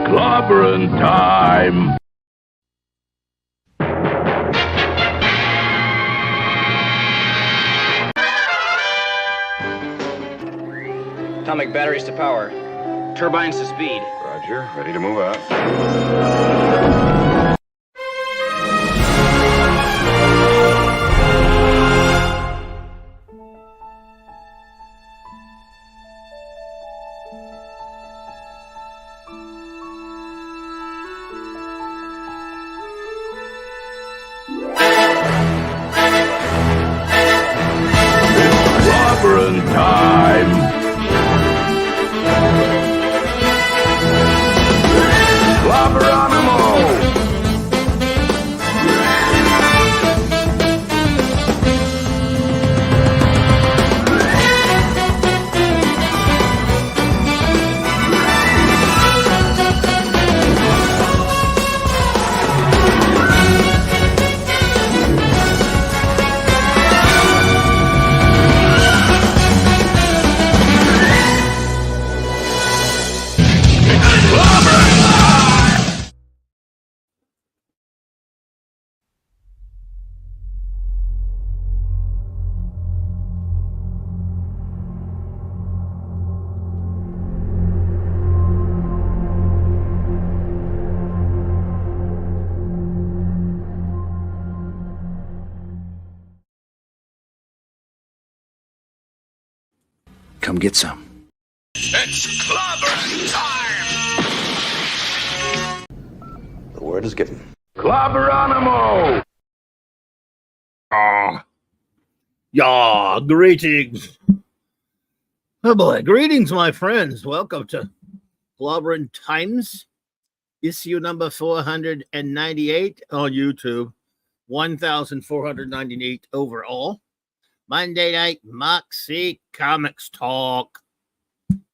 Cloberin time! Atomic batteries to power. Turbines to speed. Roger. Ready to move out. Cloberin time! Cloberonimo! Come get some. It's clobbering time! The word is given. Cloberonimo! Yeah, greetings. Oh boy, greetings, my friends. Welcome to Cloberin Times, issue number 498 on YouTube, 1,498 overall. Monday night Moxie Comics Talk.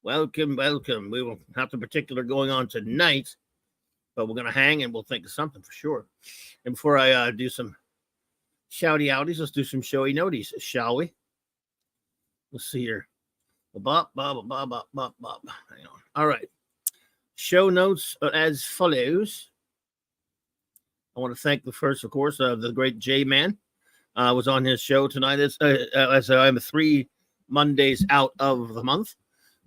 Welcome, welcome. We will have the particular going on tonight, but we're going to hang and we'll think of something for sure. And before I do some shouty outies, let's do some showy noties, shall we? Let's see here. Bop, bop, bop, bop, bop, bop. Hang on. All right. Show notes are as follows. I want to thank the first, of course, the great J-Man. Was on his show tonight as I'm 3 Mondays out of the month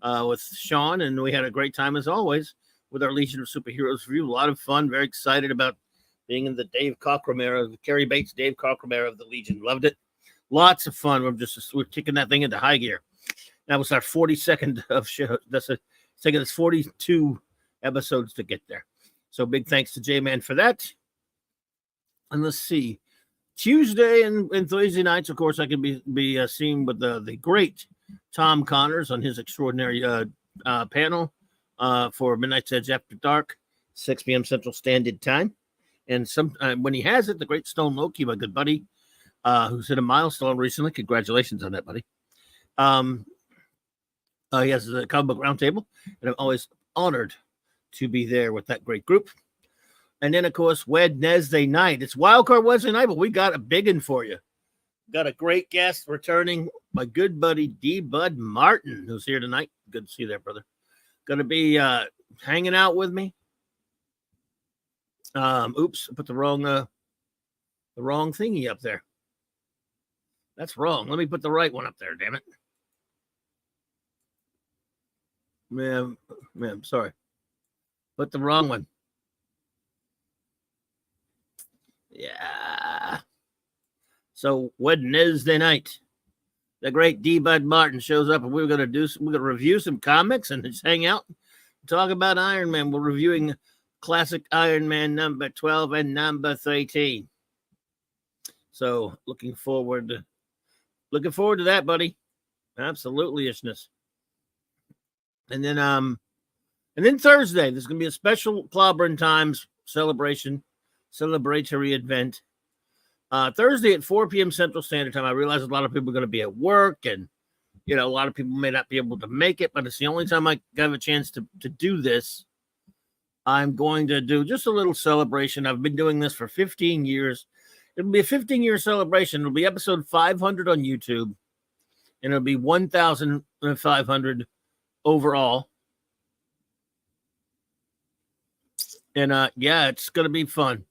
with Sean, and we had a great time as always with our Legion of Superheroes review. A lot of fun. Very excited about being in the Dave Cockrum era, the Kerry Bates, Dave Cockrum era of the Legion. Loved it. Lots of fun. We're kicking that thing into high gear. That was our 42nd of show. It's taking us 42 episodes to get there. So big thanks to J-Man for that. And let's see. Tuesday and Thursday nights, of course, I can be seen with the great Tom Connors on his extraordinary panel for Midnight's Edge After Dark, 6 p.m. Central Standard Time. And when he has it, the great Stone Loki, my good buddy, who's hit a milestone recently. Congratulations on that, buddy. He has the Comic Book Roundtable, and I'm always honored to be there with that great group. And then, of course, Wednesday night. It's Wildcard Wednesday night, but we got a big one for you. Got a great guest returning, my good buddy D. Bud Martin, who's here tonight. Good to see you there, brother. Going to be hanging out with me. Oops, I put the wrong thingy up there. That's wrong. Let me put the right one up there, damn it. Man, sorry. Put the wrong one. Yeah. So Wednesday night, the great D. Bud Martin shows up, and we're gonna review some comics and just hang out and talk about Iron Man. We're reviewing classic Iron Man number 12 and number 13. So looking forward to that, buddy. Absolutely ishness. And then Thursday, there's gonna be a special Cloberin Times celebratory event. Thursday at 4 p.m. Central Standard Time. I realize a lot of people are going to be at work, and a lot of people may not be able to make it, but it's the only time I have a chance to do this. I'm going to do just a little celebration. I've been doing this for 15 years. It'll be a 15-year celebration. It'll be episode 500 on YouTube, and it'll be 1,500 overall. And yeah, it's gonna be fun.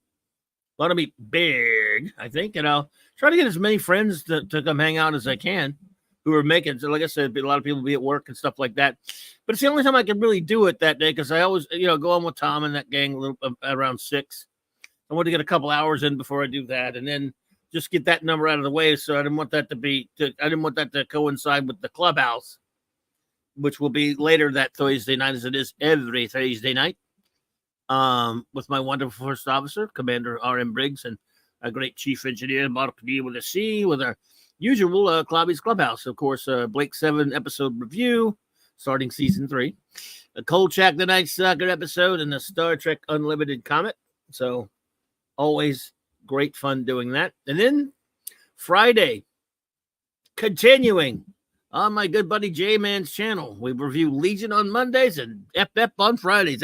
Gonna be big, I think, and I'll try to get as many friends to come hang out as I can who are making. So, like I said, a lot of people be at work and stuff like that. But it's the only time I can really do it that day because I always, go on with Tom and that gang a little around 6. I want to get a couple hours in before I do that, and then just get that number out of the way. So I didn't want that I didn't want that to coincide with the clubhouse, which will be later that Thursday night, as it is every Thursday night. With my wonderful first officer, Commander R.M. Briggs, and a great chief engineer, Mark D. with a C, with our usual Clobby's Clubhouse. Of course, Blake 7 episode review, starting season 3. A Kolchak the Night Stalker episode, and the Star Trek Unlimited Comet. So, always great fun doing that. And then Friday, continuing on my good buddy J-Man's channel. We review Legion on Mondays and FF on Fridays.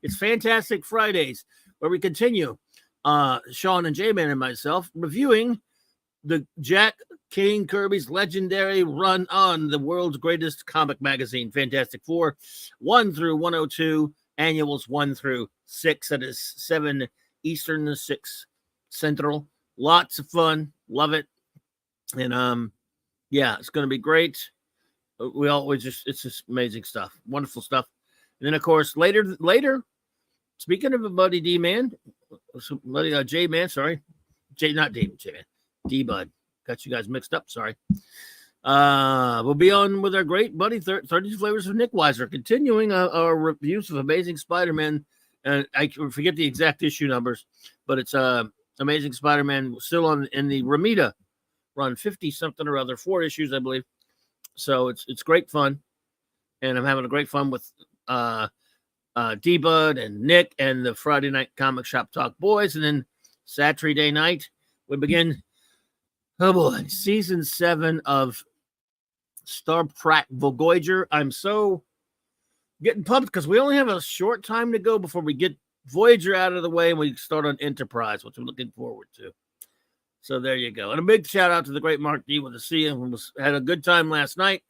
It's Fantastic Fridays, where we continue, Sean and J-Man and myself, reviewing the Jack Kane Kirby's legendary run on the world's greatest comic magazine, Fantastic Four, 1 through 102, annuals 1 through 6. That is 7 Eastern, 6 Central. Lots of fun. Love it. And, yeah, it's going to be great. It's just amazing stuff. Wonderful stuff. And then, of course, later, speaking of a buddy D-Man, J-Man, sorry. Not J-Man, D-Bud. Got you guys mixed up, sorry. We'll be on with our great buddy, 32 Flavors of Nick Weiser, continuing our reviews of Amazing Spider-Man. And I forget the exact issue numbers, but it's Amazing Spider-Man still in the Ramita run, 50-something or other, 4 issues, I believe. So it's great fun. And I'm having a great fun with D-Bud and Nick and the Friday Night Comic Shop Talk Boys. And then Saturday night, we begin, oh boy, season 7 of Star Trek Voyager. I'm so getting pumped because we only have a short time to go before we get Voyager out of the way and we start on Enterprise, which I'm looking forward to. So there you go. And a big shout out to the great Mark D with a C, and had a good time last night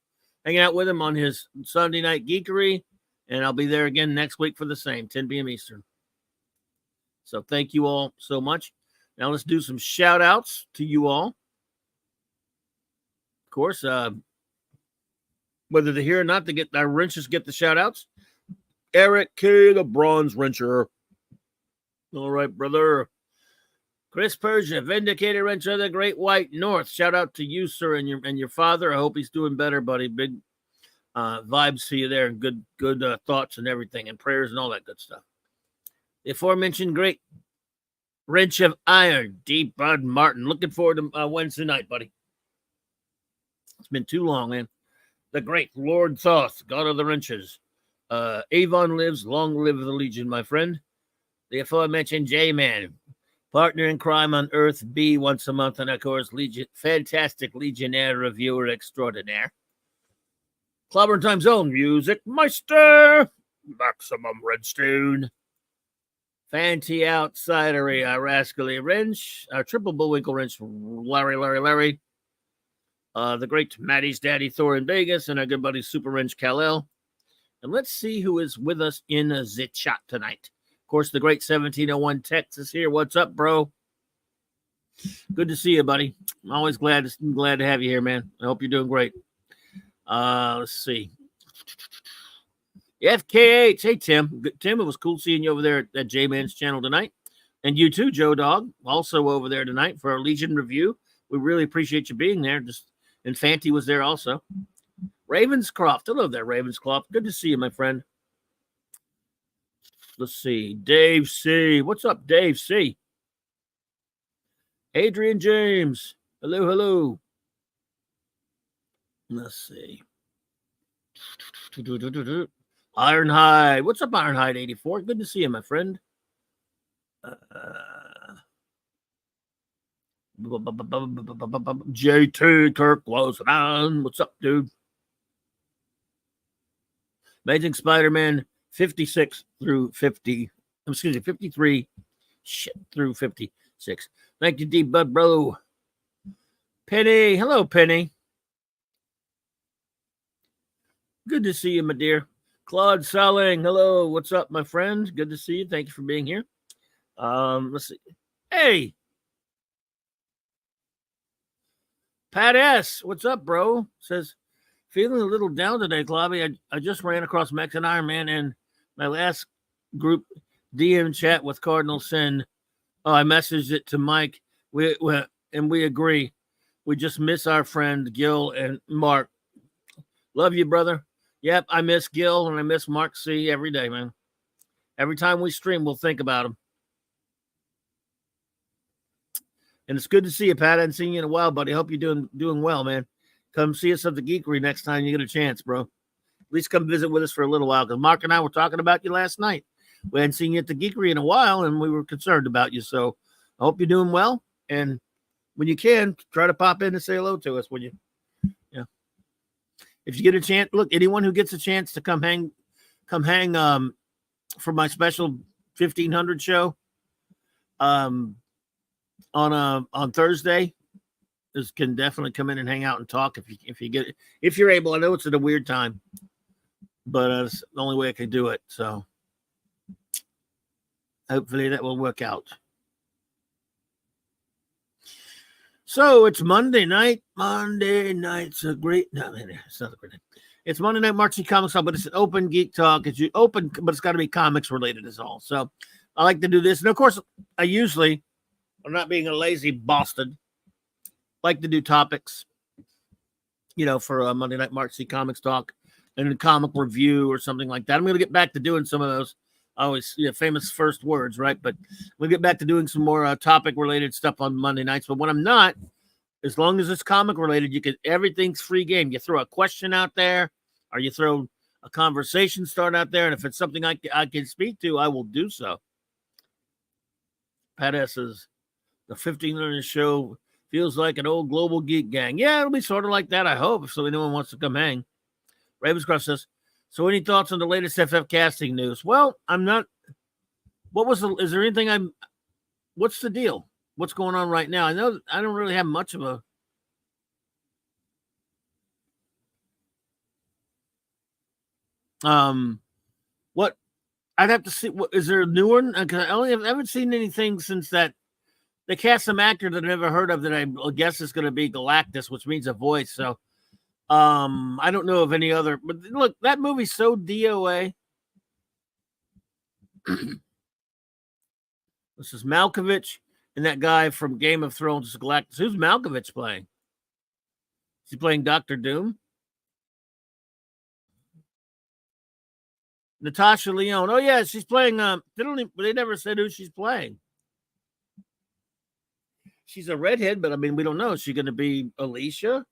hanging out with him on his Sunday night geekery. And I'll be there again next week for the same, 10 p.m. Eastern. So thank you all so much. Now let's do some shout outs to you all. Of course, whether they're here or not, to get our wrenches, get the shout outs. Eric K., the Bronze Wrencher. All right, brother. Chris Persia, Vindicator Wrencher, the Great White North. Shout out to you, sir, and your father. I hope he's doing better, buddy. Big vibes to you there, and good thoughts and everything, and prayers and all that good stuff. The aforementioned great Wrench of Iron, D. Bud Martin. Looking forward to Wednesday night, buddy. It's been too long, man. The great Lord Thoth, God of the Wrenches. Avon lives, long live the Legion, my friend. The aforementioned J-Man, partner in crime on Earth B once a month, and of course, fantastic Legionnaire reviewer extraordinaire. Cloberin Time's own music Meister, Maximum Redstone. Fanty Outsidery, our Rascally Wrench, our Triple Bullwinkle Wrench, Larry. The great Maddie's Daddy Thor in Vegas, and our good buddy Super Wrench Kal-El. And let's see who is with us in the chat tonight. Of course, the great 1701 Texas here. What's up, bro? Good to see you, buddy. I'm always glad to have you here, man. I hope you're doing great. Let's see. FKH. Hey, Tim. Tim, it was cool seeing you over there at J-Man's channel tonight. And you too, Joe Dog, also over there tonight for our Legion review. We really appreciate you being there. And Fanty was there also. Ravenscroft. Hello there, Ravenscroft. Good to see you, my friend. Let's see. Dave C. What's up, Dave C? Adrian James. Hello. Let's see. Ironhide. What's up, Ironhide 84? Good to see you, my friend. JT Kirk Lozman. What's up, dude? Amazing Spider-Man 56 through 50. Excuse me, 53 through 56. Thank you, D-Bud, bro. Penny. Hello, Penny. Good to see you, my dear. Claude Selling, hello. What's up, my friend? Good to see you. Thank you for being here. Let's see. Hey, Pat S. What's up, bro? Says, feeling a little down today, Clobby. I just ran across Mexican Iron Man in my last group DM chat with Cardinal Sin. Oh, I messaged it to Mike. We agree. We just miss our friend Gil and Mark. Love you, brother. Yep, I miss Gil and I miss Mark C every day, man. Every time we stream, we'll think about him. And it's good to see you, Pat. I haven't seen you in a while, buddy. I hope you're doing well, man. Come see us at the Geekery next time you get a chance, bro. At least come visit with us for a little while, because Mark and I were talking about you last night. We hadn't seen you at the Geekery in a while, and we were concerned about you. So I hope you're doing well. And when you can, try to pop in and say hello to us, will you? Yeah. If you get a chance, look, anyone who gets a chance to come hang for my special 1500 show on Thursday can definitely come in and hang out and talk if you're able. I know it's at a weird time, but it's the only way I can do it. So hopefully that will work out. So it's Monday night. Monday night's a great. No, it's not a great night. It's Monday night March Comics Talk, but it's an open geek talk. It's open, but it's got to be comics related is all. So I like to do this, and of course, I'm not being a lazy bastard, like to do topics, for a Monday night March Comics Talk and a comic review or something like that. I'm going to get back to doing some of those. Always, famous first words, right? But we'll get back to doing some more topic related stuff on Monday nights. But when I'm not, as long as it's comic related, everything's free game. You throw a question out there, or you throw a conversation start out there, and if it's something I can speak to, I will do so. Pat S says the 1500 show feels like an old global geek gang. Yeah, it'll be sort of like that, I hope, if anyone wants to come hang. Ravenscroft says, so any thoughts on the latest FF casting news? Well, I'm not. Is there anything what's the deal? What's going on right now? I know I don't really have much of a. What I'd have to see. Is there a new one? I haven't seen anything since that. They cast some actor that I never heard of that I guess is going to be Galactus, which means a voice. So, I don't know of any other. But look, that movie's so DOA. This is Malkovich and that guy from Game of Thrones is Galactus. Who's Malkovich playing? Is he playing Doctor Doom? Natasha Lyonne. Oh yeah, she's playing. They never said who she's playing. She's a redhead, but we don't know. Is she going to be Alicia?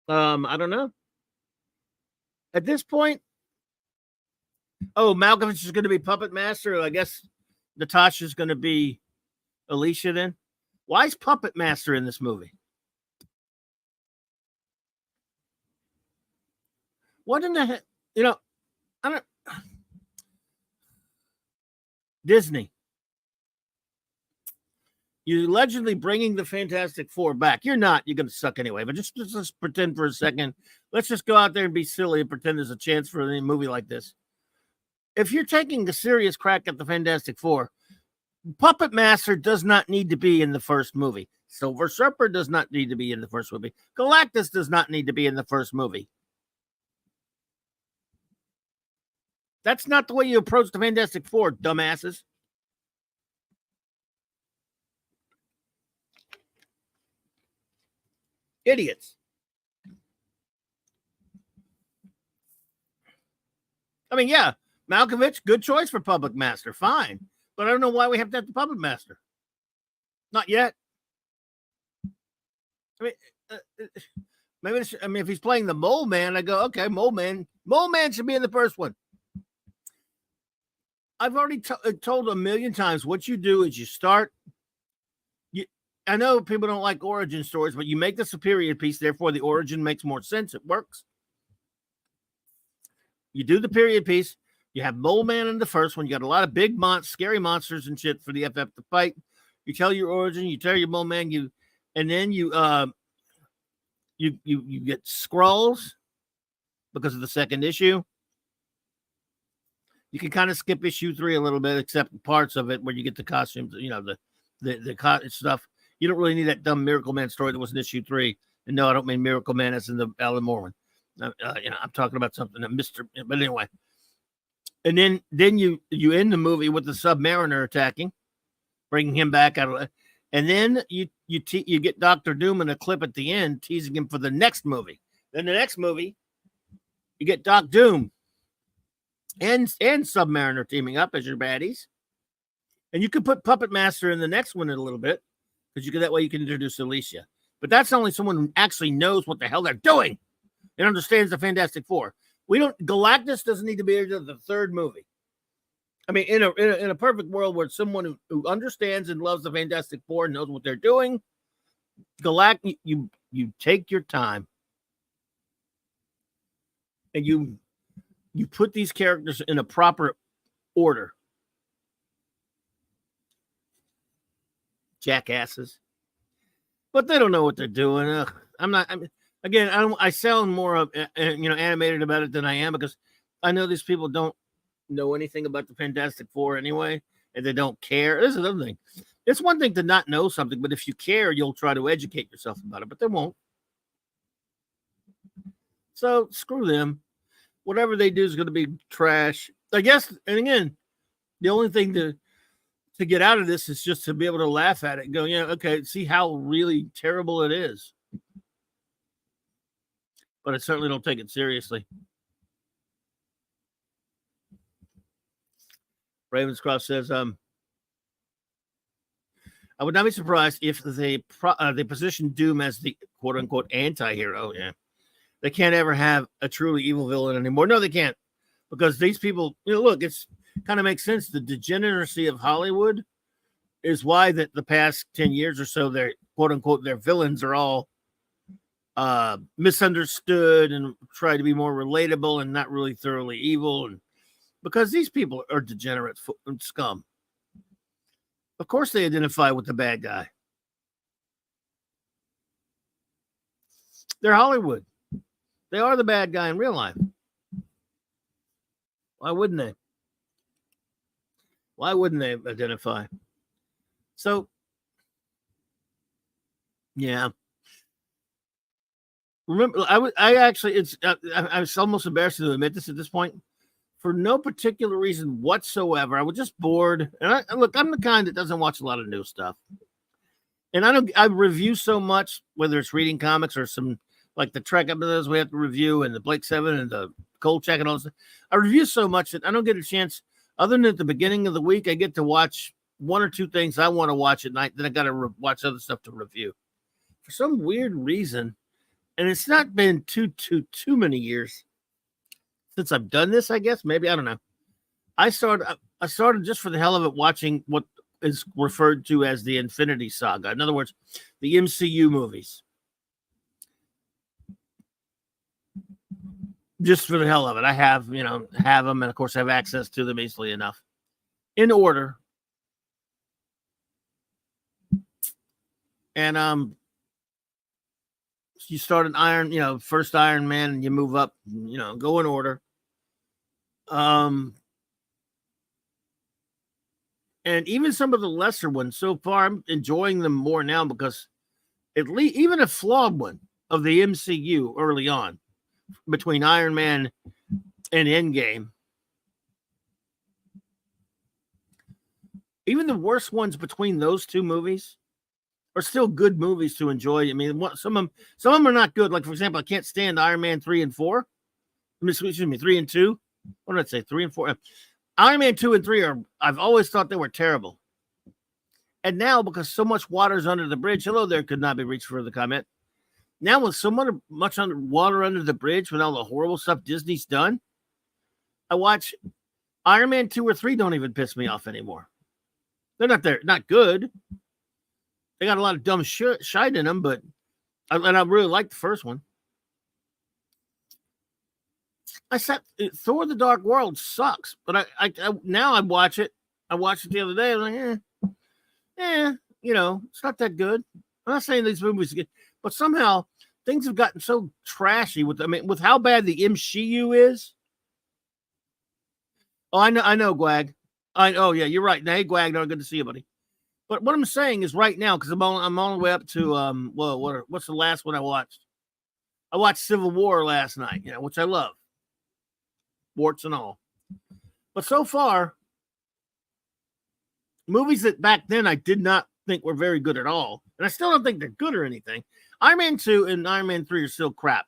I don't know. At this point, Malkovich is going to be Puppet Master. I guess Natasha's going to be Alicia then. Why is Puppet Master in this movie? What in the heck? I don't. Disney. You're allegedly bringing the Fantastic Four back. You're not. You're going to suck anyway. But just pretend for a second. Let's just go out there and be silly and pretend there's a chance for a movie like this. If you're taking a serious crack at the Fantastic Four, Puppet Master does not need to be in the first movie. Silver Surfer does not need to be in the first movie. Galactus does not need to be in the first movie. That's not the way you approach the Fantastic Four, dumbasses. Idiots. Yeah, Malkovich, good choice for Puppet Master. Fine. But I don't know why we have to have the Puppet Master. Not yet. Maybe if he's playing the Mole Man, I go, okay, Mole Man should be in the first one. I've already told a million times what you do is you start. I know people don't like origin stories, but you make this a period piece. Therefore, the origin makes more sense. It works. You do the period piece. You have Mole Man in the first one. You got a lot of big scary monsters and shit for the FF to fight. You tell your origin. You tell your Mole Man. And then you you get scrolls because of the second issue. You can kind of skip issue 3 a little bit, except parts of it where you get the costumes, the stuff. You don't really need that dumb Miracle Man story that was in issue 3. And no, I don't mean Miracle Man as in the Alan Moore one. I'm talking about something that but anyway. And then you end the movie with the Submariner attacking, bringing him back out of, and then you get Dr. Doom in a clip at the end teasing him for the next movie. Then the next movie, you get Doc Doom and Submariner teaming up as your baddies, and you could put Puppet Master in the next one in a little bit because that way you can introduce Alicia. But that's only someone who actually knows what the hell they're doing and understands the Fantastic Four. Galactus doesn't need to be into the third movie. I mean, in a perfect world where someone who understands and loves the Fantastic Four and knows what they're doing, Galactus, you take your time and you put these characters in a proper order. Jackasses. But they don't know what they're doing. I sound more animated about it than I am because I know these people don't know anything about the Fantastic Four anyway, and they don't care. This is another thing. It's one thing to not know something, but if you care, you'll try to educate yourself about it, but they won't. So screw them. Whatever they do is going to be trash, I guess. And again, the only thing to get out of this is just to be able to laugh at it and go, okay, see how really terrible it is. But I certainly don't take it seriously. Ravenscroft says, I would not be surprised if they position Doom as the quote-unquote anti-hero. Yeah. They can't ever have a truly evil villain anymore. No, they can't. Because these people, look, it's kind of makes sense. The degeneracy of Hollywood is why that the past 10 years or so, their quote-unquote, their villains are all misunderstood and try to be more relatable and not really thoroughly evil. And because these people are degenerate scum. Of course they identify with the bad guy. They're Hollywood. They are the bad guy in real life. Why wouldn't they? Why wouldn't they identify? So, yeah. Remember, I was almost embarrassed to admit this at this point. For no particular reason whatsoever, I was just bored. And I'm the kind that doesn't watch a lot of new stuff. And I review so much, whether it's reading comics or some like the Trek episodes we have to review and the Blake 7 and the Cold Check and all this. I review so much that I don't get a chance, other than at the beginning of the week, I get to watch one or two things I want to watch at night. Then I got to watch other stuff to review. For some weird reason, and it's not been too many years since I've done this, I guess. Maybe, I don't know. I started just for the hell of it watching what is referred to as the Infinity Saga. In other words, the MCU movies. Just for the hell of it. I have them, and of course I have access to them easily enough. In order. And you start an first Iron Man, and you move up, go in order. And even some of the lesser ones so far, I'm enjoying them more now because at least even a flawed one of the MCU early on between Iron Man and Endgame, even the worst ones between those two movies are still good movies to enjoy. I mean, some of them are not good. Like, for example, I can't stand Iron Man 3 and 4. Excuse me, 3 and 2. What did I say? 3 and 4. Iron Man 2 and 3 I've always thought they were terrible. And now, because so much water's under the bridge, hello there, could not be reached for the comment. Now, with so much water under the bridge, with all the horrible stuff Disney's done, I watch Iron Man 2 or 3 don't even piss me off anymore. They're not good. They got a lot of dumb shite in them, but I really like the first one. Thor: The Dark World sucks, but I now I watch it. I watched it the other day. I was like, it's not that good. I'm not saying these movies are good, but somehow things have gotten so trashy with how bad the MCU is. Oh, I know, Gwag. Yeah, you're right. Hey, Gwag, no, good to see you, buddy. But what I'm saying is right now, because I'm all the way up to what's the last one I watched? I watched Civil War last night, which I love, warts and all. But so far, movies that back then I did not think were very good at all, and I still don't think they're good or anything. Iron Man 2 and Iron Man 3 are still crap,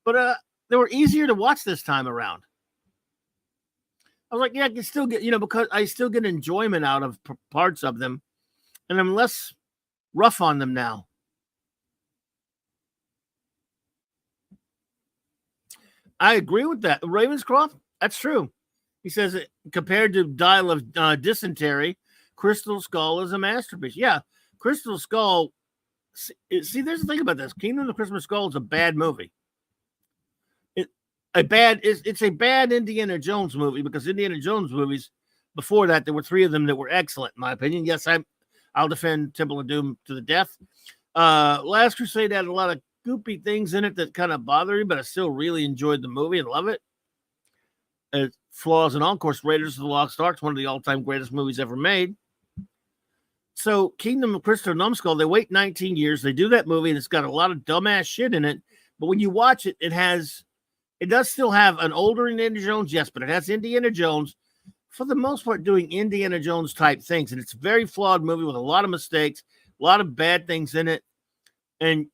but they were easier to watch this time around. I was like, yeah, I can still get, because I still get enjoyment out of parts of them, and I'm less rough on them now. I agree with that. Ravenscroft, that's true. He says, compared to Dial of Dysentery, Crystal Skull is a masterpiece. Yeah, Crystal Skull. See, there's the thing about this. Kingdom of the Crystal Skull is a bad movie. It's a bad Indiana Jones movie, because Indiana Jones movies, before that, there were 3 of them that were excellent, in my opinion. Yes, I'll defend Temple of Doom to the death. Last Crusade had a lot of goopy things in it that kind of bother me, but I still really enjoyed the movie and love it. Flaws and all. Of course, Raiders of the Lost Ark is one of the all-time greatest movies ever made. So Kingdom of Crystal Numbskull, they wait 19 years. They do that movie, and it's got a lot of dumbass shit in it. But when you watch it, it does still have an older Indiana Jones, yes, but it has Indiana Jones, for the most part, doing Indiana Jones type things. And it's a very flawed movie with a lot of mistakes, a lot of bad things in it. And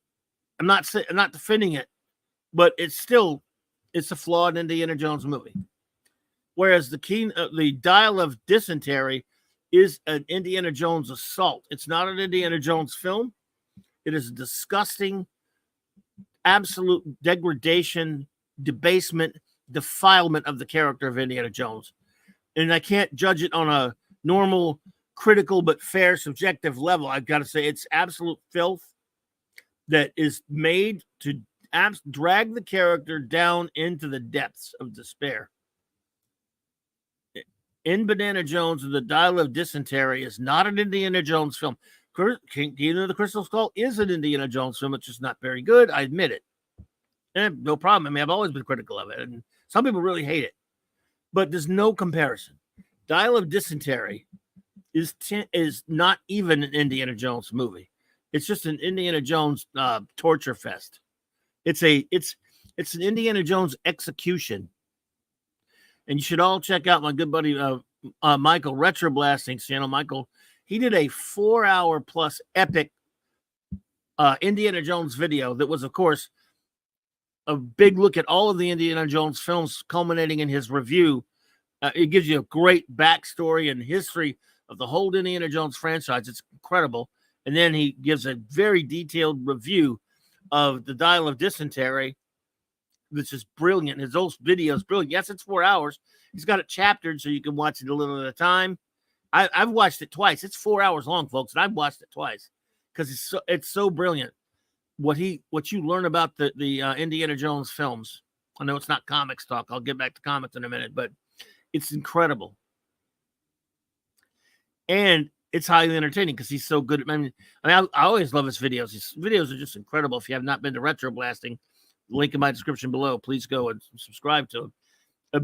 I'm not defending it, but it's a flawed Indiana Jones movie. Whereas the Dial of Dysentery is an Indiana Jones assault. It's not an Indiana Jones film. It is a disgusting, absolute degradation, debasement, defilement of the character of Indiana Jones. And I can't judge it on a normal, critical, but fair, subjective level. I've got to say it's absolute filth that is made to drag the character down into the depths of despair. In Banana Jones and the Dial of Dysentery is not an Indiana Jones film. Kingdom of the Crystal Skull is an Indiana Jones film. It's just not very good. I admit it. And no problem. I mean, I've always been critical of it, and some people really hate it. But there's no comparison. Dial of Dysentery is not even an Indiana Jones movie. It's just an Indiana Jones torture fest. It's an Indiana Jones execution. And you should all check out my good buddy Michael Retroblasting's channel. Michael, he did a 4-hour plus epic Indiana Jones video that was, of course, a big look at all of the Indiana Jones films, culminating in his review. It gives you a great backstory and history of the whole Indiana Jones franchise. It's incredible. And then he gives a very detailed review of the Dial of Dysentery, which is brilliant. His old video is brilliant. Yes, it's 4 hours. He's got it chaptered so you can watch it a little at a time. I've watched it twice. It's 4 hours long, folks, and I've watched it twice because it's so brilliant. What you learn about the Indiana Jones films. I know it's not comics talk. I'll get back to comics in a minute, but it's incredible. And it's highly entertaining because he's so good. I always love his videos. His videos are just incredible. If you have not been to Retro Blasting, link in my description below. Please go and subscribe to him.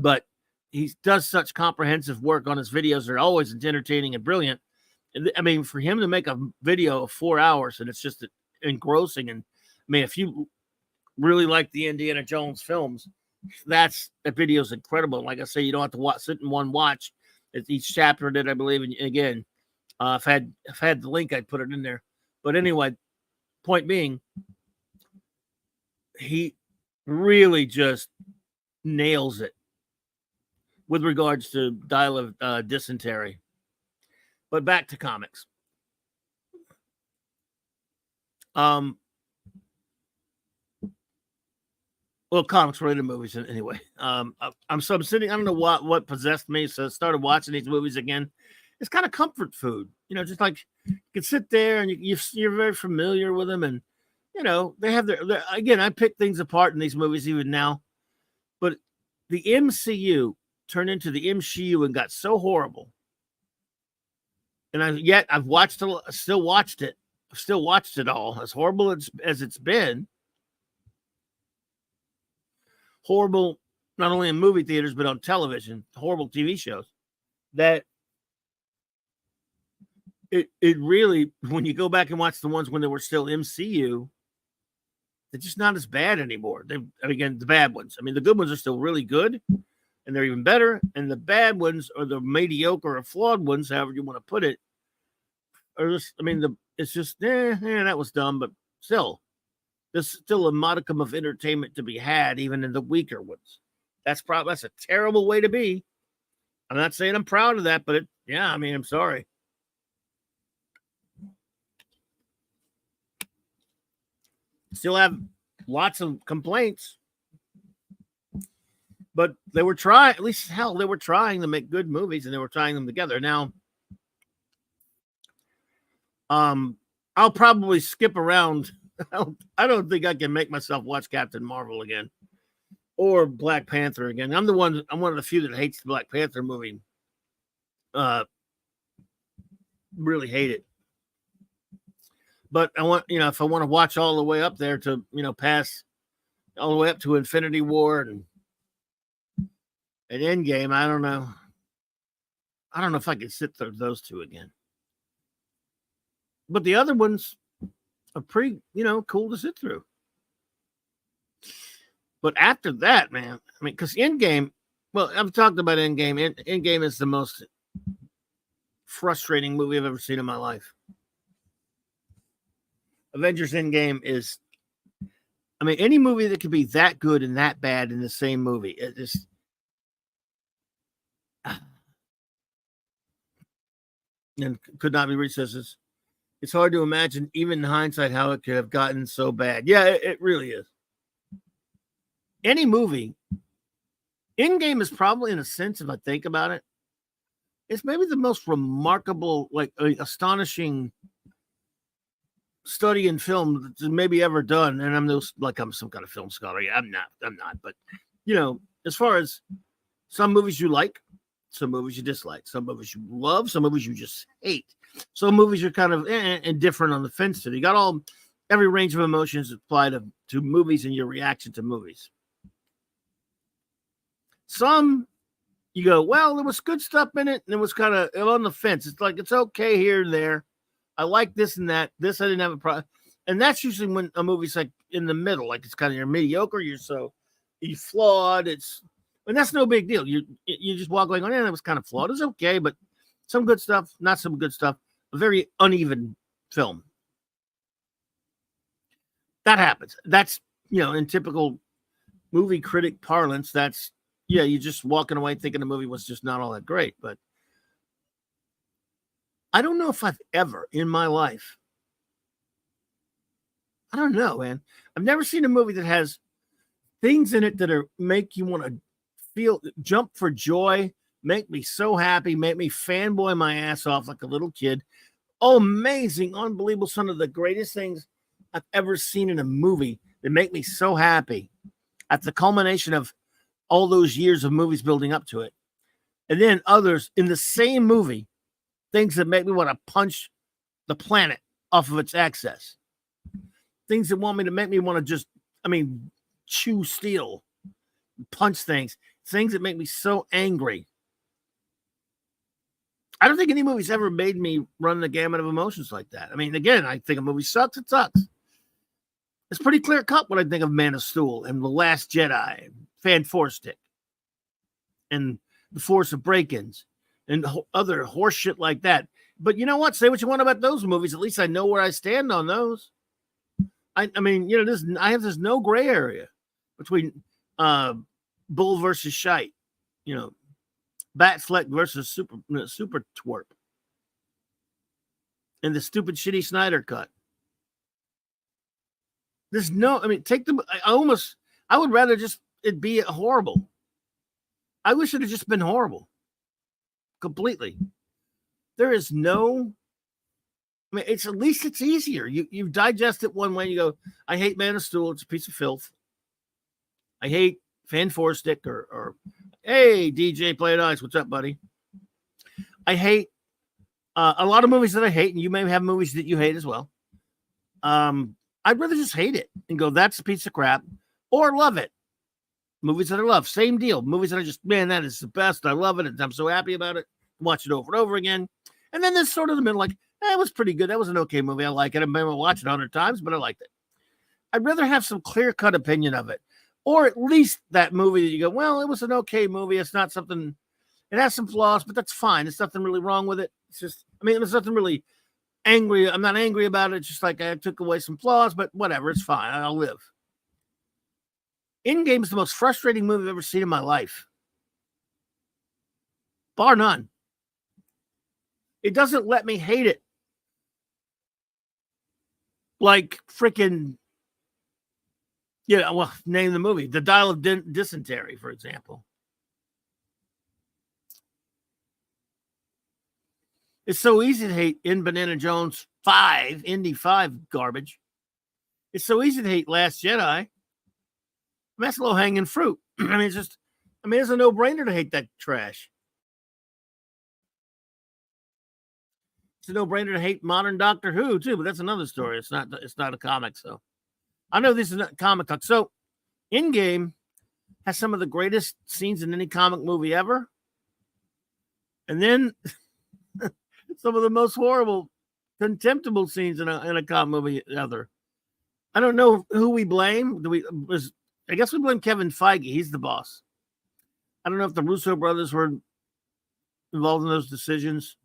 But he does such comprehensive work on his videos. They're always entertaining and brilliant. I mean, for him to make a video of 4 hours and it's just engrossing. And I mean, if you really like the Indiana Jones films, that video is incredible. Like I say, you don't have to sit in one watch. It's each chapter in it, I believe. And again, if I had the link, I'd put it in there. But anyway, point being, he really just nails it with regards to Dial of Dysentery. But back to comics. Well, comics related movies anyway. I'm sitting. I don't know what possessed me, so I started watching these movies again. It's kind of comfort food, just like you can sit there and you're very familiar with them, and they have their again. I pick things apart in these movies even now, but the MCU turned into the MCU and got so horrible. And I've watched it, still watched it all, as horrible as it's been. horrible, not only in movie theaters, but on television, horrible TV shows, that it really, when you go back and watch the ones when they were still MCU, they're just not as bad anymore. Again, the bad ones. I mean, the good ones are still really good, and they're even better. And the bad ones, or the mediocre or flawed ones, however you want to put it, are just, I mean, it's just, that was dumb, but still, there's still a modicum of entertainment to be had, even in the weaker ones. That's a terrible way to be. I'm not saying I'm proud of that, but I mean, I'm sorry. Still have lots of complaints, but they were trying, at least they were trying to make good movies, and they were tying them together. Now, I'll probably skip around. I don't think I can make myself watch Captain Marvel again or Black Panther again. I'm one of the few that hates the Black Panther movie. Really hate it. But I want, if I want to watch all the way up there to, pass all the way up to Infinity War and Endgame, I don't know. I don't know if I could sit through those two again. But the other ones are pretty, cool to sit through. But after that, man, I mean, because Endgame, well, I've talked about Endgame. Endgame is the most frustrating movie I've ever seen in my life. Avengers Endgame is, I mean, any movie that could be that good and that bad in the same movie, it just, and could not be reached. It's hard to imagine, even in hindsight, how it could have gotten so bad. Yeah, it really is. Any movie, Endgame is probably, in a sense, if I think about it, it's maybe the most remarkable, astonishing study in film that's maybe ever done. And I'm some kind of film scholar. Yeah, I'm not. But as far as some movies you like, some movies you dislike, some movies you love, some movies you just hate, some movies you're kind of indifferent on the fence to. You got every range of emotions applied to movies and your reaction to movies. Some you go, well, there was good stuff in it, and it was kind of on the fence. It's like it's okay here and there. I like this and that. This I didn't have a problem. And that's usually when a movie's like in the middle, like it's kind of you're mediocre, you're flawed. And that's no big deal. You just walk like, oh yeah, that was kind of flawed. It's okay, but some good stuff, not some good stuff. A very uneven film. That happens. That's in typical movie critic parlance, that's you're just walking away thinking the movie was just not all that great. But I don't know if I've ever in my life, I don't know, man. I've never seen a movie that has things in it that make you want to jump for joy, make me so happy, make me fanboy my ass off like a little kid. Oh, amazing, unbelievable. Some of the greatest things I've ever seen in a movie that make me so happy at the culmination of all those years of movies building up to it. And then others in the same movie, things that make me want to punch the planet off of its axis. Things that make me want to just, chew steel, punch things. Things that make me so angry. I don't think any movie's ever made me run the gamut of emotions like that. I mean, again, I think a movie sucks, it sucks. It's pretty clear cut when I think of Man of Steel and The Last Jedi, Fan Force Stick, and The Force of Break-Ins, and other horse shit like that. But you know what? Say what you want about those movies. At least I know where I stand on those. I mean, there's no gray area between bull versus shite, Batfleck versus super twerp, and the stupid shitty Snyder cut. There's I would rather just it be horrible. I wish it had just been horrible. Completely. There is no, it's at least it's easier. You digest it one way. You go, I hate Man of Steel. It's a piece of filth. I hate Fan Four Stick or hey, DJ Play It Ice. What's up, buddy? I hate a lot of movies that I hate, and you may have movies that you hate as well. I'd rather just hate it and go, that's a piece of crap, or love it. Movies that I love, same deal. Movies that I just, man, that is the best. I love it. And I'm so happy about it. Watch it over and over again. And then there's sort of the middle, like, it was pretty good. That was an okay movie. I like it. I've been watching it 100 times, but I liked it. I'd rather have some clear-cut opinion of it. Or at least that movie that you go, well, it was an okay movie. It's not something, it has some flaws, but that's fine. There's nothing really wrong with it. It's just, I mean, there's nothing really angry. I'm not angry about it. It's just like I took away some flaws, but whatever. It's fine. I'll live. Endgame is the most frustrating movie I've ever seen in my life. Bar none. It doesn't let me hate it. Like freaking, yeah, well, name the movie. The Dial of Dysentery, for example. It's so easy to hate In Banana Jones 5, Indy 5 garbage. It's so easy to hate Last Jedi. I mean, that's low-hanging fruit. I mean, it's just, I mean, it's a no-brainer to hate that trash. It's a no-brainer to hate modern Doctor Who, too, but that's another story. It's not a comic, so. I know this is not comic talk. So, Endgame has some of the greatest scenes in any comic movie ever. And then some of the most horrible, contemptible scenes in a comic movie ever. I don't know who we blame. I guess we blame Kevin Feige. He's the boss. I don't know if the Russo brothers were involved in those decisions.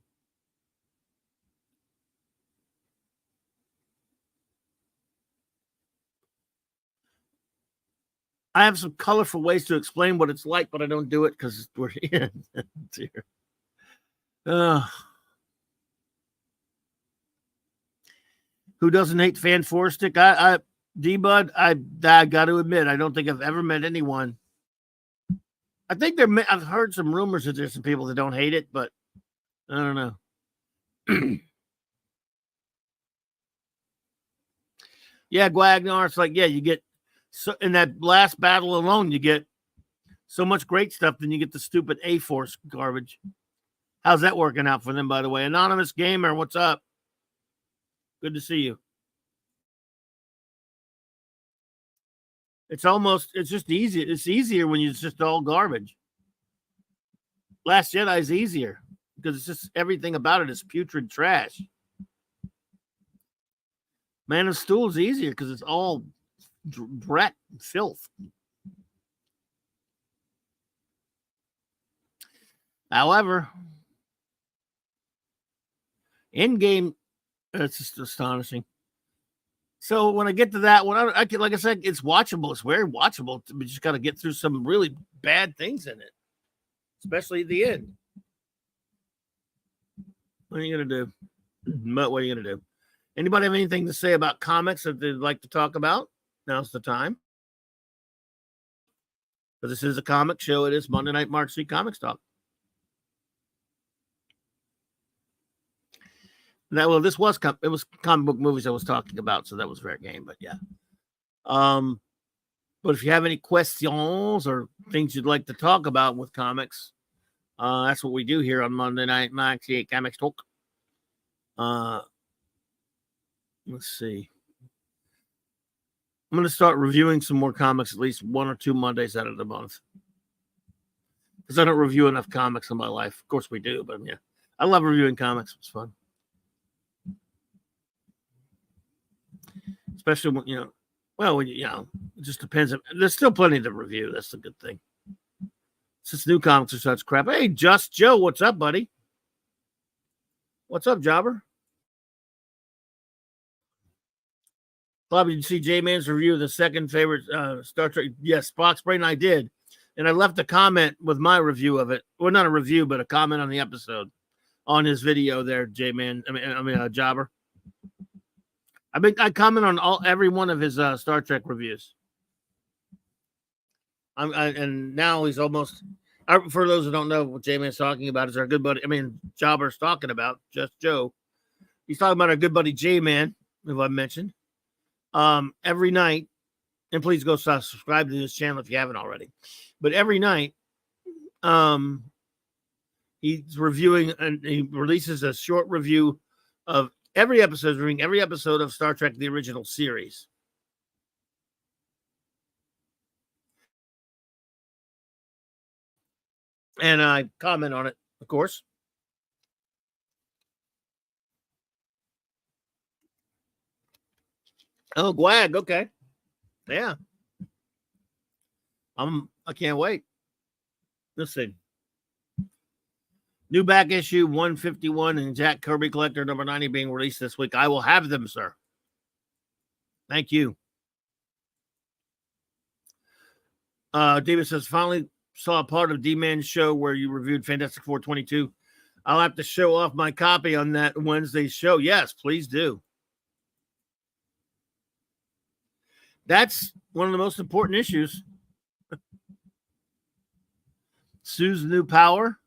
I have some colorful ways to explain what it's like, but I don't do it because we're in. Who doesn't hate Fan Four Stick? D-Bud, I got to admit, I don't think I've ever met anyone. I think I've heard some rumors that there's some people that don't hate it, but I don't know. Yeah, Guagnar, it's like, yeah, you get, so in that last battle alone, you get so much great stuff, then you get the stupid A-Force garbage. How's that working out for them, by the way? Anonymous Gamer, what's up? Good to see you. It's just easy. It's easier when it's just all garbage. Last Jedi is easier because it's just everything about it is putrid trash. Man of Steel is easier because it's all brat filth. However, Endgame, it's just astonishing. So when I get to that one, I can, like I said, it's watchable. It's very watchable. We just got to get through some really bad things in it, especially at the end. What are you going to do? What are you going to do? Anybody have anything to say about comics that they'd like to talk about? Now's the time. But this is a comic show. It is Monday Night Mark C Comics Talk. That, well, it was comic book movies I was talking about, so that was fair game. But yeah, but if you have any questions or things you'd like to talk about with comics, that's what we do here on Monday Night Max Comics Talk. Let's see. I'm going to start reviewing some more comics at least 1 or 2 Mondays out of the month, because I don't review enough comics in my life. Of course we do, but yeah, I love reviewing comics. It's fun. Especially when, it just depends. There's still plenty to review. That's the good thing. Since new comics are such crap. Hey, Just Joe, what's up, buddy? What's up, Jobber? Bob, did you see J-Man's review of the second favorite Star Trek? Yes, Spock's Brain, I did. And I left a comment with my review of it. Well, not a review, but a comment on the episode on his video there, J-Man. I mean, Jobber. I comment on every one of his Star Trek reviews. And now he's almost, for those who don't know what J-Man's talking about, is our good buddy, Jobber's talking about, Just Joe. He's talking about our good buddy J-Man, who I mentioned, every night. And please go subscribe to this channel if you haven't already. But every night, he's reviewing, and he releases a short review of every episode, reviewing every episode of Star Trek, the original series. And I comment on it, of course. Oh, Gwag. Okay. Yeah. I can't wait. Let's see. New back issue 151 and Jack Kirby Collector number 90 being released this week. I will have them, sir. Thank you. David says, finally saw a part of D-Man's show where you reviewed Fantastic Four 22. I'll have to show off my copy on that Wednesday show. Yes, please do. That's one of the most important issues. Sue's new power.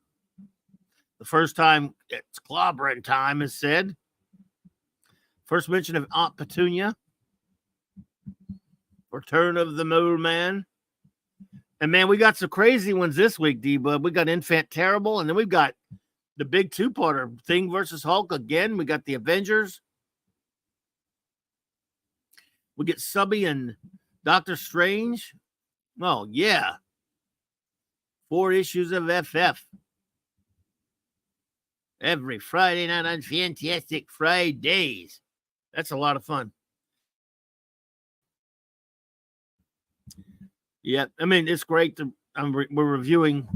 The first time it's Cloberin time is said. First mention of Aunt Petunia. Return of the Mole Man. And man, we got some crazy ones this week, D-Bub. We got Infant Terrible, and then we've got the big two-parter, Thing versus Hulk again. We got the Avengers. We get Subby and Doctor Strange. Oh, yeah. 4 issues of FF. Every Friday night on Fantastic Fridays. That's a lot of fun. Yeah, I mean, it's great to we're reviewing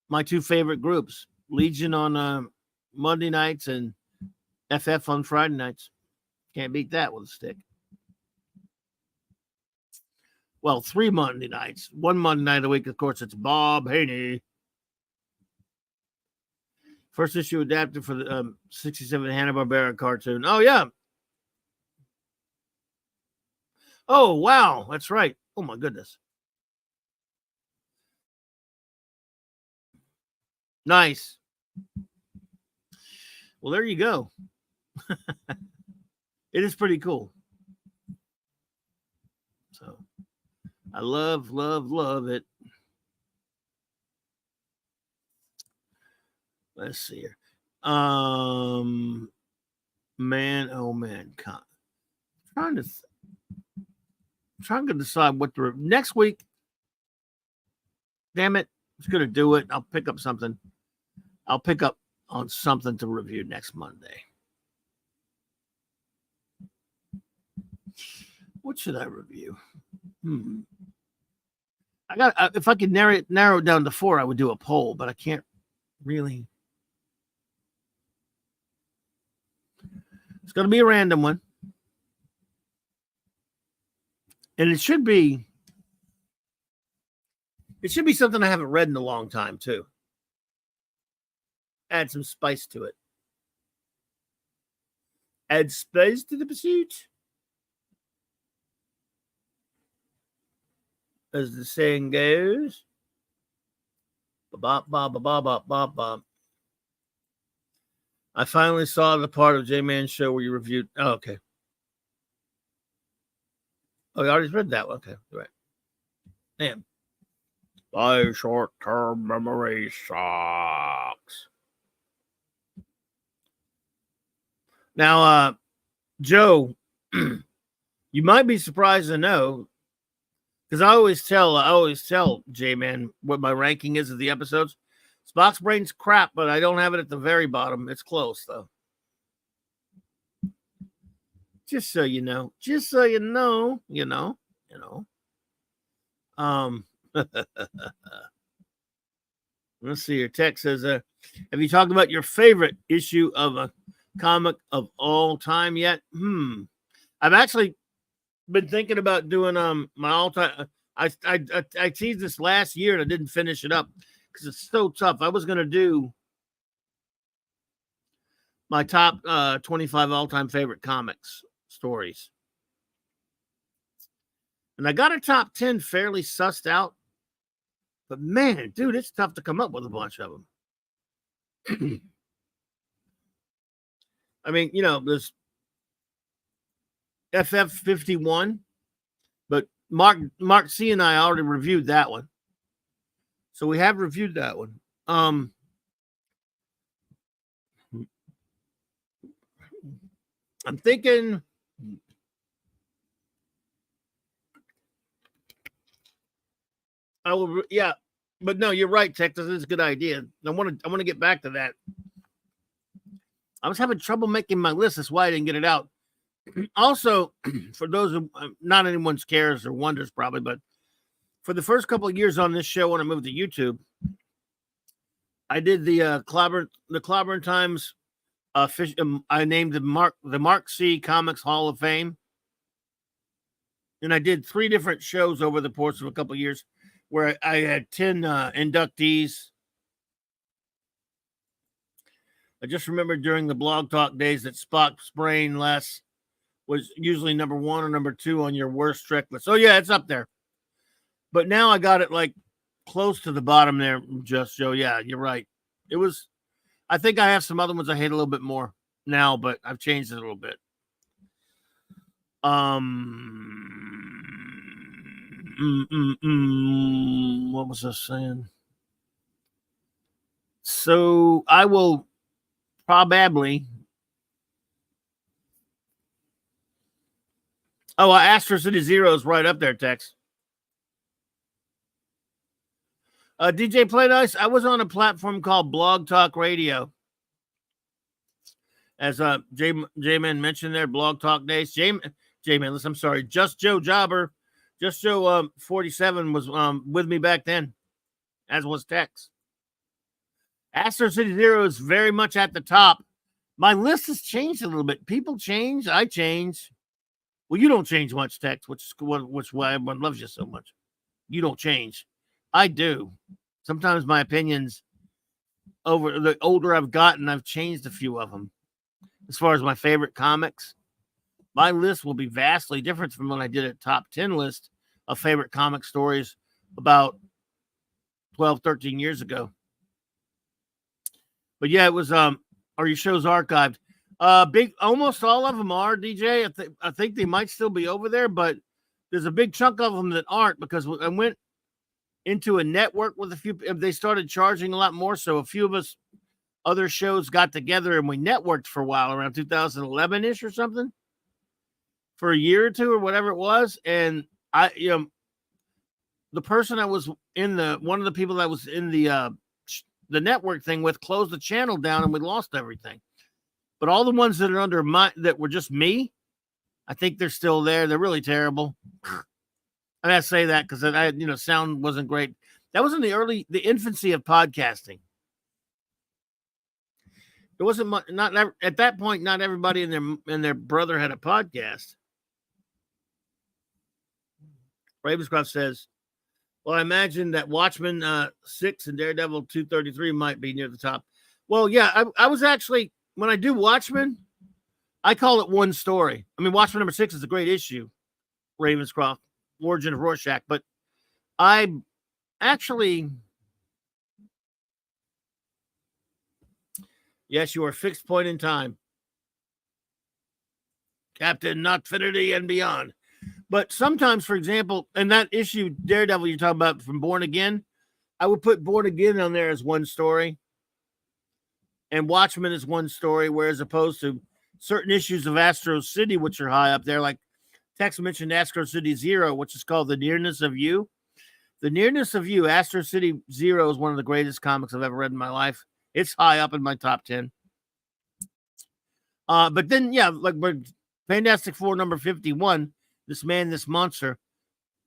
my 2 favorite groups, Legion on Monday nights and FF on Friday nights. Can't beat that with a stick. Well, 3 Monday nights. 1 Monday night a week, of course, it's Bob Haney. First issue adapted for the 67 Hanna-Barbera cartoon. Oh, yeah. Oh, wow. That's right. Oh, my goodness. Nice. Well, there you go. It is pretty cool. So, I love it. Let's see here. Man, oh man. I'm trying to decide what to next week. Damn it. I was going to do it. I'll pick up something. I'll pick up on something to review next Monday. What should I review? I got if I could narrow it down to 4, I would do a poll, but I can't really. It's going to be a random one. And it should be something I haven't read in a long time, too. Add some spice to it. Add spice to the pursuit. As the saying goes. Bop, bop, bop, bop, bop, bop. I finally saw the part of J-Man's show where you reviewed. Oh, okay. Oh, you already read that one. Okay, right. Damn. My short-term memory sucks. Now, Joe, you might be surprised to know, because I always tell J-Man what my ranking is of the episodes. Spock's Brain's crap, but I don't have it at the very bottom. It's close, though. Just so you know. Just so you know. You know. Let's see. Your text says, have you talked about your favorite issue of a comic of all time yet? I've actually been thinking about doing my all-time. I teased this last year and I didn't finish it up because it's so tough. I was going to do my top 25 all-time favorite comics stories. And I got a top 10 fairly sussed out. But man, dude, it's tough to come up with a bunch of them. I mean, there's FF51, but Mark C and I already reviewed that one. So we have reviewed that one. I'm thinking I will, But no, you're right, Tech. This is a good idea. I want to get back to that. I was having trouble making my list. That's why I didn't get it out. Also, for those who not anyone's cares or wonders probably, but for the first couple of years on this show when I moved to YouTube, I did the Cloberin Times. I named the Mark C. Comics Hall of Fame, and I did 3 different shows over the course of a couple of years, where I had 10 inductees. I just remember during the Blog Talk days that Spock's Brain Less was usually number 1 or number 2 on your worst Trek list. Oh yeah, it's up there. But now I got it like close to the bottom there, Just Joe. Yeah, you're right. It was. I think I have some other ones I hate a little bit more now, but I've changed it a little bit. What was I saying? So I will probably. Oh, Astro City Zero is right up there, Tex. DJ Play Nice, I was on a platform called Blog Talk Radio. As J-Man mentioned there, Blog Talk Days. J-Man, listen, I'm sorry. Just Joe Jobber, Just Joe 47 was with me back then, as was Tex. Astro City Zero is very much at the top. My list has changed a little bit. People change, I change. Well, you don't change much, Tex, which is why everyone loves you so much. You don't change. I do. Sometimes my opinions, over the older I've gotten, I've changed a few of them. As far as my favorite comics, my list will be vastly different from when I did a top 10 list of favorite comic stories about 12, 13 years ago. But yeah, it was, are your shows archived? Almost all of them are, DJ. I think they might still be over there, but there's a big chunk of them that aren't, because I went into a network with a few. They started charging a lot more, so a few of us other shows got together and we networked for a while, around 2011-ish or something, for a year or two or whatever it was. And the person I was one of the people that was in the network thing with closed the channel down, and we lost everything. But all the ones that are under that were just me, I think they're still there. They're really terrible. And I say that because sound wasn't great. That was in the infancy of podcasting. It wasn't much, not at that point. Not everybody and their brother had a podcast. Ravenscroft says, "Well, I imagine that Watchmen 6 and Daredevil 233 might be near the top." Well, yeah, I was actually, when I do Watchmen, I call it one story. I mean, Watchmen number 6 is a great issue, Ravenscroft, Origin of Rorschach, but I actually, yes, you are fixed point in time. Captain Notfinity and beyond. But sometimes, for example, in that issue, Daredevil you're talking about from Born Again, I would put Born Again on there as one story, and Watchmen is one story, whereas opposed to certain issues of Astro City, which are high up there, like Tex mentioned Astro City Zero, which is called The Nearness of You. The Nearness of You, Astro City Zero, is one of the greatest comics I've ever read in my life. It's high up in my top 10. But then, yeah, like Fantastic Four number 51, This Man, This Monster,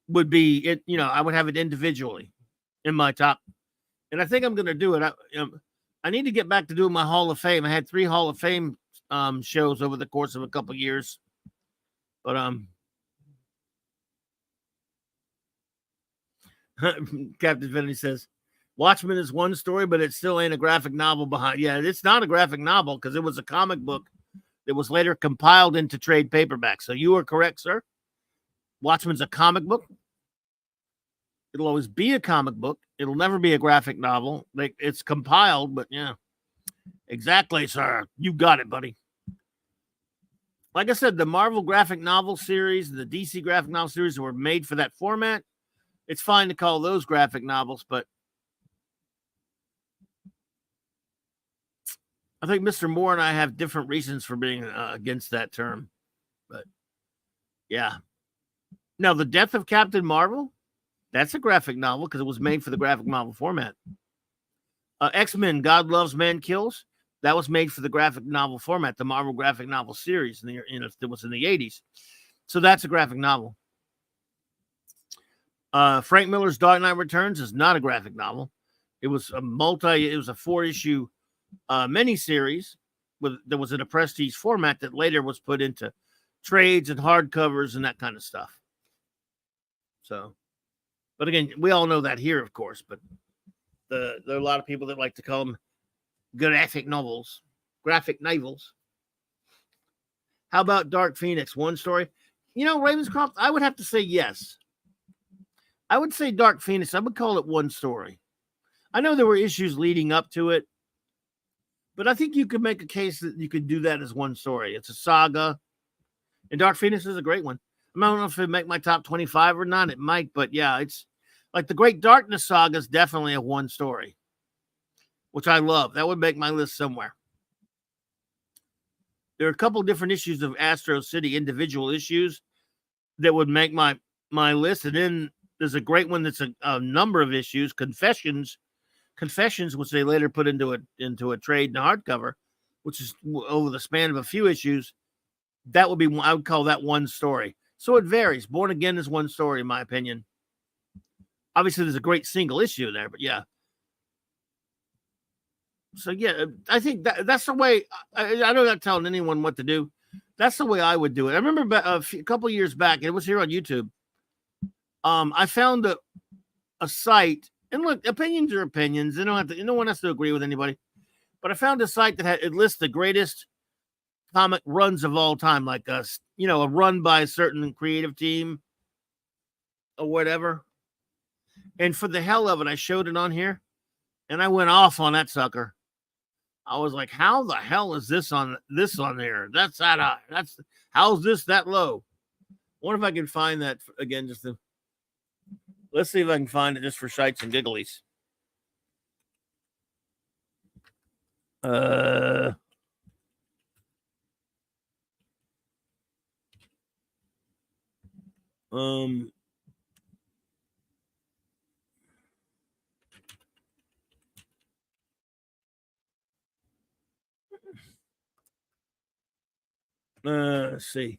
would be it. I would have it individually in my top, and I think I'm going to do it. I need to get back to doing my Hall of Fame. I had 3 Hall of Fame shows over the course of a couple of years, but Captain Vinny says Watchmen is one story, but it still ain't a graphic novel behind. Yeah, it's not a graphic novel because it was a comic book that was later compiled into trade paperback. So you are correct, sir. Watchmen's a comic book. It'll always be a comic book. It'll never be a graphic novel. Like, it's compiled, but yeah. Exactly, sir. You got it, buddy. Like I said, the Marvel graphic novel series, the DC graphic novel series were made for that format. It's fine to call those graphic novels, but I think Mr. Moore and I have different reasons for being against that term. But yeah. Now, the death of Captain Marvel, That's a graphic novel because it was made for the graphic novel format. X-Men, God Loves, Man Kills. That was made for the graphic novel format, the Marvel graphic novel series. It was in the 80s. So that's a graphic novel. Frank Miller's Dark Knight Returns is not a graphic novel. It was a 4-issue miniseries that was in a prestige format that later was put into trades and hardcovers and that kind of stuff. So, but again, we all know that here, of course, but there are a lot of people that like to call them graphic novels. How about Dark Phoenix? One story. Ravenscroft, I would have to say yes. I would say Dark Phoenix. I would call it one story. I know there were issues leading up to it, but I think you could make a case that you could do that as one story. It's a saga, and Dark Phoenix is a great one. I don't know if it make my top 25 or not. It might, but yeah, it's like the Great Darkness saga is definitely a one story, which I love. That would make my list somewhere. There are a couple different issues of Astro City, individual issues that would make my list, and then there's a great one that's a number of issues, Confessions, which they later put into a trade and a hardcover, which is over the span of a few issues. That would be, I would call that one story. So it varies. Born Again is one story, in my opinion. Obviously, there's a great single issue there, but yeah. So yeah, I think that's the way. I know I'm not telling anyone what to do. That's the way I would do it. I remember a couple of years back, it was here on YouTube. I found a site, and look, opinions are opinions. No one has to agree with anybody. But I found a site that it lists the greatest comic runs of all time, like a run by a certain creative team or whatever. And for the hell of it, I showed it on here, and I went off on that sucker. I was like, "How the hell is this on there? That's that high. How's this that low?" I wonder if I can find that again. Let's see if I can find it just for shites and gigglies. Let's see.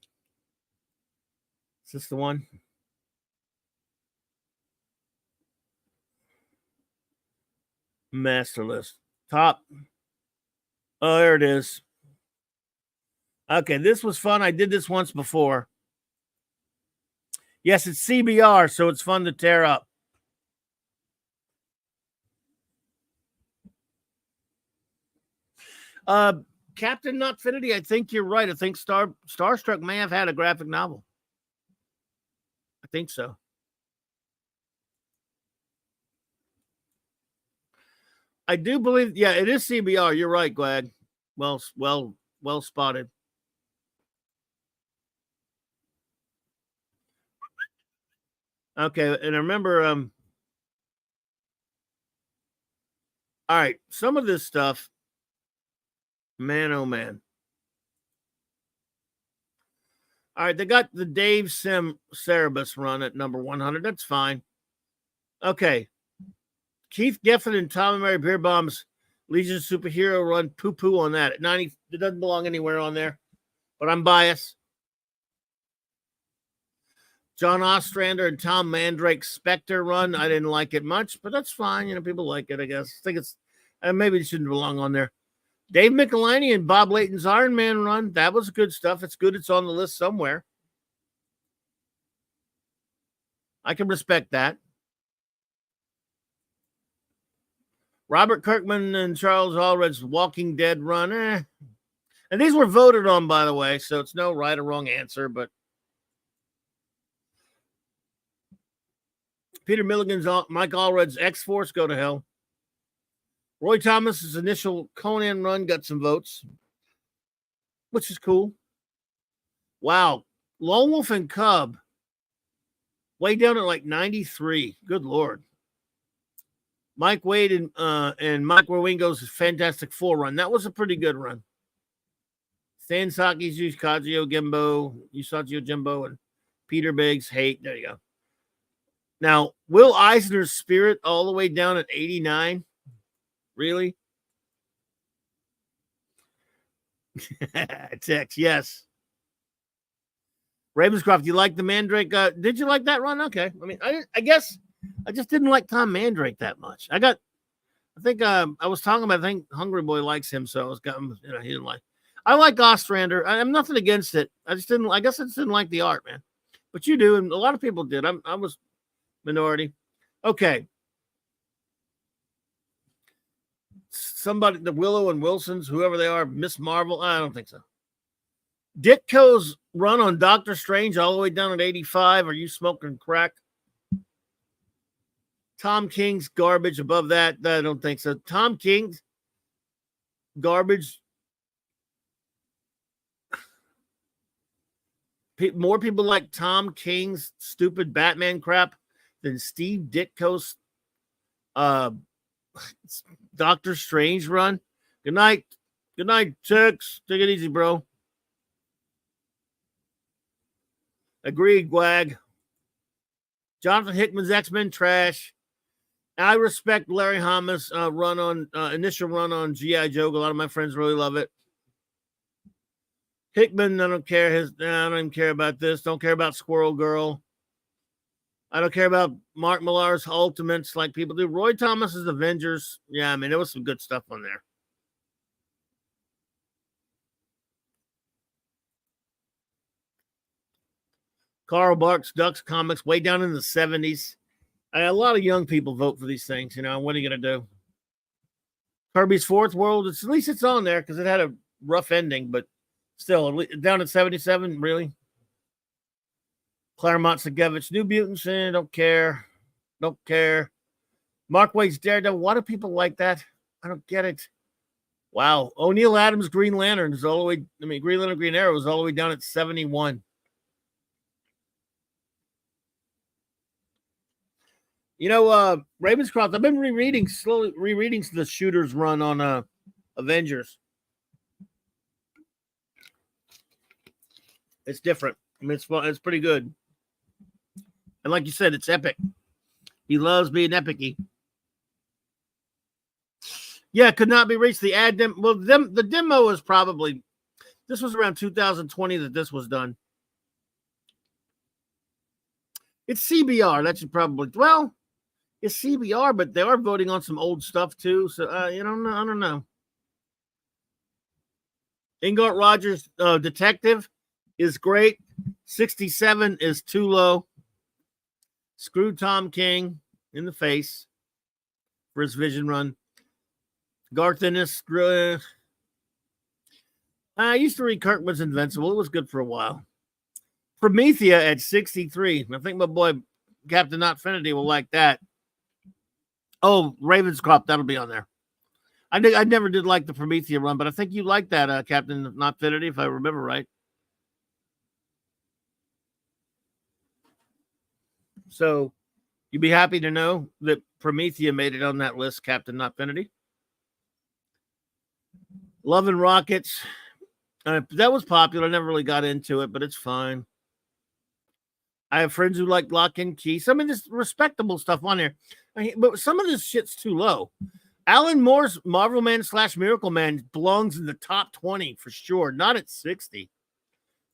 Is this the one? Master list. Top. Oh, there it is. Okay, this was fun. I did this once before. Yes, it's CBR, so it's fun to tear up. Captain Nutfinity, I think you're right. I think Starstruck may have had a graphic novel. I think so. I do believe, yeah, it is CBR. You're right, Glad. Well spotted. Okay, and I remember all right, some of this stuff, man, oh man. All right, they got the Dave Cerebus run at number 100. That's fine. Okay. Keith Geffen and Tom and Mary Beerbaum's Legion of Superhero run, poo-poo on that. At 90, it doesn't belong anywhere on there, but I'm biased. John Ostrander and Tom Mandrake's Spectre run, I didn't like it much, but that's fine. People like it, I guess. I think it's maybe it shouldn't belong on there. Dave Michelinie and Bob Layton's Iron Man run, that was good stuff. It's good. It's on the list somewhere. I can respect that. Robert Kirkman and Charles Allred's Walking Dead run. And these were voted on, by the way, so it's no right or wrong answer, but Peter Milligan's Mike Allred's X-Force, go to hell. Roy Thomas's initial Conan run got some votes, which is cool. Wow. Lone Wolf and Cub, way down at like 93. Good Lord. Mike Wade and Mike Rowingo's Fantastic Four run. That was a pretty good run. Stan Saki's Usachio Jimbo, and Peter Biggs, Hate. There you go. Now, Will Eisner's Spirit all the way down at 89. Really? Text, yes. Ravenscroft, you like the Mandrake? Did you like that run? Okay. I mean, I guess I just didn't like Tom Mandrake that much. I was talking about, I think Hungry Boy likes him, so I was he didn't like. I like Ostrander. I'm nothing against it. I just didn't like the art, man. But you do, and a lot of people did. I was minority. Okay. Somebody, the Willow and Wilsons, whoever they are, Miss Marvel. I don't think so. Ditko's run on Doctor Strange all the way down at 85. Are you smoking crack? Tom King's garbage above that. I don't think so. Tom King's garbage. More people like Tom King's stupid Batman crap than Steve Ditko's Doctor Strange run. Good night. Good night, chicks. Take it easy, bro. Agreed, Gwag. Jonathan Hickman's X-Men trash. I respect Larry Hama's initial run on G.I. Joe. A lot of my friends really love it. Hickman, I don't care. I don't even care about this. Don't care about Squirrel Girl. I don't care about Mark Millar's Ultimates like people do. Roy Thomas's Avengers. Yeah, I mean, there was some good stuff on there. Carl Barks, Ducks Comics, way down in the 70s. A lot of young people vote for these things, you know. What are you going to do? Kirby's Fourth World, at least it's on there because it had a rough ending, but still, down at 77, really? Claremont Sagevich, New Mutants, don't care. Don't care. Mark Waid's Daredevil, why do people like that? I don't get it. Wow. O'Neil Adams' Green Lantern is all the way, Green Lantern, Green Arrow is all the way down at 71. You know, Ravenscroft, I've been slowly rereading the Shooter's run on Avengers. It's different. I mean, it's pretty good. And like you said, it's epic. He loves being epic-y. Yeah, could not be reached. The the demo is probably, this was around 2020 that this was done. It's CBR. That should probably, well, it's CBR, but they are voting on some old stuff too. So, I don't know. Ingart Rogers, Detective is great. 67 is too low. Screw Tom King in the face for his Vision run. Garth Ennis. I used to read Kirkman's Invincible. It was good for a while. Promethea at 63. I think my boy Captain Knotfinity will like that. Oh, Ravenscroft, that'll be on there. I never did like the Promethea run, but I think you like that, Captain Knotfinity, if I remember right. So you'd be happy to know that Promethea made it on that list, Captain Knotfinity. Love and Rockets. That was popular. I never really got into it, but it's fine. I have friends who like Lock and Key. Some of this respectable stuff on there. But some of this shit's too low. Alan Moore's Marvel Man / Miracle Man belongs in the top 20 for sure, not at 60.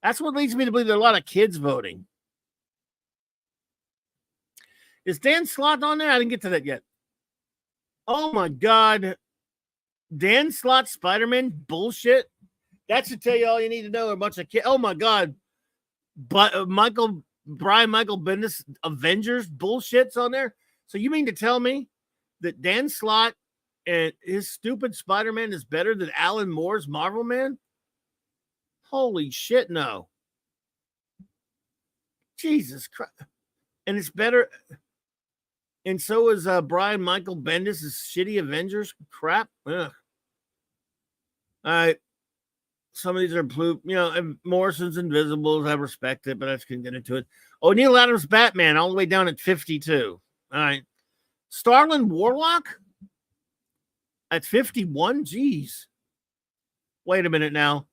That's what leads me to believe there are a lot of kids voting. Is Dan Slott on there? I didn't get to that yet. Oh my God. Dan Slott Spider-Man bullshit. That should tell you all you need to know. A bunch of kids. Oh my God. But Brian Michael Bendis Avengers bullshit's on there. So you mean to tell me that Dan Slott and his stupid Spider-Man is better than Alan Moore's Marvel Man? Holy shit, no. Jesus Christ. And it's better. And so is Brian Michael Bendis' shitty Avengers crap. Ugh. All right. Some of these are blue, Morrison's Invisibles. I respect it, but I just couldn't get into it. O'Neil Adams Batman, all the way down at 52. All right. Starlin Warlock at 51. Jeez. Wait a minute now.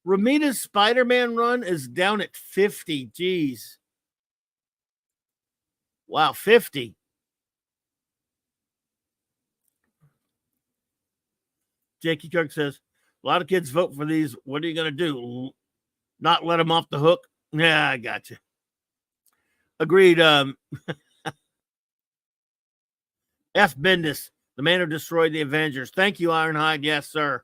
Romita's Spider-Man run is down at 50. Jeez. Wow, 50. Jakey Kirk says, a lot of kids vote for these. What are you going to do? Not let them off the hook? Yeah, I got you. Agreed. F. Bendis, the man who destroyed the Avengers. Thank you, Ironhide. Yes, sir.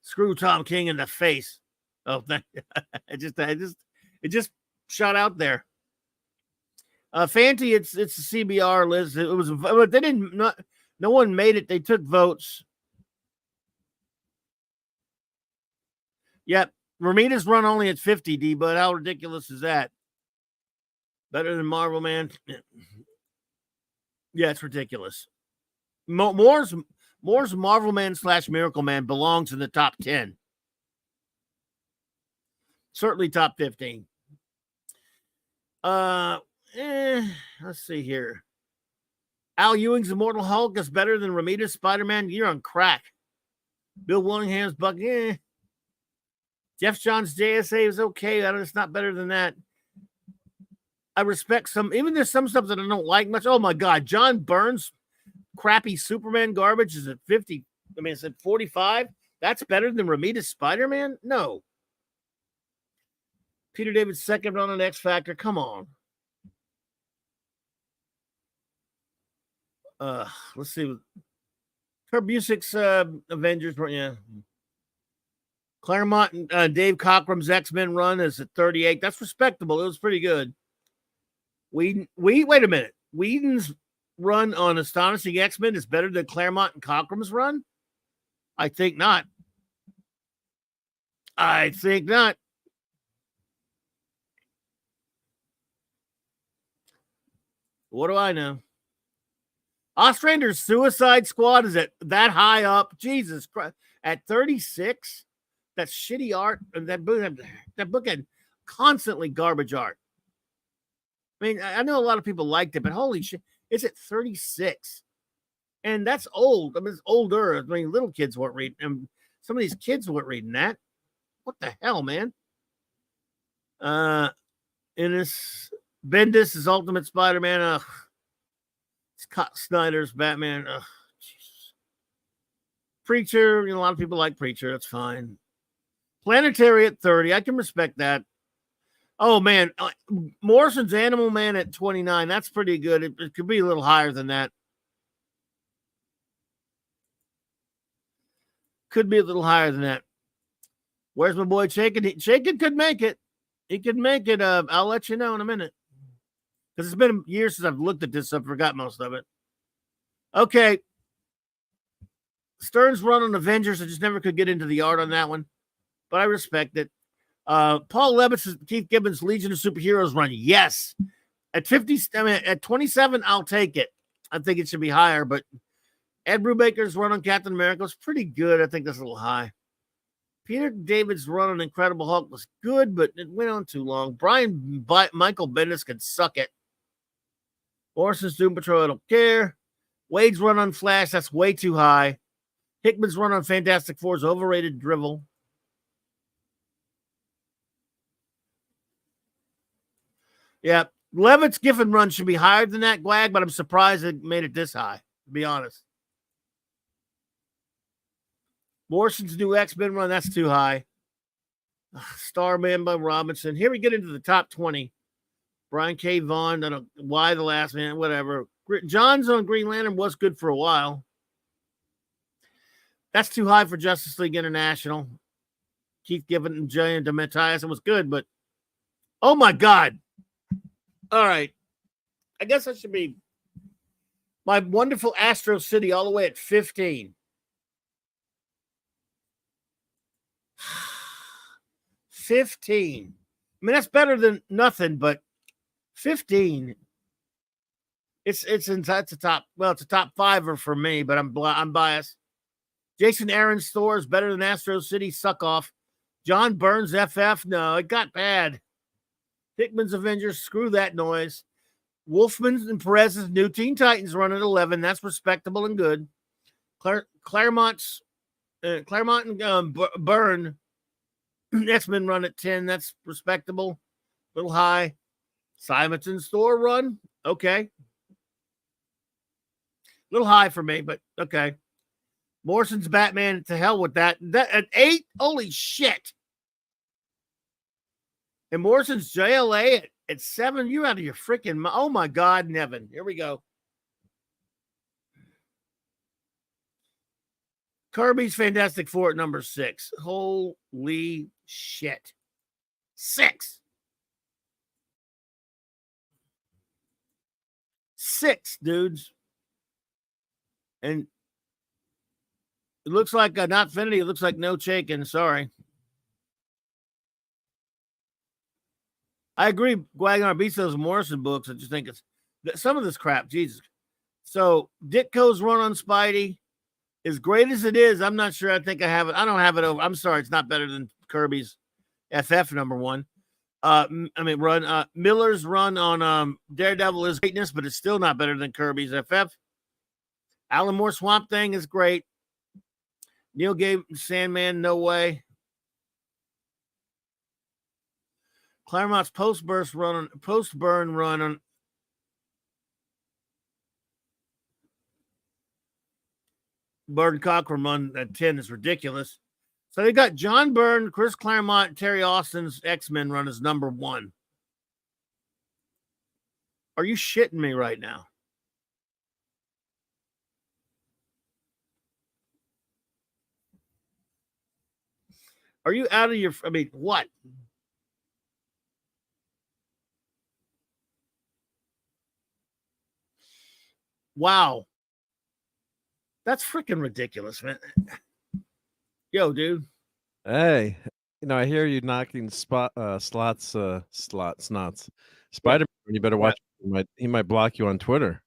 Screw Tom King in the face. Oh, thank you. It just shot out there. Fanty, it's a CBR list. It was, but they didn't. No one made it. They took votes. Yep, Romita's run only at 50. D, but how ridiculous is that? Better than Marvel Man. Yeah, it's ridiculous. Moore's Marvel Man / Miracle Man belongs in the top 10. Certainly top 15. Let's see here. Al Ewing's Immortal Hulk is better than Romita's Spider-Man. You're on crack. Bill Willingham's Buck. Jeff John's JSA is okay. It's not better than that. I respect some, even there's some stuff that I don't like much. Oh my God, John Burns, crappy Superman garbage is at 50. I mean, it's at 45. That's better than Romita's Spider-Man? No. Peter David's second run on X Factor. Come on. Let's see. Herb Busick's Avengers. Yeah. Claremont and Dave Cockram's X-Men run is at 38. That's respectable. It was pretty good. Wait a minute. Whedon's run on Astonishing X-Men is better than Claremont and Cockram's run? I think not. What do I know? Ostrander's Suicide Squad is at that high up. Jesus Christ. At 36? That's shitty art. That book had constantly garbage art. I mean, I know a lot of people liked it, but holy shit, it's at 36. And that's old. I mean, it's older. I mean, little kids weren't reading. Some of these kids weren't reading that. What the hell, man? In this Bendis is Ultimate Spider-Man. Scott Snyder's Batman. Jesus. Preacher. A lot of people like Preacher. That's fine. Planetary at 30. I can respect that. Oh, man. Morrison's Animal Man at 29. That's pretty good. It could be a little higher than that. Could be a little higher than that. Where's my boy Shakin? Shakin could make it. He could make it. I'll let you know in a minute. Because it's been years since I've looked at this, so I forgot most of it. Okay. Stern's run on Avengers. I just never could get into the art on that one. But I respect it. Paul Levitz's Keith Gibbons' Legion of Superheroes run. Yes. At 50, I mean, at 27, I'll take it. I think it should be higher, but Ed Brubaker's run on Captain America was pretty good. I think that's a little high. Peter David's run on Incredible Hulk was good, but it went on too long. Michael Bendis could suck it. Morrison's Doom Patrol, I don't care. Wade's run on Flash, that's way too high. Hickman's run on Fantastic Four is overrated drivel. Yeah, Levitt's Giffen run should be higher than that, Gwag, but I'm surprised it made it this high, to be honest. Morrison's new X-Men run, that's too high. Starman by Robinson. Here we get into the top 20. Brian K. Vaughan, I don't know why the last man, whatever. John's on Green Lantern was good for a while. That's too high for Justice League International. Keith Giffen and Jay and DeMatteis, it was good, but oh my God. All right. I guess that should be my wonderful Astro City all the way at 15. 15. I mean, that's better than nothing, but 15. It's a top. Well, it's a top fiver for me, but I'm biased. Jason Aaron's Thor is better than Astro City. Suck off. John Burns FF. No, it got bad. Hickman's Avengers. Screw that noise. Wolfman's and Perez's New Teen Titans run at 11. That's respectable and good. Claremont and Byrne X-Men run at 10. That's respectable. A little high. Simonson's Thor run, okay. A little high for me, but okay. Morrison's Batman, to hell with that. That at 8, holy shit. And Morrison's JLA at 7, you out of your freaking, oh my God, Nevin. Here we go. Kirby's Fantastic Four at number 6. Holy shit. 6. 6, dudes. And it looks like not Finity. It looks like no Chaikin. Sorry. I agree. Guagnar beats those Morrison books. I just think it's some of this crap. Jesus. So Ditko's run on Spidey, as great as it is, I'm not sure. I think I have it. I don't have it over. I'm sorry. It's not better than Kirby's FF number 1. Run. Miller's run on Daredevil is greatness, but it's still not better than Kirby's FF. Alan Moore Swamp Thing is great. Neil Gaiman Sandman, no way. Claremont's post-burn run on Burn Cochran run at 10 is ridiculous. So they got John Byrne, Chris Claremont, Terry Austin's X-Men run as number 1. Are you shitting me right now? Are you out of your... I mean, what? Wow. That's freaking ridiculous, man. Yo, dude. Hey, I hear you knocking slots. Spider-Man, you better watch. He might block you on Twitter.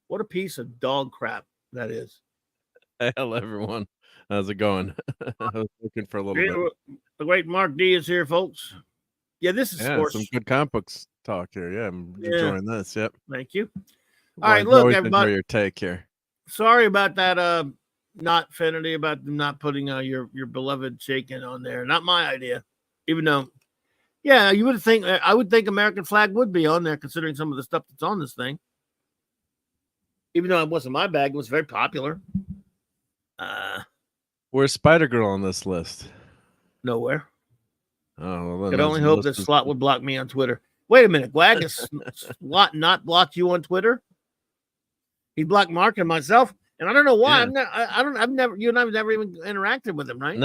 What a piece of dog crap that is. Hello, everyone. How's it going? I was looking for a little bit. The great Mark D is here, folks. Yeah, this is sports. Some good comic books talk here. Yeah, I'm enjoying this. Yep. Thank you. All right, look, everybody. Your take here. Sorry about that. Not Finity about them not putting your beloved Chaikin on there. Not my idea. Even though, yeah, you would think. I would think American Flag would be on there, considering some of the stuff that's on this thing. Even though it wasn't my bag, it was very popular. Where's Spider-Girl on this list? Nowhere. Oh, well, could only hope that Slot would block me on Twitter. Wait a minute, Gwag, has Slot not blocked you on Twitter? He blocked Mark and myself, and I don't know why. Yeah. You and I've never even interacted with him, right?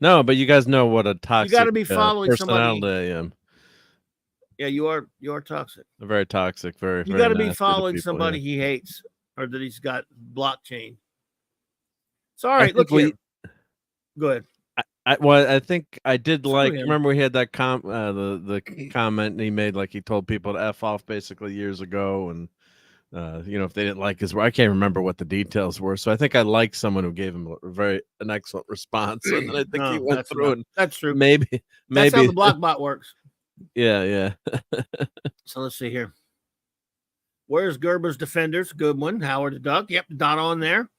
No, but you guys know what a toxic. You got to be following personality somebody. I am. Yeah, you are toxic. Very toxic. You got to be following somebody he hates or that he's got blockchain. So, all right, look here. Go ahead. I think I did like. Remember, we had that the comment he made, like he told people to F off basically years ago, and if they didn't like his work, I can't remember what the details were. So I think I liked someone who gave him an excellent response, and then I think he went through and that's true. Maybe that's how the block bot works. Yeah. So let's see here. Where's Gerber's Defenders? Good one. Howard the Duck. Yep, not on there.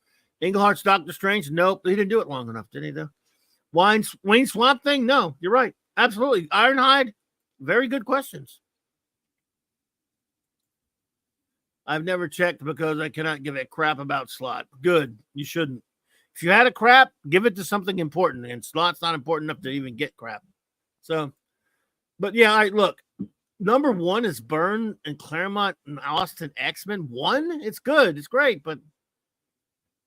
Englehart's Doctor Strange. Nope, he didn't do it long enough, did he? Though. Wayne Swamp Thing? No, you're right. Absolutely. Ironhide. Very good questions. I've never checked because I cannot give a crap about Slot. Good. You shouldn't. If you had a crap, give it to something important. And Slot's not important enough to even get crap. So, but yeah, all right, look. Number 1 is Byrne and Claremont and Austin X-Men. 1? It's good. It's great. But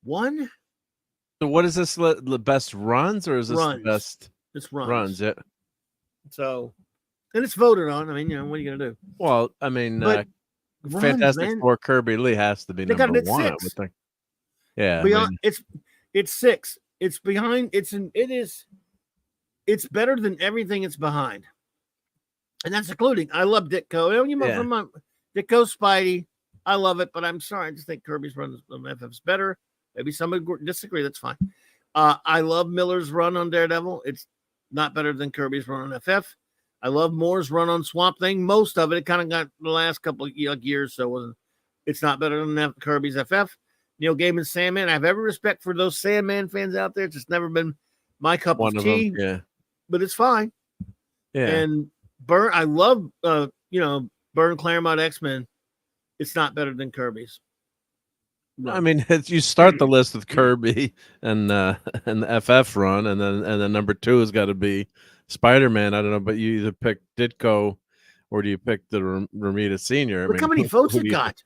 1? So what is this? The best runs, or is this the best? It's runs. Runs, yeah. So, and it's voted on. I mean, what are you gonna do? Well, I mean, Fantastic Four Kirby Lee has to be number 1. I would think. Yeah, it's 6. It's behind. It's better than everything it's behind, and that's including. I love Ditko. Ditko Spidey. I love it, but I'm sorry. I just think Kirby's run on FF's better. Maybe somebody disagree. That's fine. I love Miller's run on Daredevil. It's not better than Kirby's run on FF. I love Moore's run on Swamp Thing. Most of it kind of got the last couple of years, so it's not better than Kirby's FF. Neil Gaiman Sandman. I have every respect for those Sandman fans out there. It's just never been my cup of tea. Yeah. but it's fine. Yeah. And Byrne, I love Byrne Claremont X-Men. It's not better than Kirby's. I mean, you start the list with Kirby and the FF run, and then number 2 has got to be Spider-Man. I don't know, but you either pick Ditko or do you pick the Romita Senior? Look how many votes it got.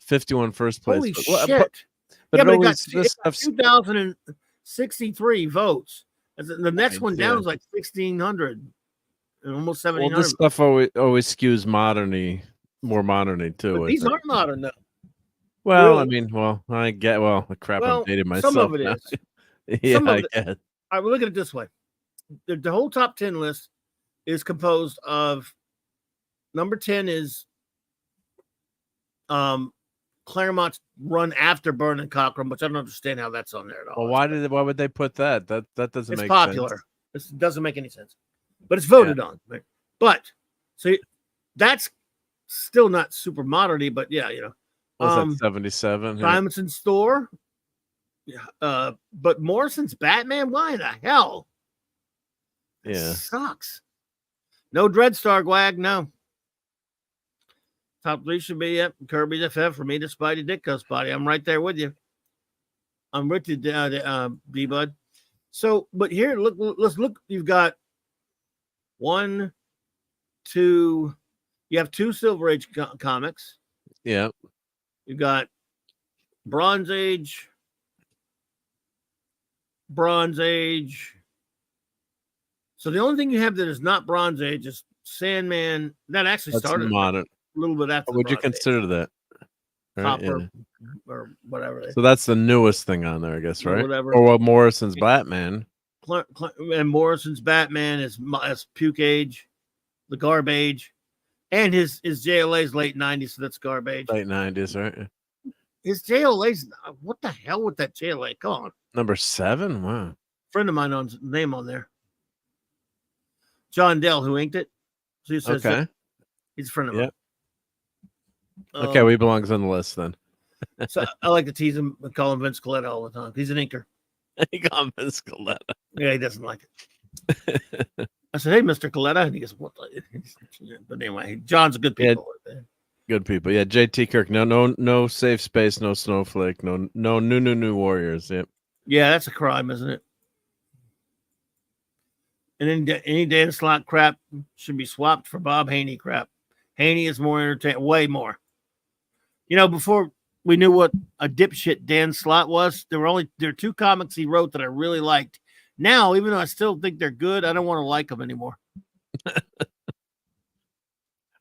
51 first place. Holy but shit! But it always, got 2,063 votes. The next one down is like 1,600, almost 1,700. Well, this stuff always skews more moderny too. But these aren't modern though. Well, really? I mean, crap, I'm dating myself. Some of it now. is. Yeah, I guess. All right, we'll look at it this way. The whole top 10 list is composed of number 10 is Claremont's run after Byrne and Cockrum, which I don't understand how that's on there at all. Well, why would they put that? That doesn't it's make popular. sense. It doesn't make any sense. But it's voted on. Right? But so that's still not super moderny, but yeah, Was that 77? Simonson's Thor. Yeah. But Morrison's Batman, why the hell? That sucks. No Dreadstar Gwag, no. Top 3 should be Kirby's FF for me to Spidey Ditko's body. I'm right there with you. I'm with you, D-Bud. So, but here, let's look. You've got 1, 2. You have 2 Silver Age comics. Yeah. You've got Bronze Age. So the only thing you have that is not Bronze Age is Sandman. That actually started modern. A little bit after. What would you consider that? Copper or whatever. So that's the newest thing on there, I guess, right? Whatever. Or Morrison's Batman. And Morrison's Batman is Puke Age, the Garbage, and his JLA's late 90s, so that's Garbage. Late 90s, right? His JLA's, what the hell with that JLA? Come on. Number 7? Wow. Friend of mine owns name on there. John Dell, who inked it. So he says he's a friend of mine. Okay, he belongs on the list then. So I like to tease him and call him Vince Coletta all the time. He's an inker. He called Vince Coletta. Yeah, he doesn't like it. I said, "Hey, Mr. Coletta," and he goes, "What?" But anyway, John's a good people. Yeah, good people. Yeah, JT Kirk. No safe space. No snowflake. No new warriors. Yep. Yeah, that's a crime, isn't it? And then any Dan Slott crap should be swapped for Bob Haney crap. Haney is more entertaining, way more. Before we knew what a dipshit Dan Slott was, there are 2 comics he wrote that I really liked. Now, even though I still think they're good, I don't want to like them anymore.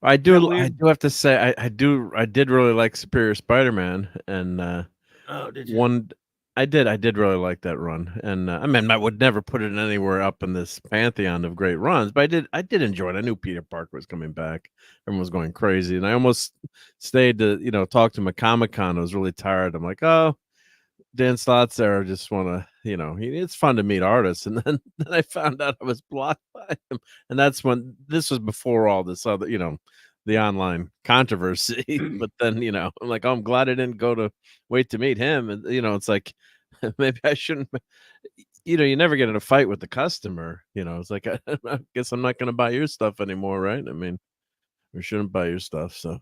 I do have to say I did really like Superior Spider-Man, and did you? I did really like that run, and I mean I would never put it anywhere up in this pantheon of great runs, but I did enjoy it. I knew Peter Parker was coming back. Everyone was going crazy, and I almost stayed to talk to him at Comic-Con. I was really tired. I'm like, oh, Dan Slott's there. I just want to it's fun to meet artists, and then I found out I was blocked by him, and that's when this was before all this other the online controversy. But then I'm like, oh, I'm glad I didn't wait to meet him, and it's like maybe I shouldn't. You never get in a fight with the customer. It's like I guess I'm not going to buy your stuff anymore, right? I mean, we shouldn't buy your stuff, so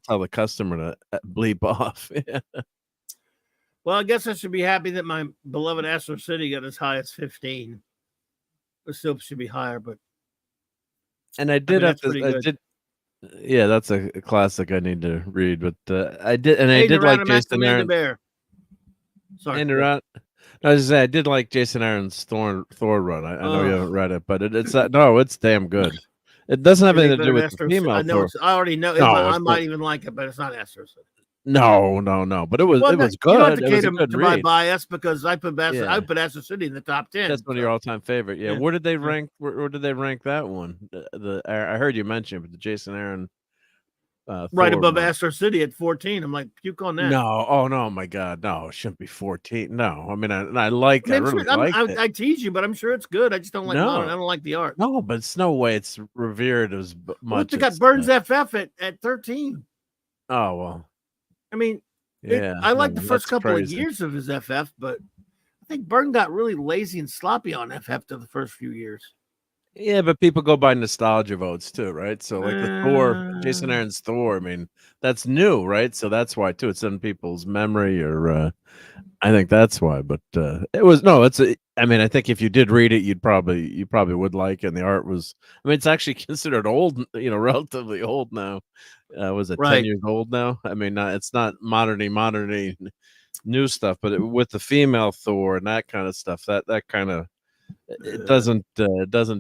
tell the customer to bleep off. Yeah. Well, I guess I should be happy that my beloved Astro City got as high as 15. It still should be higher, but and I did have to. Yeah, that's a classic I need to read, but I did, and I did like Jason Aaron. Bear. Sorry, I did like Jason Aaron's Thor run. I know you haven't read it, but it's damn good. It doesn't have anything to do with the female. I know. I already know. I might even like it, but it's not Astro City. No. But it was good. You don't have to cater to my read. bias because I put Astro City in the top 10. That's one of your all-time favorite. Yeah. Where did they rank? Where did they rank that one? I heard you mention it, but the Jason Aaron. Right above Astro City at 14. I'm like, puke on that. No. Oh no, my God, no! It shouldn't be 14. No, I mean, I like. I really like it. I tease you, but I'm sure it's good. I just don't like. No. I don't like the art. No, but it's no way it's revered as much. They got Burns FF at 13. Oh well. I mean, I like the first couple of years of his FF, but I think Byrne got really lazy and sloppy on FF after the first few years. Yeah, but people go by nostalgia votes too, right? So like the Thor, Jason Aaron's Thor, I mean, that's new, right? So that's why too. It's in people's memory, or I think that's why. But it was no, I mean, I think if you did read it, you probably would like it. And the art was, I mean, it's actually considered old, relatively old now. Was it 10 Right. years old now? I mean, it's not modern new stuff, but with the female Thor and that kind of stuff, that kind of it doesn't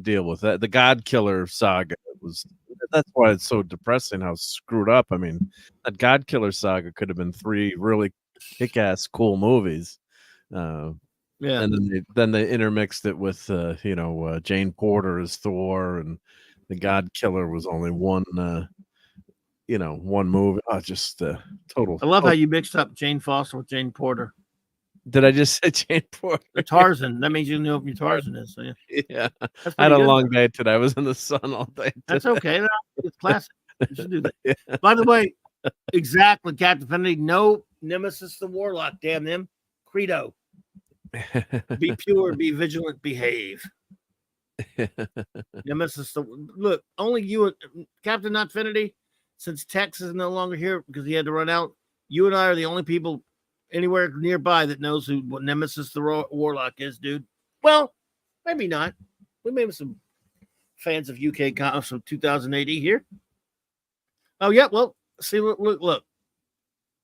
deal with that. The God Killer saga that's why it's so depressing how screwed up. I mean, that God Killer saga could have been 3 really kick-ass cool movies. Yeah. And then they intermixed it with Jane Porter as Thor, and the God Killer was only one movie. Oh, just total. I love how you mixed up Jane Foster with Jane Porter. Did I just say Jane Porter? Tarzan. That means you know who Tarzan is. So Yeah. I had a long day today. I was in the sun all day today. That's okay. It's classic. You should do that. Yeah. By the way, exactly, Captain Finley. No Nemesis the Warlock. Damn them. Credo. Be pure, be vigilant, behave. Nemesis, look, only you, Captain Notfinity, since Tex is no longer here because he had to run out, you and I are the only people anywhere nearby that knows what Nemesis the Warlock is, dude. Well, maybe not. We may have some fans of UK comics from 2000 AD here. Oh, yeah, well, see, look.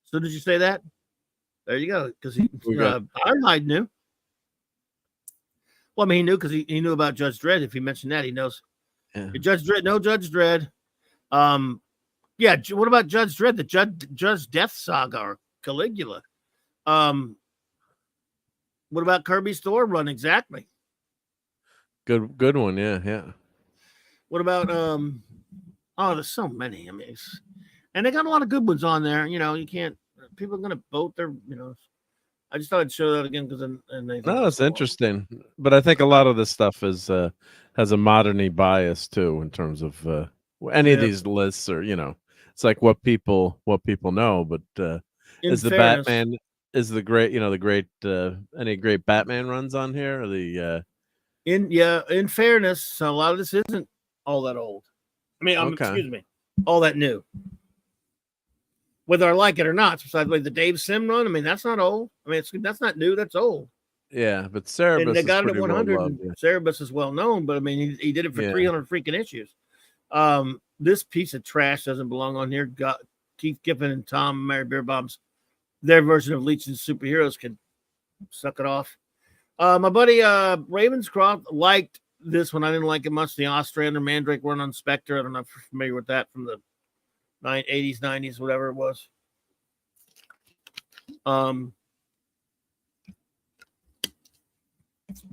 So did you say that? There you go, because Ironhide knew. Well, I mean, he knew because he knew about Judge Dredd. If he mentioned that, he knows. Yeah. Judge Dredd, no Judge Dredd. Yeah. What about Judge Dredd? The Judge Death Saga or Caligula. What about Kirby's Thor run? Exactly. Good one. Yeah. What about there's so many. I mean, and they got a lot of good ones on there. You can't. People are gonna vote their. I just thought I'd show that again because no, it's interesting. But I think a lot of this stuff has a moderny bias too in terms of any of these lists, or it's like what people know. But is the Batman the great any great Batman runs on here? Or the in fairness, a lot of this isn't all that old. I mean, excuse me, all that new. Whether I like it or not, besides like the Dave Sim run, I mean, that's not old. I mean, that's not new. That's old. Yeah, but Cerebus and they got it at 100. Well loved, yeah. Cerebus is well known, but I mean, he did it for 300 freaking issues. This piece of trash doesn't belong on here. Keith Giffen and Tom Mary Beerbomb's their version of Leech's superheroes can suck it off. My buddy Ravenscroft liked this one. I didn't like it much. The Ostrander Mandrake run on Spectre. I don't know if you're familiar with that from the 80s, 90s, whatever it was. But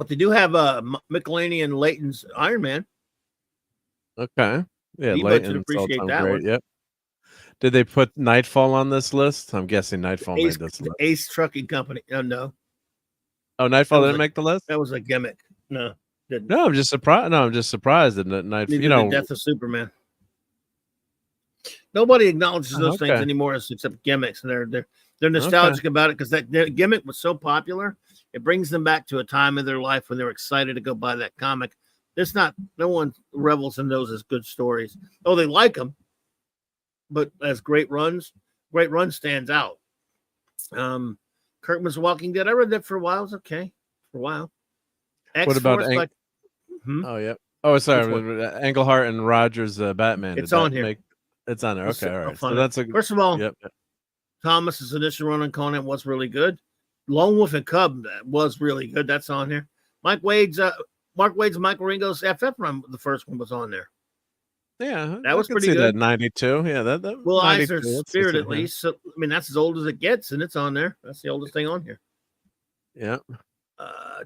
they do have Michelini and Layton's Iron Man. Okay. Yeah, Layton appreciate that great. one. Yep. Did they put Nightfall on this list? I'm guessing Nightfall made this list. Ace Trucking Company. No. Oh, Nightfall didn't make the list? That was a gimmick. No, didn't. No, I'm just surprised. No, I'm just surprised that Nightfall. The Death of Superman. Nobody acknowledges those things anymore except gimmicks, and they're nostalgic about it because that gimmick was so popular. It brings them back to a time in their life when they were excited to go buy that comic. No one revels in those as good stories. Oh, they like them, but as great run stands out. Kirkman's Walking Dead. I read that for a while. It was okay for a while. What about Oh yeah. Oh, sorry. Englehart and Rogers Batman. It's on here. It's on there. Okay, all right. So that's first of all, Thomas's initial run on Conan was really good. Lone Wolf and Cub was really good. That's on here. Mark Wade's Michael Ringo's FF run, the first one was on there. Yeah, that was pretty good. That 92. Yeah, that Will Eisner's Spirit at least. So, I mean, that's as old as it gets, and it's on there. That's the oldest thing on here. Yeah.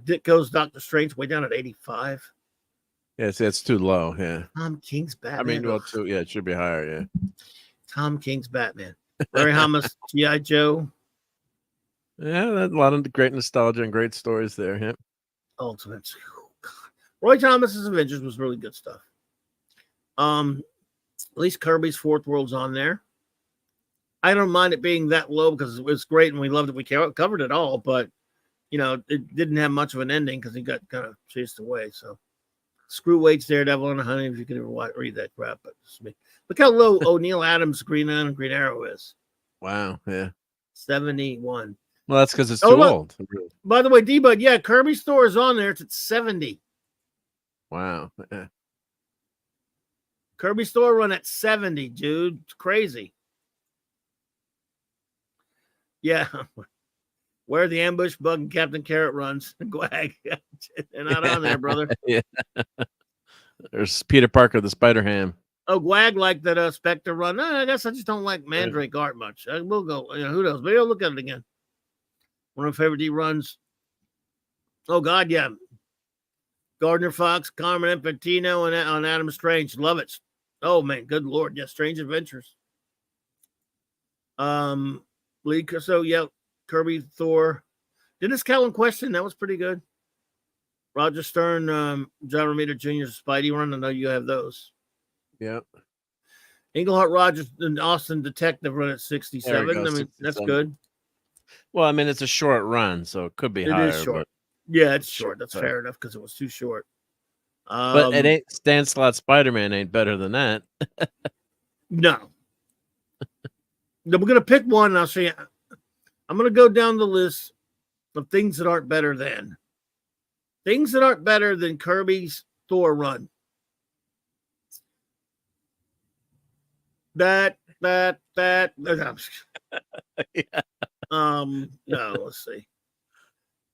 Ditko's Doctor Strange way down at 85. Yeah, see, it's too low. Yeah. Tom King's Batman. I mean, it should be higher. Yeah. Tom King's Batman. Larry Hama's G.I. Joe. Yeah, a lot of great nostalgia and great stories there. Yeah. Ultimates. Oh, God. Roy Thomas's Avengers was really good stuff. At least Kirby's Fourth World's on there. I don't mind it being that low because it was great and we loved it. We covered it all, but it didn't have much of an ending because he got kind of chased away. So screw Waits, Daredevil, and Honey, if you could ever read that crap. But look how low O'Neil Adams' Green Arrow is. Wow. Yeah. 71. Well, that's because it's too old. By the way, D-Bud, yeah, Kirby's Thor is on there. It's at 70. Wow. Yeah. Kirby's Thor run at 70, dude. It's crazy. Yeah. Where the ambush bug and Captain Carrot runs. Gwag. They're not on there, brother. Yeah. There's Peter Parker, the Spider-Ham. Oh, Gwag liked that Spectre run. No, I guess I just don't like Mandrake art much. I will go. Who knows? Maybe I'll look at it again. One of my favorite D runs. Oh, God, yeah. Gardner Fox, Carmen Infantino, and on Adam Strange. Love it. Oh, man. Good Lord. Yeah, Strange Adventures. Lee, so, yeah. Kirby, Thor. Dennis Callan question. That was pretty good. Roger Stern, John Romita Jr.'s Spidey run. I know you have those. Yeah. Englehart Rogers and Austin Detective run at 67. I mean, 67. That's good. Well, I mean, it's a short run, so it could be higher. It is short. Yeah, it's short. That's fair enough because it was too short. But it ain't Stan Slott Spider-Man ain't better than that. No. We're going to pick one, and I'll show you. I'm going to go down the list of things that aren't better than. Things that aren't better than Kirby's Thor run. That. Yeah. No, let's see.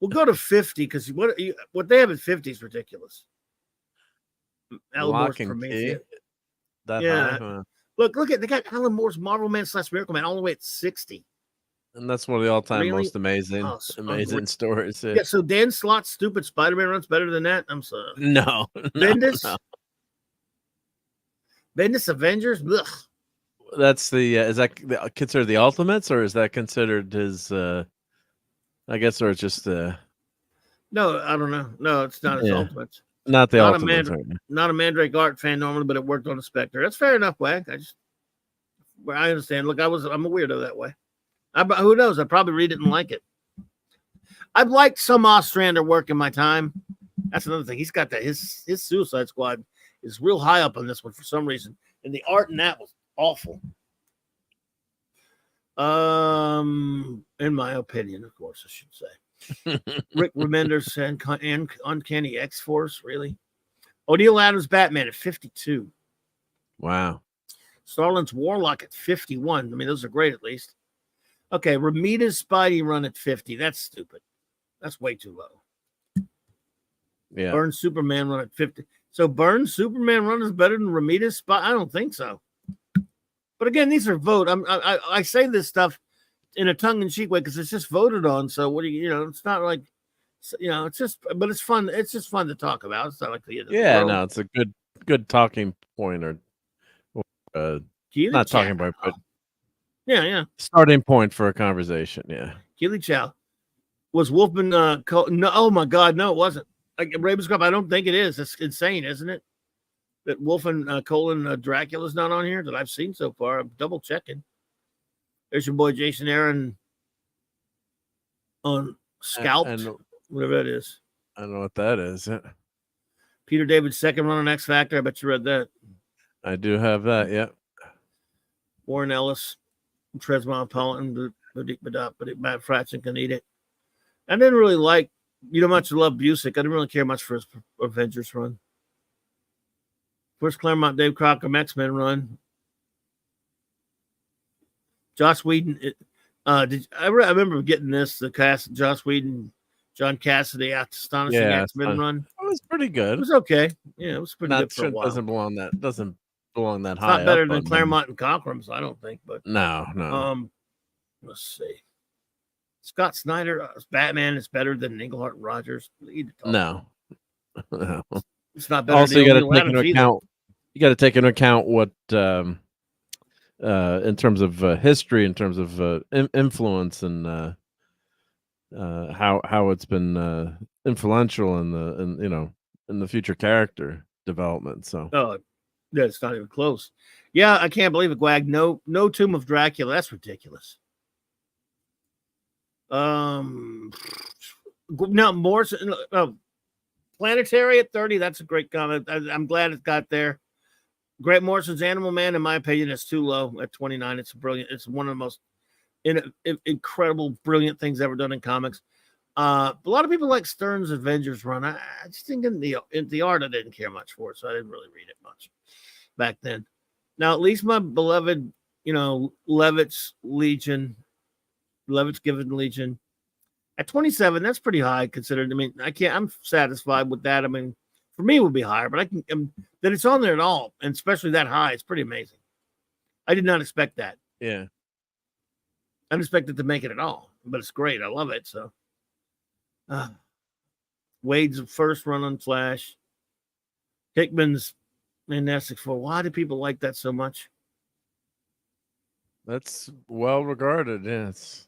We'll go to 50 because what they have at 50 is ridiculous. Alan Moore's Prometheus. Yeah. High, Look at they got Alan Moore's Marvel Man / Miracle Man all the way at 60. And that's one of the all-time most amazing stories. Yeah, so Dan Slott's stupid Spider-Man run's better than that. I'm sorry. No. Bendis? Bendis Avengers? Ugh. That's is that considered the Ultimates, or is that considered his I guess, or it's just no, I don't know. No, it's not his Ultimates. Not the Ultimates. Not a Mandrake art fan normally, but it worked on the Spectre. That's fair enough, Wag. I understand. Look, I'm a weirdo that way. Who knows? I'd probably read it and like it. I've liked some Ostrander work in my time. That's another thing. He's got that. His Suicide Squad is real high up on this one for some reason. And the art in that was awful. In my opinion, of course, I should say. Rick Remender's and Uncanny X-Force, really. O'Neil Adams Batman at 52. Wow. Starlin's Warlock at 51. I mean, those are great at least. Okay, Romita's Spidey run at 50. That's stupid. That's way too low. Yeah. Burns Superman run at 50. So Burns Superman run is better than Romita's Spidey? I don't think so. But again, these are vote. I say this stuff in a tongue-in-cheek way because it's just voted on. So what do you it's not like, it's just, but it's fun. It's just fun to talk about. It's not like the end of the world. No, it's a good talking point or not talking point, but yeah, starting point for a conversation. Yeah, Keely Chow was Wolfman. No, oh my God, no, it wasn't. Like Ravenscroft, I don't think it is. It's insane, isn't it? That Wolfen Dracula's not on here that I've seen so far. I'm double checking. There's your boy Jason Aaron on Scalped, whatever that is. I don't know what that is. Peter David's second run on X Factor. I bet you read that. I do have that. Yeah. Warren Ellis, Tresmetropolitan, but Matt Fraction can eat it. I didn't really like, much love Busick. I didn't really care much for his Avengers run. First Claremont Dave Crocker X-Men run. Joss Whedon. I remember getting the cast Joss Whedon, John Cassidy, Astonishing X-Men run. It was pretty good. It was okay. Yeah, it was pretty good for a while. Doesn't belong that it's high. Not better than Claremont and Cockrum's, I don't think. But no. Let's see. Scott Snyder, Batman is better than Englehart and Rogers. No. It's not better. Also, you got to take into account. You got to take into account what, in terms of history, in terms of influence, and how it's been influential in the future character development. So, yeah, it's not even close. Yeah, I can't believe it, Gwag. No Tomb of Dracula. That's ridiculous. No, Morrison. Planetary at 30. That's a great comment. I'm glad it got there. Grant Morrison's Animal Man, in my opinion, is too low at 29. It's brilliant. It's one of the most incredible, brilliant things ever done in comics. A lot of people like Stern's Avengers run. I just think in the art, I didn't care much for it, so I didn't really read it much back then. Now, at least my beloved, Levitt's Given Legion. At 27, that's pretty high considered. I mean, I'm satisfied with that. I mean, for me, it would be higher, but that it's on there at all, and especially that high, it's pretty amazing. I did not expect that. Yeah. I didn't expect it to make it at all, but it's great. I love it. So, Wade's first run on Flash. Hickman's Fantastic Four. Why do people like that so much? That's well regarded. Yes.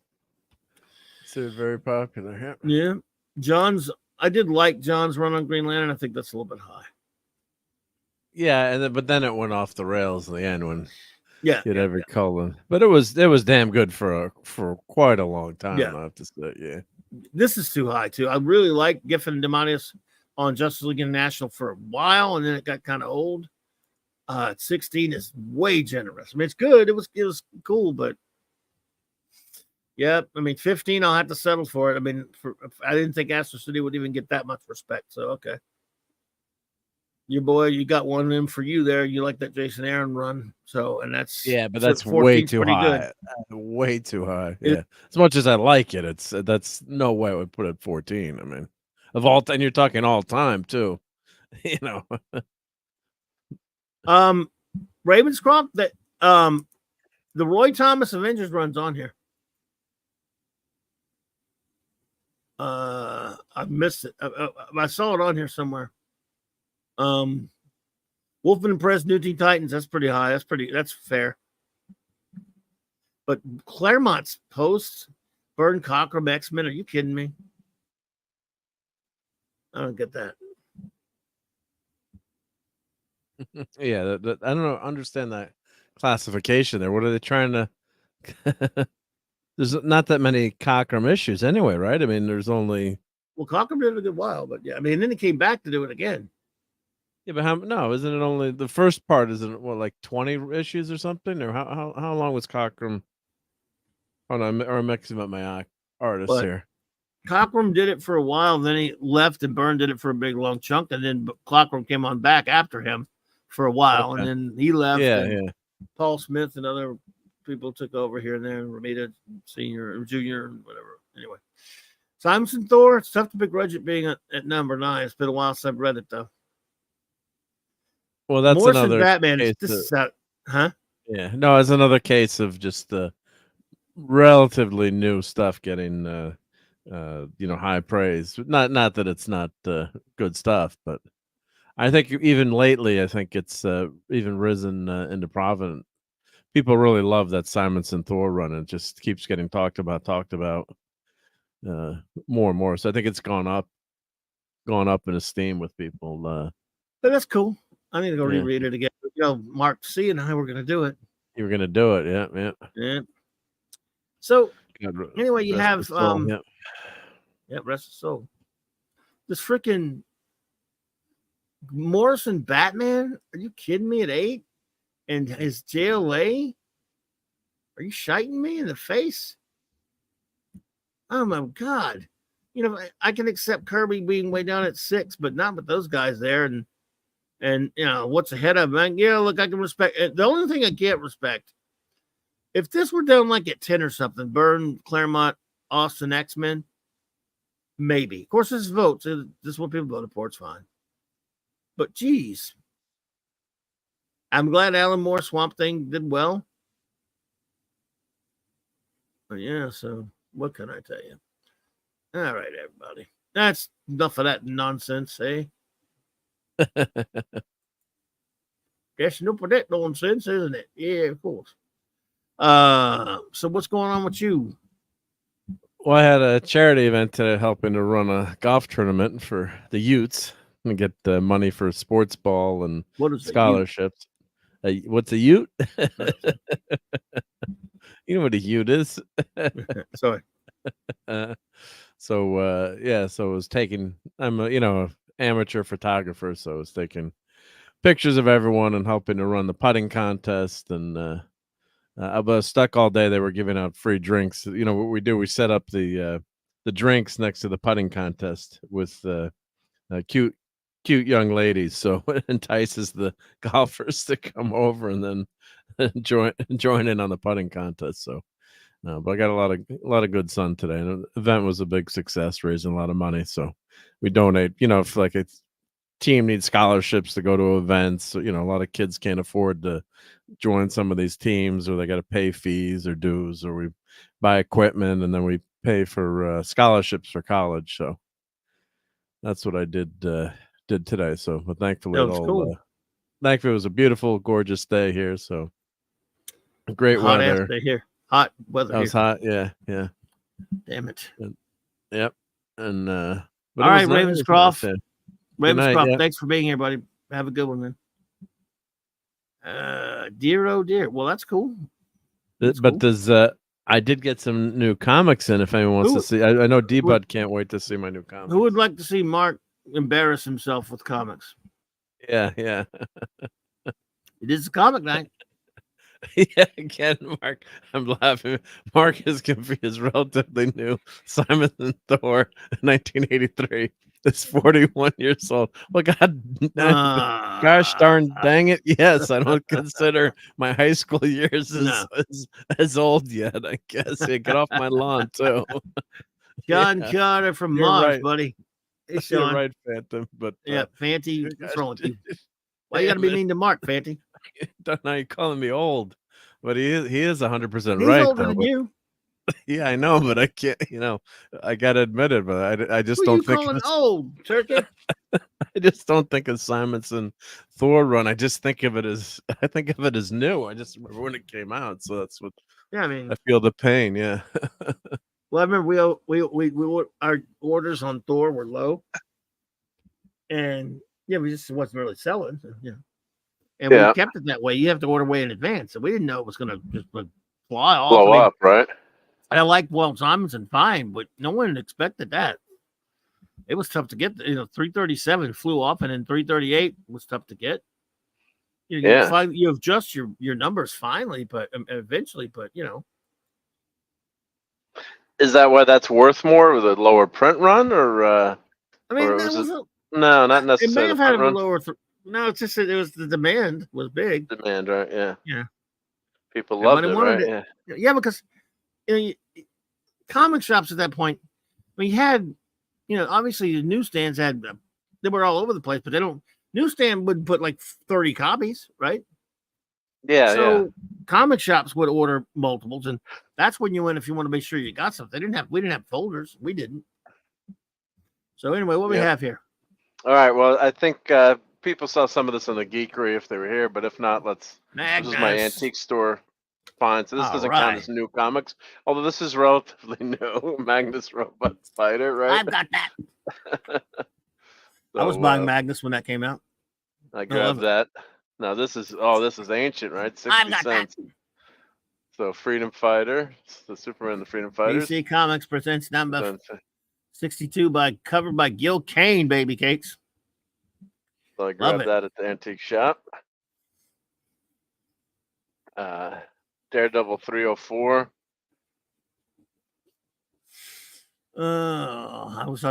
It's very popular. Yeah. I did like John's run on Green Lantern. I think that's a little bit high. Yeah, but then it went off the rails in the end when he had every color. But it was damn good for quite a long time. Yeah. I have to say. Yeah. This is too high too. I really liked Giffen and Demonius on Justice League International for a while, and then it got kind of old. 16 is way generous. I mean, it's good. It was cool, but yeah, I mean, 15, I'll have to settle for it. I mean, I didn't think Astro City would even get that much respect. So, okay. Your boy, you got one of them for you there. You like that Jason Aaron run. So, and that's, but that's way too high. Way too high. Yeah. As much as I like it, that's no way I would put it 14. I mean, and you're talking all time too, Ravenscroft, that, the Roy Thomas Avengers runs on here. I missed it. I saw it on here somewhere. Wolfman and Press, New Teen Titans. That's pretty high. That's fair. But Claremont's posts, Byrne Cockrum, X-Men. Are you kidding me? I don't get that. Yeah, I don't understand that classification there. What are they trying to? There's not that many Cockrum issues anyway, right? I mean, there's only. Well, Cockrum did it a good while, but yeah, I mean, then he came back to do it again. Yeah, but no, isn't it only the first part? Isn't it like 20 issues or something? Or how long was Cockrum? Hold on, or I'm mixing up my artists here. Cockrum did it for a while, then he left, and Byrne did it for a big long chunk, and then Cockrum came on back after him for a while, and then he left. Yeah. Paul Smith and other people took over here and there, Ramita Senior or Junior, and whatever. Anyway, Simonson Thor. It's tough to begrudge it being at number 9. It's been a while since I've read it though. Well, that's Morrison another Batman. Yeah, no, it's another case of just the relatively new stuff getting high praise. Not that it's not good stuff, but I think even lately, I think it's even risen into prominence. People really love that Simonson Thor run. It just keeps getting talked about more and more. So I think it's gone up in esteem with people. But that's cool. I need to go reread it again. Mark C and I were going to do it. You were going to do it, yeah. So anyway, you have rest of soul. This freaking Morrison Batman. Are you kidding me? At 8, and his JLA. Are you shiting me in the face? Oh my God! I can accept Kirby being way down at 6, but not with those guys there. And what's ahead of him? Yeah, look, I can respect. The only thing I can't respect, if this were done like at 10 or something, Byrne, Claremont, Austin, X-Men, maybe. Of course, this is votes. This is what people voted for. It's fine. But geez, I'm glad Alan Moore Swamp Thing did well. But yeah, so what can I tell you? All right, everybody. That's enough of that nonsense, eh? Guess enough of that nonsense, isn't it? Yeah, of course. So what's going on with you? Well, I had a charity event today helping to run a golf tournament for the Utes and get money for sports ball and scholarships. What's a Ute? You know what a Ute is? Sorry. So yeah, so it was taking. I'm a amateur photographer, so I was taking pictures of everyone and helping to run the putting contest. And I was stuck all day. They were giving out free drinks. You know what we do? We set up the drinks next to the putting contest with cute young ladies, so it entices the golfers to come over and then join in on the putting contest. So, but I got a lot of good sun today, and the event was a big success, raising a lot of money. So we donate. If like a team needs scholarships to go to events, so, a lot of kids can't afford to join some of these teams, or they got to pay fees or dues, or we buy equipment and then we pay for scholarships for college. So that's what I did today. So, but thankfully That was cool. thankfully it was a beautiful, gorgeous day here. So great Hot weather. ass day here. Hot weather That was here. hot. Yeah. Damn it. Yep. And but all it right, was nice. Ravenscroft. Yeah. Ravenscroft, Yep. thanks for being here, buddy. Have a good one, man. Dear, oh dear. Well, that's cool. But cool. does I did get some new comics in. If anyone wants to see, I know D-Bud can't wait to see my new comics. Who would like to see Mark embarrass himself with comics? Yeah. It is a comic night. Yeah, again, Mark. I'm laughing. Mark is relatively new. Simon and Thor, 1983. Is 41 years old. Well, gosh darn dang it! Yes, I don't consider my high school years as old yet. I guess. Yeah, get off my lawn too. John Carter from Mars, right, buddy. Hey, Sean. You're right, Phantom. But yeah, Fanty, what's wrong with you? Why you got to be mean to Mark, Fanty? Don't know you calling me old, but he is 100% He's right. older than you. Yeah, I know, but I can't. I gotta admit it, but I just Who don't you think calling old, Turkey. I just don't think of Simonson Thor run. I just think of it as new. I just remember when it came out, so that's what. Yeah, I mean, I feel the pain. Yeah. Well, I remember we our orders on Thor were low, and we just wasn't really selling. So, and we kept it that way. You have to order way in advance, so we didn't know it was going to just fly off. Blow up, right? I like Walt Simonson fine, but no one expected that. It was tough to get. 337 flew off, and then 338 was tough to get. You adjust your numbers finally, but eventually, but Is that why that's worth more with a lower print run, or? I mean, or no, not necessarily. It may have had a lower. No, it's just that it was the demand was big. Demand, right? Yeah. Yeah. People loved it, right? Yeah. Yeah, because comic shops at that point, we had, obviously the newsstands they were all over the place, but newsstand wouldn't put like 30 copies, right? Yeah. So comic shops would order multiples, and that's when you went if you want to make sure you got something. We didn't have folders. We didn't. So anyway, what we have here? All right. Well, I think people saw some of this on the Geekery if they were here, but if not, this is my antique store find. So this doesn't count as new comics, although this is relatively new. Magnus Robot Spider, right? I've got that. I was buying Magnus when that came out. I grabbed that. Now this is ancient, right? 60 cents. So Freedom Fighter, the Superman, the Freedom Fighters. DC Comics presents number 62 covered by Gil Kane, baby cakes. So I grabbed that at the antique shop. Daredevil 304. I was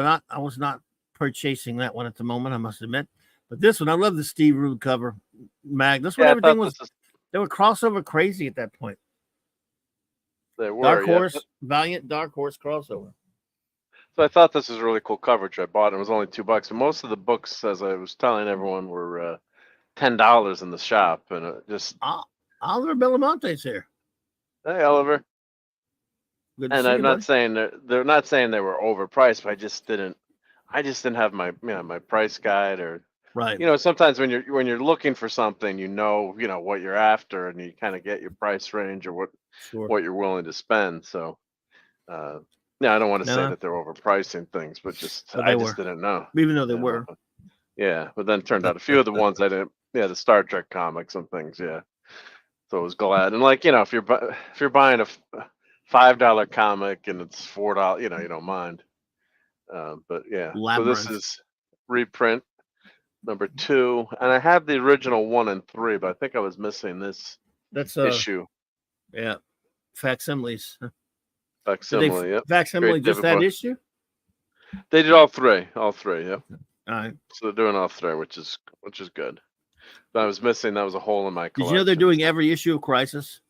not purchasing that one at the moment, I must admit. But this one, I love the Steve Rude cover. This one, everything was. They were crossover crazy at that point. They were Dark Horse, Valiant Dark Horse crossover. So I thought this was really cool coverage. I bought it. It was only $2, but most of the books, as I was telling everyone, were $10 in the shop, and it just. Oliver Belamonte's here. Hey, Oliver. Good and to see I'm you, not buddy. saying they're not saying they were overpriced, but I just didn't have my my price guide, or right. Sometimes when you're looking for something, what you're after, and you kind of get your price range or what you're willing to spend. So I don't want to say that they're overpricing things, but I just didn't know. Even though they were. Yeah, but then it turned out a few of the ones I didn't. Yeah, the Star Trek comics and things. Yeah, so I was glad. And if you're buying a $5 comic and it's $4, you don't mind. But yeah, Labyrinth. So this is reprint number 2, and I have the original 1 and 3, but I think I was missing this That's issue. Yeah, facsimiles. Facsimile, yep. Facsimile Great just David that Boy. issue? They did all three, yep. All right. So they're doing all 3, which is good. But I was missing. That was a hole in my collection. Did you know they're doing every issue of Crisis?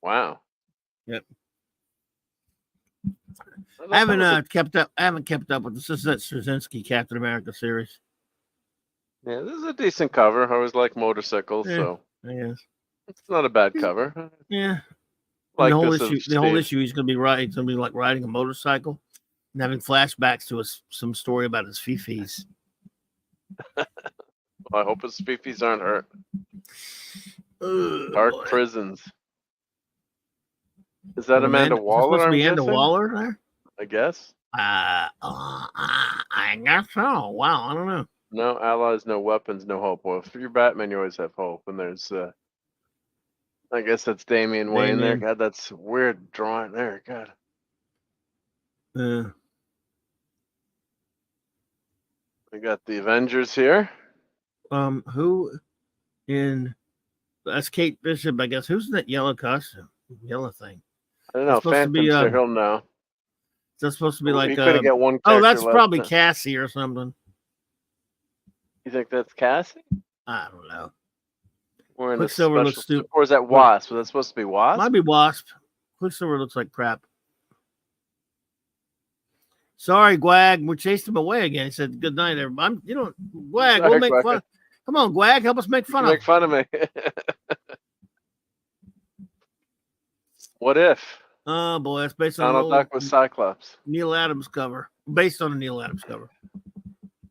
Wow. Yep. I haven't kept up. I haven't kept up with this. This is that Straczynski Captain America series. Yeah, this is a decent cover. I always like motorcycles, so I guess it's not a bad cover. Yeah. Like the whole this issue. The whole issue. He's going to be riding. He's going to be like riding a motorcycle and having flashbacks to some story about his fifis. Well, I hope his fifis aren't hurt. Dark prisons. Is that Amanda Waller? Supposed to be Amanda Waller there? I guess. I guess so. Wow, I don't know. No allies, no weapons, no hope. Well, if you're Batman, you always have hope. And there's, I guess that's Damian Wayne there. God, that's weird drawing there. God. We got the Avengers here. Who in? That's Kate Bishop, I guess. Who's in that yellow costume? Yellow thing. I don't know. Phantom's here. He'll know. Is that supposed to be like? Couldn't get one. Oh, that's probably Cassie or something. You think that's Cassie? I don't know. We're in Quicksilver looks stupid. Or is that Wasp? Was that supposed to be Wasp? Might be Wasp. Quicksilver looks like crap. Sorry, Gwag. We chased him away again. He said, "Good night, everybody." Gwag, Sorry, we'll make Gwag. fun. Come on, Gwag, help us make fun of. Make fun of me. What if? Oh boy, it's based on Donald Duck with Cyclops. Neil Adams cover, based on a Neil Adams cover.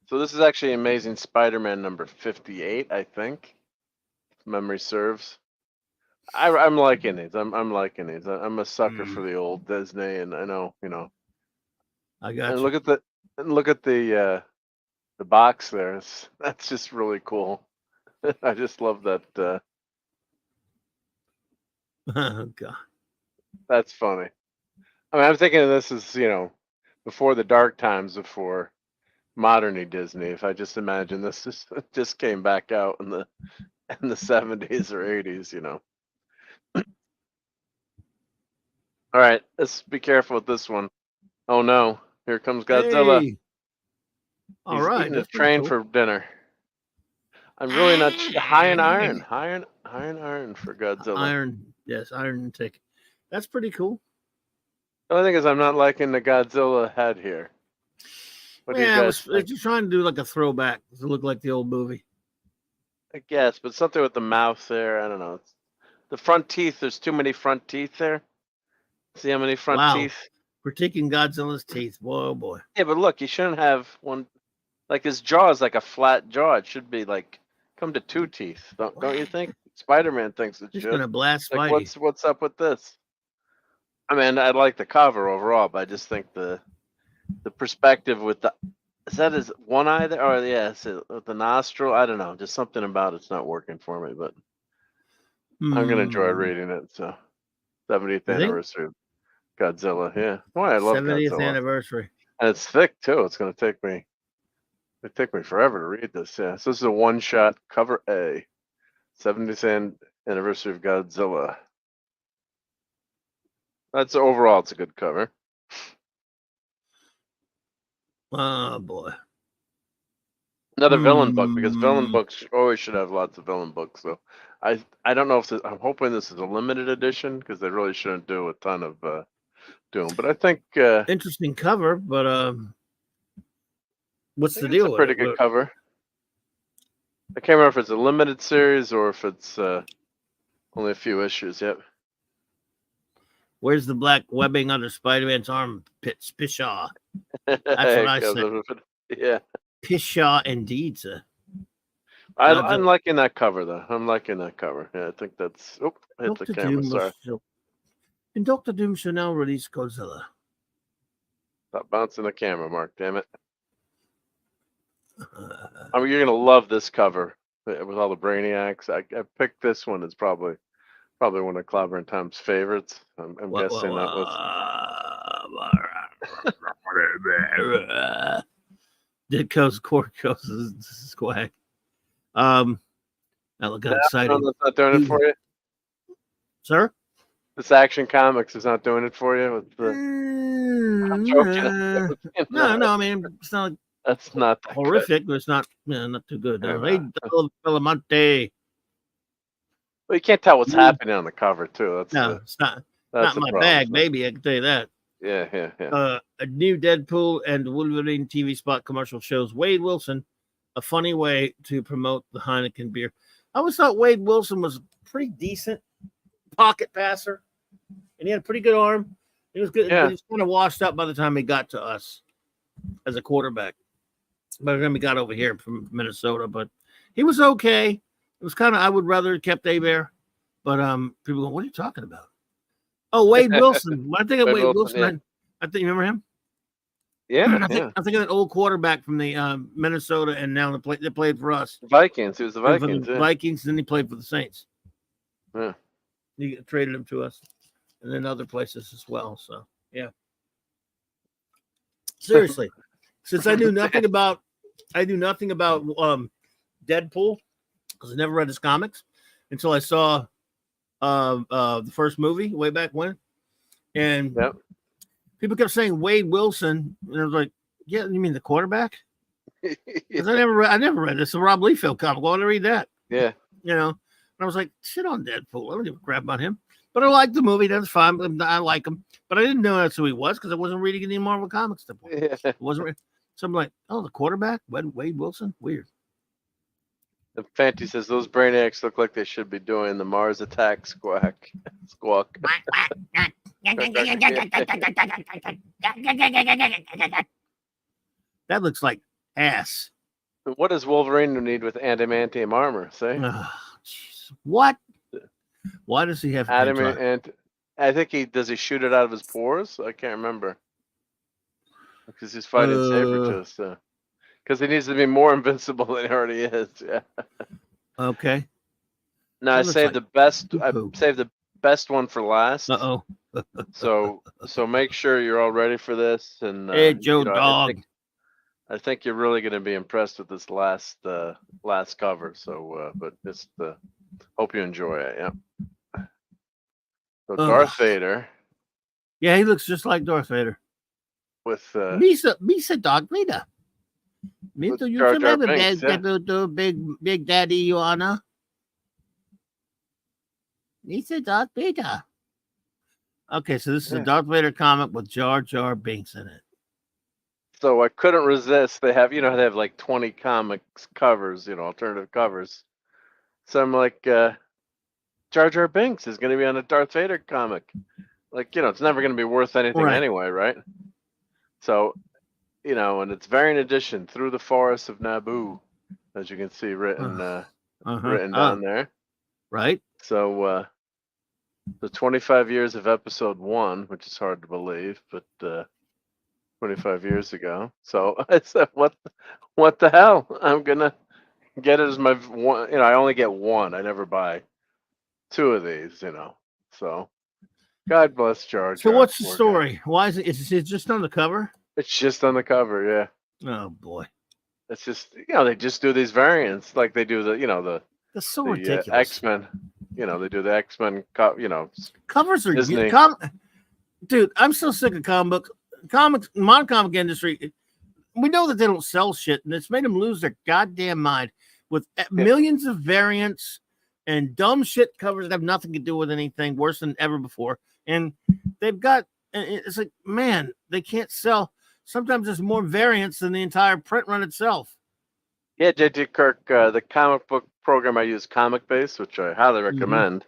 So this is actually Amazing Spider-Man number 58, I think. If memory serves. I'm liking these. I'm liking these. I'm a sucker for the old Disney, and I know, I got. And look at the box there. That's just really cool. I just love that. Oh God. That's funny. I mean, I'm thinking of this as, before the dark times, before modern Disney. If I just imagine this just came back out in the 70s or 80s, All right, let's be careful with this one. Oh no, here comes Godzilla. Hey. All He's right, eating a train for dinner. I'm really not high in iron for Godzilla. Iron tick. That's pretty cool. The only thing is, I'm not liking the Godzilla head here. What do you guys think? They're trying to do like a throwback to look like the old movie. I guess, but something with the mouth there. I don't know. The front teeth. There's too many front teeth there. See how many front teeth? Critiquing Godzilla's teeth. Whoa, boy. Yeah, but look, you shouldn't have one. Like his jaw is like a flat jaw. It should be like come to 2 teeth. Don't you think? Spider-Man thinks it He's should. gonna blast like, Spidey. what's up with this? I mean, I like the cover overall, but I just think the perspective with is that his one eye there? Or yeah, with the nostril. I don't know. Just something about it's not working for me, but I'm gonna enjoy reading it. So 70th anniversary of Godzilla. Yeah. Boy, I love 70th Godzilla. anniversary. And it's thick too. It's gonna take me forever to read this. Yeah. So this is a one-shot cover A. 70th anniversary of Godzilla. That's overall, it's a good cover. Oh boy. Another villain book, because villain books always should have lots of villain books. So I don't know if I'm hoping this is a limited edition, because they really shouldn't do a ton of Doom. But I think interesting cover, but what's the deal? It's a pretty good cover. I can't remember if it's a limited series or if it's only a few issues. Yep. Where's the black webbing under Spider-Man's armpits? Pshaw. That's what I said. Yeah. Pshaw indeed, sir. I'm liking that cover, though. I'm liking that cover. Yeah, I think that's... Oh, I hit the camera, sorry. And Dr. Doom shall now release Godzilla. Stop bouncing the camera, Mark, damn it. I mean, you're going to love this cover with all the Brainiacs. I picked this one. It's probably one of Cloberin Tom's favorites. I'm guessing that was. Ditko's Corco's Squag. Now look how exciting. That's not doing it for you, sir. This Action Comics is not doing it for you. With the... I'm joking. No. I mean, it's not. That's not that horrific, but it's not. Not too good. Yeah, Hey, Belamonte. Well, you can't tell what's happening on the cover too. It's not my problem, bag, baby. I can tell you that. Yeah. A new Deadpool and Wolverine TV spot commercial shows Wade Wilson a funny way to promote the Heineken beer. I always thought Wade Wilson was a pretty decent pocket passer, and he had a pretty good arm. He was good. Yeah. He was kind of washed up by the time he got to us as a quarterback. By the time he got over here from Minnesota, but he was okay. It was kind of, I would rather have kept Abear, but people go, what are you talking about? Oh, Wade Wilson. When I think of Wade Wilson, yeah. I think, you remember him? Yeah, I think of that old quarterback from the Minnesota, and now they played for us. Vikings. He was the Vikings. The Vikings, then he played for the Saints. Yeah. He traded him to us, and then other places as well. So yeah. Seriously, since I knew nothing about Deadpool because I never read his comics until I saw the first movie way back when, and people kept saying Wade Wilson, and I was like, "Yeah, you mean the quarterback?" Because I never read this. It's a Rob Liefeld comic. Why would I read that? Yeah, and I was like, "Shit on Deadpool. I don't give a crap about him." But I like the movie. That's fine. I like him, but I didn't know that's who he was because I wasn't reading any Marvel comics. It wasn't. So I'm like, "Oh, the quarterback, Wade Wilson. Weird." The Fanty says those brainiacs look like they should be doing the Mars Attack squawk. That looks like ass. What does Wolverine need with adamantium armor? Say what? Why does he have adamant? I think he shoot it out of his pores. I can't remember because he's fighting Sabretooth. Because he needs to be more invincible than he already is. Yeah. Okay. No, I saved the best. I saved the best one for last. Uh-oh. So make sure you're all ready for this. And hey, Joe Dog. I think you're really going to be impressed with this last cover. So, but just hope you enjoy it. Yeah. So Darth Vader. Yeah, he looks just like Darth Vader. With Misa Darth Vader. Misa, you remember Big Daddy Ioana? Misa Darth Vader. Okay, so this is a Darth Vader comic with Jar Jar Binks in it. So I couldn't resist. They have, they have like 20 comics covers, alternative covers. So I'm like, Jar Jar Binks is going to be on a Darth Vader comic. Like, it's never going to be worth anything anyway, right? So, and it's variant edition Through the Forests of Naboo, as you can see written down there. Right. So, the 25 years of episode 1, which is hard to believe, but 25 years ago. So I said, what the hell? I'm gonna get it as my one. I only get one. I never buy 2 of these. So God bless Jar Jar. So what's the story? Guy. Why is it? Is it just on the cover? It's just on the cover. Yeah. Oh boy. It's just they just do these variants like they do the That's so ridiculous. X-Men. They do the X-Men. Covers are Disney. Dude, I'm so sick of comics, modern comic industry. We know that they don't sell shit, and it's made them lose their goddamn mind with millions of variants and dumb shit covers that have nothing to do with anything worse than ever before. And they've got, it's like, man, they can't sell. Sometimes there's more variants than the entire print run itself. Yeah, J.J. Kirk, the comic book program I use, Comic Base, which I highly recommend.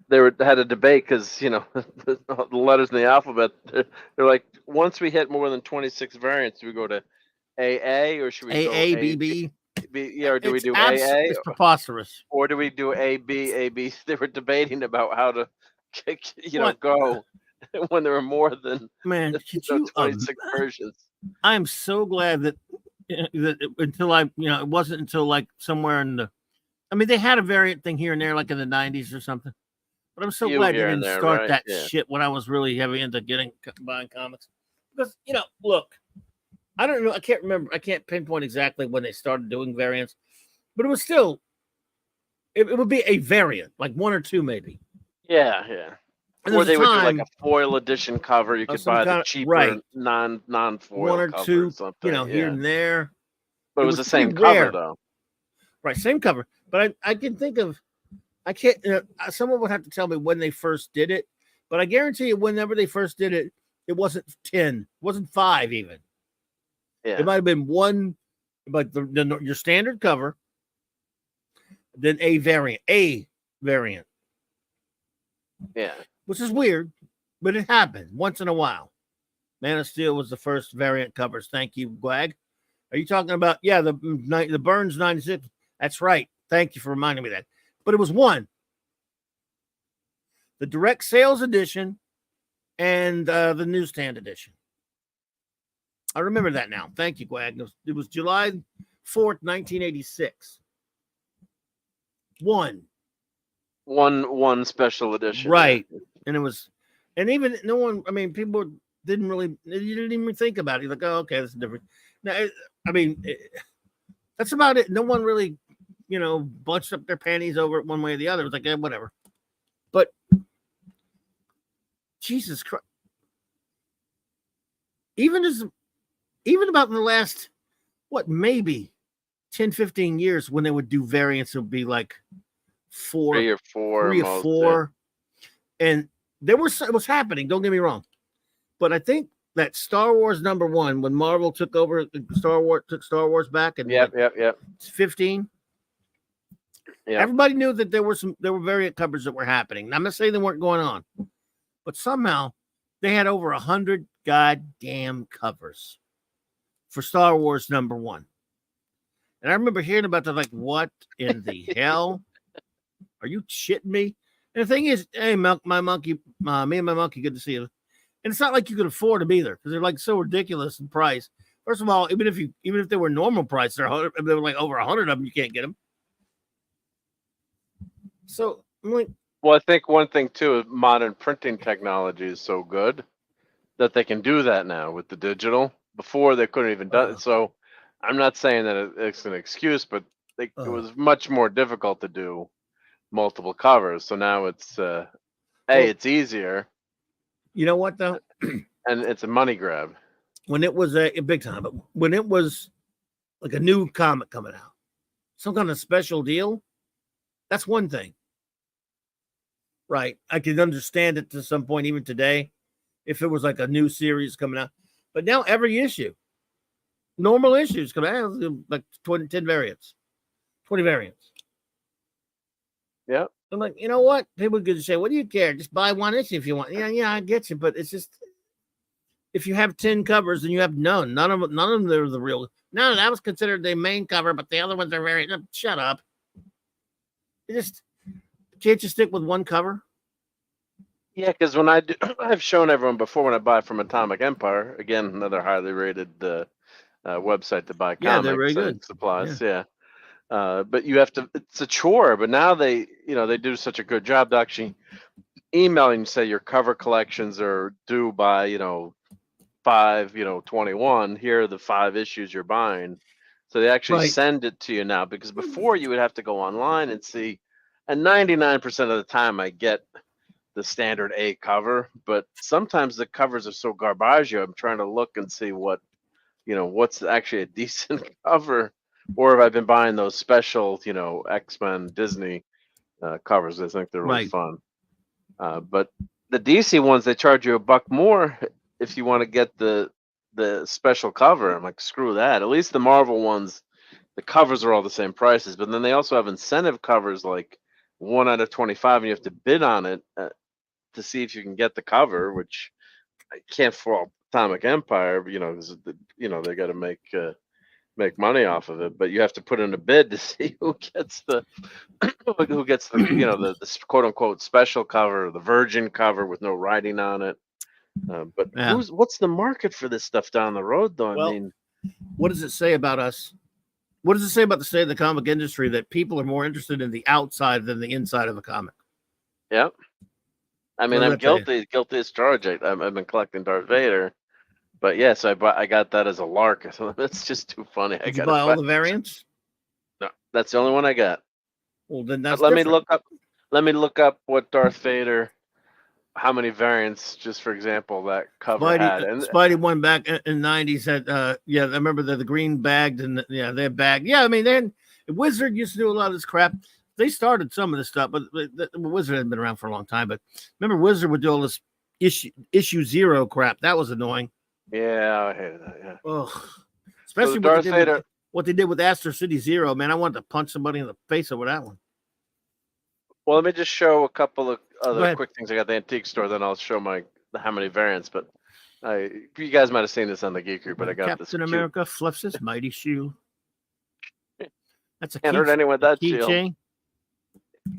They had a debate because the letters in the alphabet. They're like, once we hit more than 26 variants, do we go to AA or should we go BB? Or do we do AA? It's preposterous. Or do we do AB? They were debating about how to, go when there were more than 26 versions. I'm so glad that until it wasn't until like somewhere in the, they had a variant thing here and there, like in the 90s or something. But I'm so glad they didn't start that shit when I was really heavy into buying comics. Because, look, I don't know. I can't remember. I can't pinpoint exactly when they started doing variants, but it was still, it would be a variant, like one or two maybe. Yeah. And Or there's a they would do like time a foil edition cover. You of could some buy the kind of, cheaper right, non one foil or cover two, or something. here Yeah. and there. But it was the pretty same cover rare. though. Right, same cover. But I can think of, I can't, someone would have to tell me when they first did it. But I guarantee you, whenever they first did it, it wasn't 10, it wasn't 5 even. Yeah. It might have been one, like your standard cover, then a variant. Yeah. Which is weird, but it happened once in a while. Man of Steel was the first variant covers. Thank you, Gwag. Are you talking about, the Burns 96? That's right. Thank you for reminding me of that. But it was one. The direct sales edition and the newsstand edition. I remember that now. Thank you, Gwag. It was July 4th, 1986. One special edition. Right. Yeah. And it was, and even no one, I mean, people didn't really, you didn't even think about it. You're like, oh, okay, that's different. Now, that's about it. No one really, bunched up their panties over it one way or the other. It was like, whatever. But Jesus Christ. Even about in the last, maybe 10, 15 years when they would do variants, it would be like three or four. And it was happening. Don't get me wrong. But I think that Star Wars #1, when Marvel took over, took Star Wars back, and 15. Yeah. Everybody knew that there were variant covers that were happening. I'm not saying they weren't going on, but somehow they had over 100 goddamn covers for Star Wars #1. And I remember hearing about that, like, what in the hell? Are you shitting me? And the thing is, hey, me and my monkey, good to see you. And it's not like you could afford them either, because they're like so ridiculous in price. First of all, even if they were normal price, they were like over 100 of them, you can't get them. So I'm like, well, I think one thing too is modern printing technology is so good that they can do that now with the digital. Before they couldn't even do it. So I'm not saying that it's an excuse, but it was much more difficult to do multiple covers. So now it's it's easier. You know what though? And it's a money grab. When it was a big time, but when it was like a new comic coming out, some kind of special deal, that's one thing. Right. I can understand it to some point, even today, if it was like a new series coming out. But now every issue, normal issues come out, like 10 variants, 20 variants. Yeah. I'm like, you know what? People could say, what do you care? Just buy one issue if you want. Yeah, I get you. But it's just, if you have 10 covers and you have none of them are the real. No, that was considered the main cover, but the other ones are very, shut up. Can't you stick with one cover? Yeah, because when I've shown everyone before when I buy from Atomic Empire, again, another highly rated website to buy comics they're very good. Supplies. Yeah. But you have to, it's a chore, but now they do such a good job to actually emailing, say your cover collections are due by, 5/21. Here are the 5 issues you're buying. So they actually send it to you now, because before you would have to go online and see, and 99% of the time I get the standard A cover, but sometimes the covers are so garbage. I'm trying to look and see what's actually a decent cover, or have I been buying those special, X-Men Disney covers? I think they're really fun. But the DC ones, they charge you $1 more if you want to get the special cover. I'm like, screw that. At least the Marvel ones, the covers are all the same prices, but then they also have incentive covers, like 1 out of 25, and you have to bid on it to see if you can get the cover, which I can't fault Atomic Empire, they got to make money off of it, but you have to put in a bid to see who gets the the quote unquote special cover, the virgin cover with no writing on it. But what's the market for this stuff down the road, though? Well, I mean, what does it say about us? What does it say about the state of the comic industry that people are more interested in the outside than the inside of a comic? Yep. I mean, I'm guilty as charged. I've been collecting Darth Vader, But yeah, so I got that as a lark. So that's just too funny. Did you buy all the variants? No, that's the only one I got. Well, then But that's let me different. look up. Let me look up what Darth Vader. How many variants, just for example, that cover had? And Spidey won back in '90s. Said, yeah, I remember the green bagged and their bag. Yeah, I mean, then Wizard used to do a lot of this crap. They started some of this stuff, but the Wizard hadn't been around for a long time. But remember, Wizard would do all this issue 0 crap. That was annoying. yeah, I hated that. Yeah. Ugh. Especially So Darth Vader. what they did with Astro City Zero. Man, I wanted to punch somebody in the face over that one. Well, let me just show a couple of Go other ahead. quick things I got at the antique store. Then I'll show how many variants. But you guys might have seen this on the Geekery, but I got this. Captain America flips his mighty shoe. That's a Can't hurt anyone with that shield. keychain.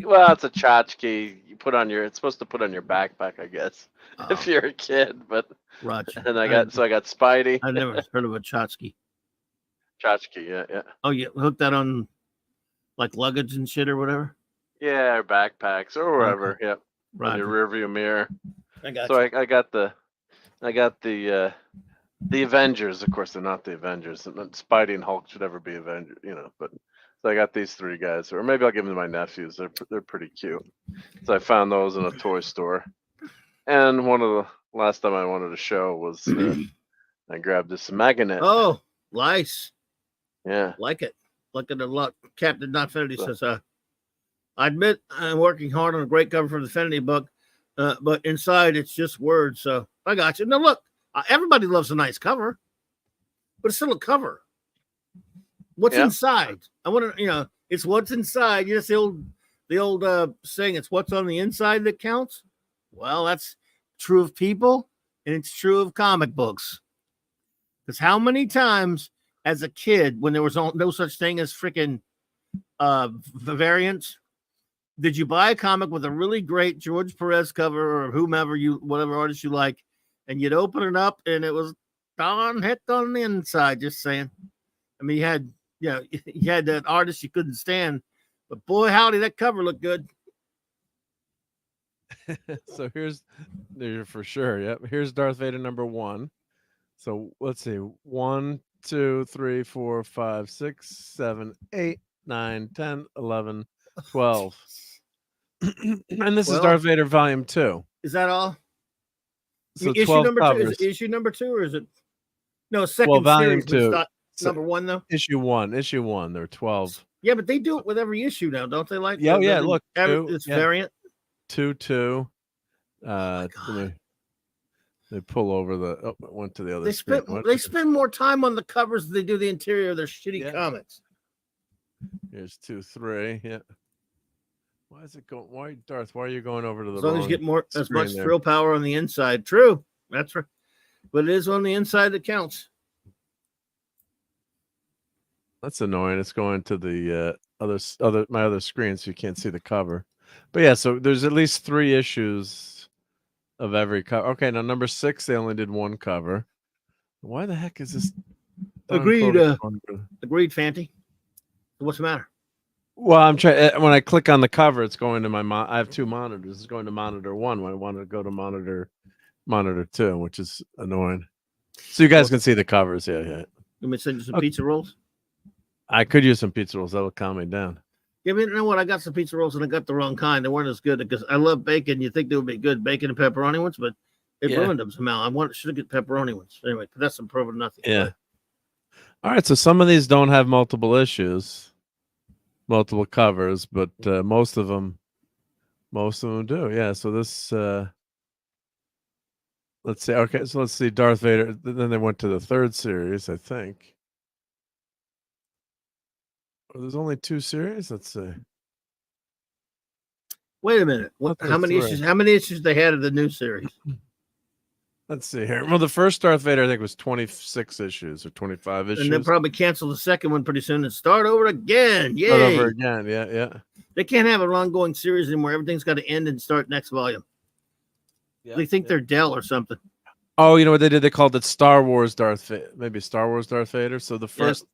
Well, it's a tchotchke. You put on your. It's supposed to put on your backpack, I guess, if you're a kid. But Roger. and I got Spidey. I've never heard of a tchotchke. Tchotchke, yeah. Oh, you hook that on like luggage and shit or whatever. Yeah, or backpacks or wherever. Okay. Yep. On your rear view mirror. I got. So I got the Avengers. Of course, they're not the Avengers. Spidey and Hulk should ever be Avengers, But so I got these 3 guys, or maybe I'll give them to my nephews. They're pretty cute. So I found those in a toy store. And one of the last time I wanted to show was I grabbed this Magnet. Oh, nice. Yeah, like it a lot. Captain Infinity says, I admit I'm working hard on a great cover for the Infinity book, but inside it's just words. So I got you. Now look, everybody loves a nice cover, but it's still a cover. What's inside? I want to, it's what's inside. Yes, the old saying, it's what's on the inside that counts. Well, that's true of people, and it's true of comic books. Because how many times as a kid, when there was no such thing as freaking variants, did you buy a comic with a really great George Perez cover or whatever artist you like, and you'd open it up and it was darn heck on the inside? Just saying. I mean, you had that artist you couldn't stand, but boy, howdy, that cover looked good. So here's for sure. Yep. Here's Darth Vader #1. So let's see. 1, 2, 3, 4, 5, 6, 7, 8, 9, 10, 11, 12. And this is Darth Vader Volume 2. Is that all? So issue 12 number covers. 2 is issue number 2, or is it second Volume series? 2. Number 1 though. Issue 1. There are 12. Yeah, but they do it with every issue now, don't they? Like, yeah. Look, it's variant. 2. They pull over went to the other screen. They spend more time on the covers than they do the interior of their shitty comics. Here's 2, 3. Yeah. Why is it going? Why, Darth? Why are you going over to the? As long as you get as much thrill power on the inside. True, that's right. But it is on the inside that counts. That's annoying. It's going to the my other screen, so you can't see the cover. But yeah, so there's at least 3 issues of every cover. Okay, now number 6, they only did 1 cover. Why the heck is this? Agreed, Fanty. What's the matter? Well, I'm trying. When I click on the cover, it's going to my. I have 2 monitors. It's going to monitor 1 when I want to go to monitor 2, which is annoying. So you guys can see the covers. Yeah. You want me to send you some pizza rolls? I could use some pizza rolls. That will calm me down. Yeah, but you know what? I got some pizza rolls and I got the wrong kind. They weren't as good because I love bacon. You think they would be good bacon and pepperoni ones, but it ruined them somehow. Should have get pepperoni ones anyway. But that's improving nothing. Yeah. All right. So some of these don't have multiple issues, multiple covers, but most of them do. Yeah. So this. Let's see. Okay. So let's see. Darth Vader. Then they went to the 3rd series, I think. There's only 2 series. Let's see. Wait a minute. How many issues? How many issues they had of the new series? Let's see here. Well, the first Darth Vader, I think, was 26 issues or 25 issues. And they'll probably cancel the second one pretty soon and start over again. Yay! Start over again. Yeah. They can't have an ongoing series anymore. Everything's got to end and start next volume. Yeah, they think they're Dell or something. Oh, you know what they did? They called it Star Wars Darth Vader. Maybe Star Wars Darth Vader. So the first.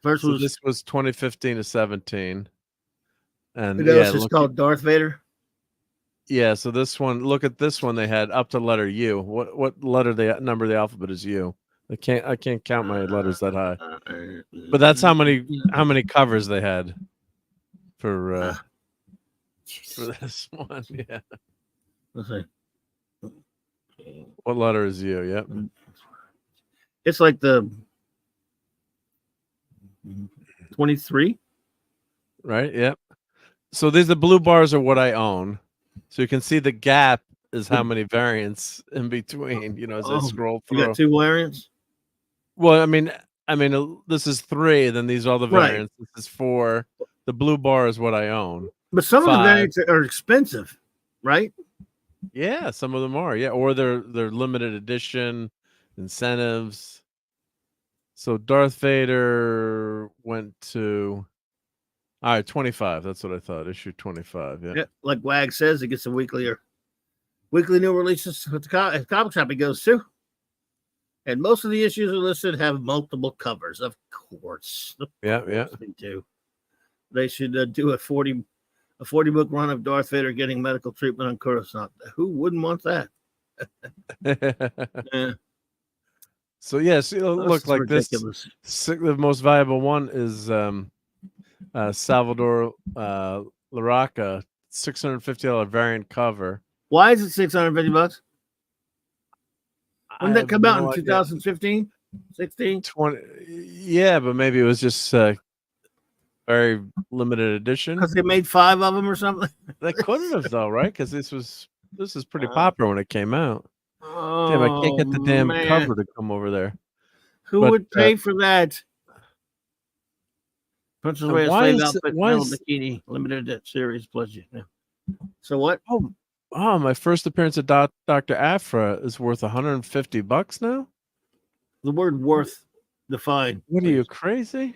This was 2015 to 17, and it's just called Darth Vader. Yeah, so this one, look at this one. They had up to letter U. What letter number of the alphabet is U? I can't count my letters that high. But that's how many covers they had for this one. Yeah. Let's see. What letter is you? Yep. It's like the 23. Right. Yep. So the blue bars are what I own. So you can see the gap is how many variants in between, as I scroll through. You got 2 variants? Well, I mean, this is 3, then these are all the Right. variants. This is 4. The blue bar is what I own. But some 5. of the variants are expensive, right? Yeah, some of them are. Yeah, or they're limited edition incentives. So Darth Vader went to 25. That's what I thought. Issue 25. Yeah. Yeah, like Wag says, it gets a weekly new releases at the comic shop he goes to. And most of the issues are listed have multiple covers, of course. Yeah. They do. They should do a 40 book run of Darth Vader getting medical treatment on Coruscant. Who wouldn't want that? Yeah. So yes, look like ridiculous. The most valuable one is Salvador Larraca, $650 variant cover. Why is it $650? When did that come out in 2015, 16? 20? Yeah, but maybe it was just very limited edition. Because they made 5 of them or something. They couldn't have though, right? Because this is pretty popular when it came out. Oh, damn, I can't get the damn man. cover to come over there. Who would pay for that? Princess Leia's slave outfit, bikini, limited series plus. Yeah. So what? Oh, my first appearance of Dr. Aphra is worth $150 now. The word "worth" define. What are you, crazy?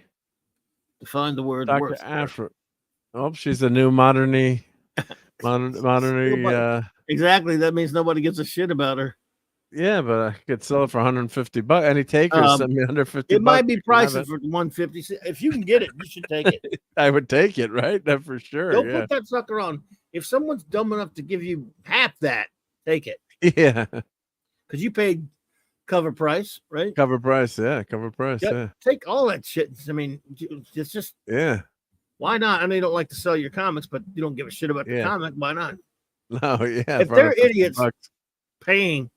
Define the word Dr. "worth." Aphra. Oh, she's a new modern. Exactly. That means nobody gives a shit about her. Yeah, but I could sell it for $150. Any takers send me under $50. It might be pricey for $150. If you can get it, you should take it. I would take it, right? That for sure. Don't put that sucker on. If someone's dumb enough to give you half that, take it. Yeah. Because you paid cover price, right? Cover price, yeah. Cover price, yeah. Take all that shit. I mean, it's just why not? I know you don't like to sell your comics, but you don't give a shit about the comic. Why not? No, yeah. If they're idiots paying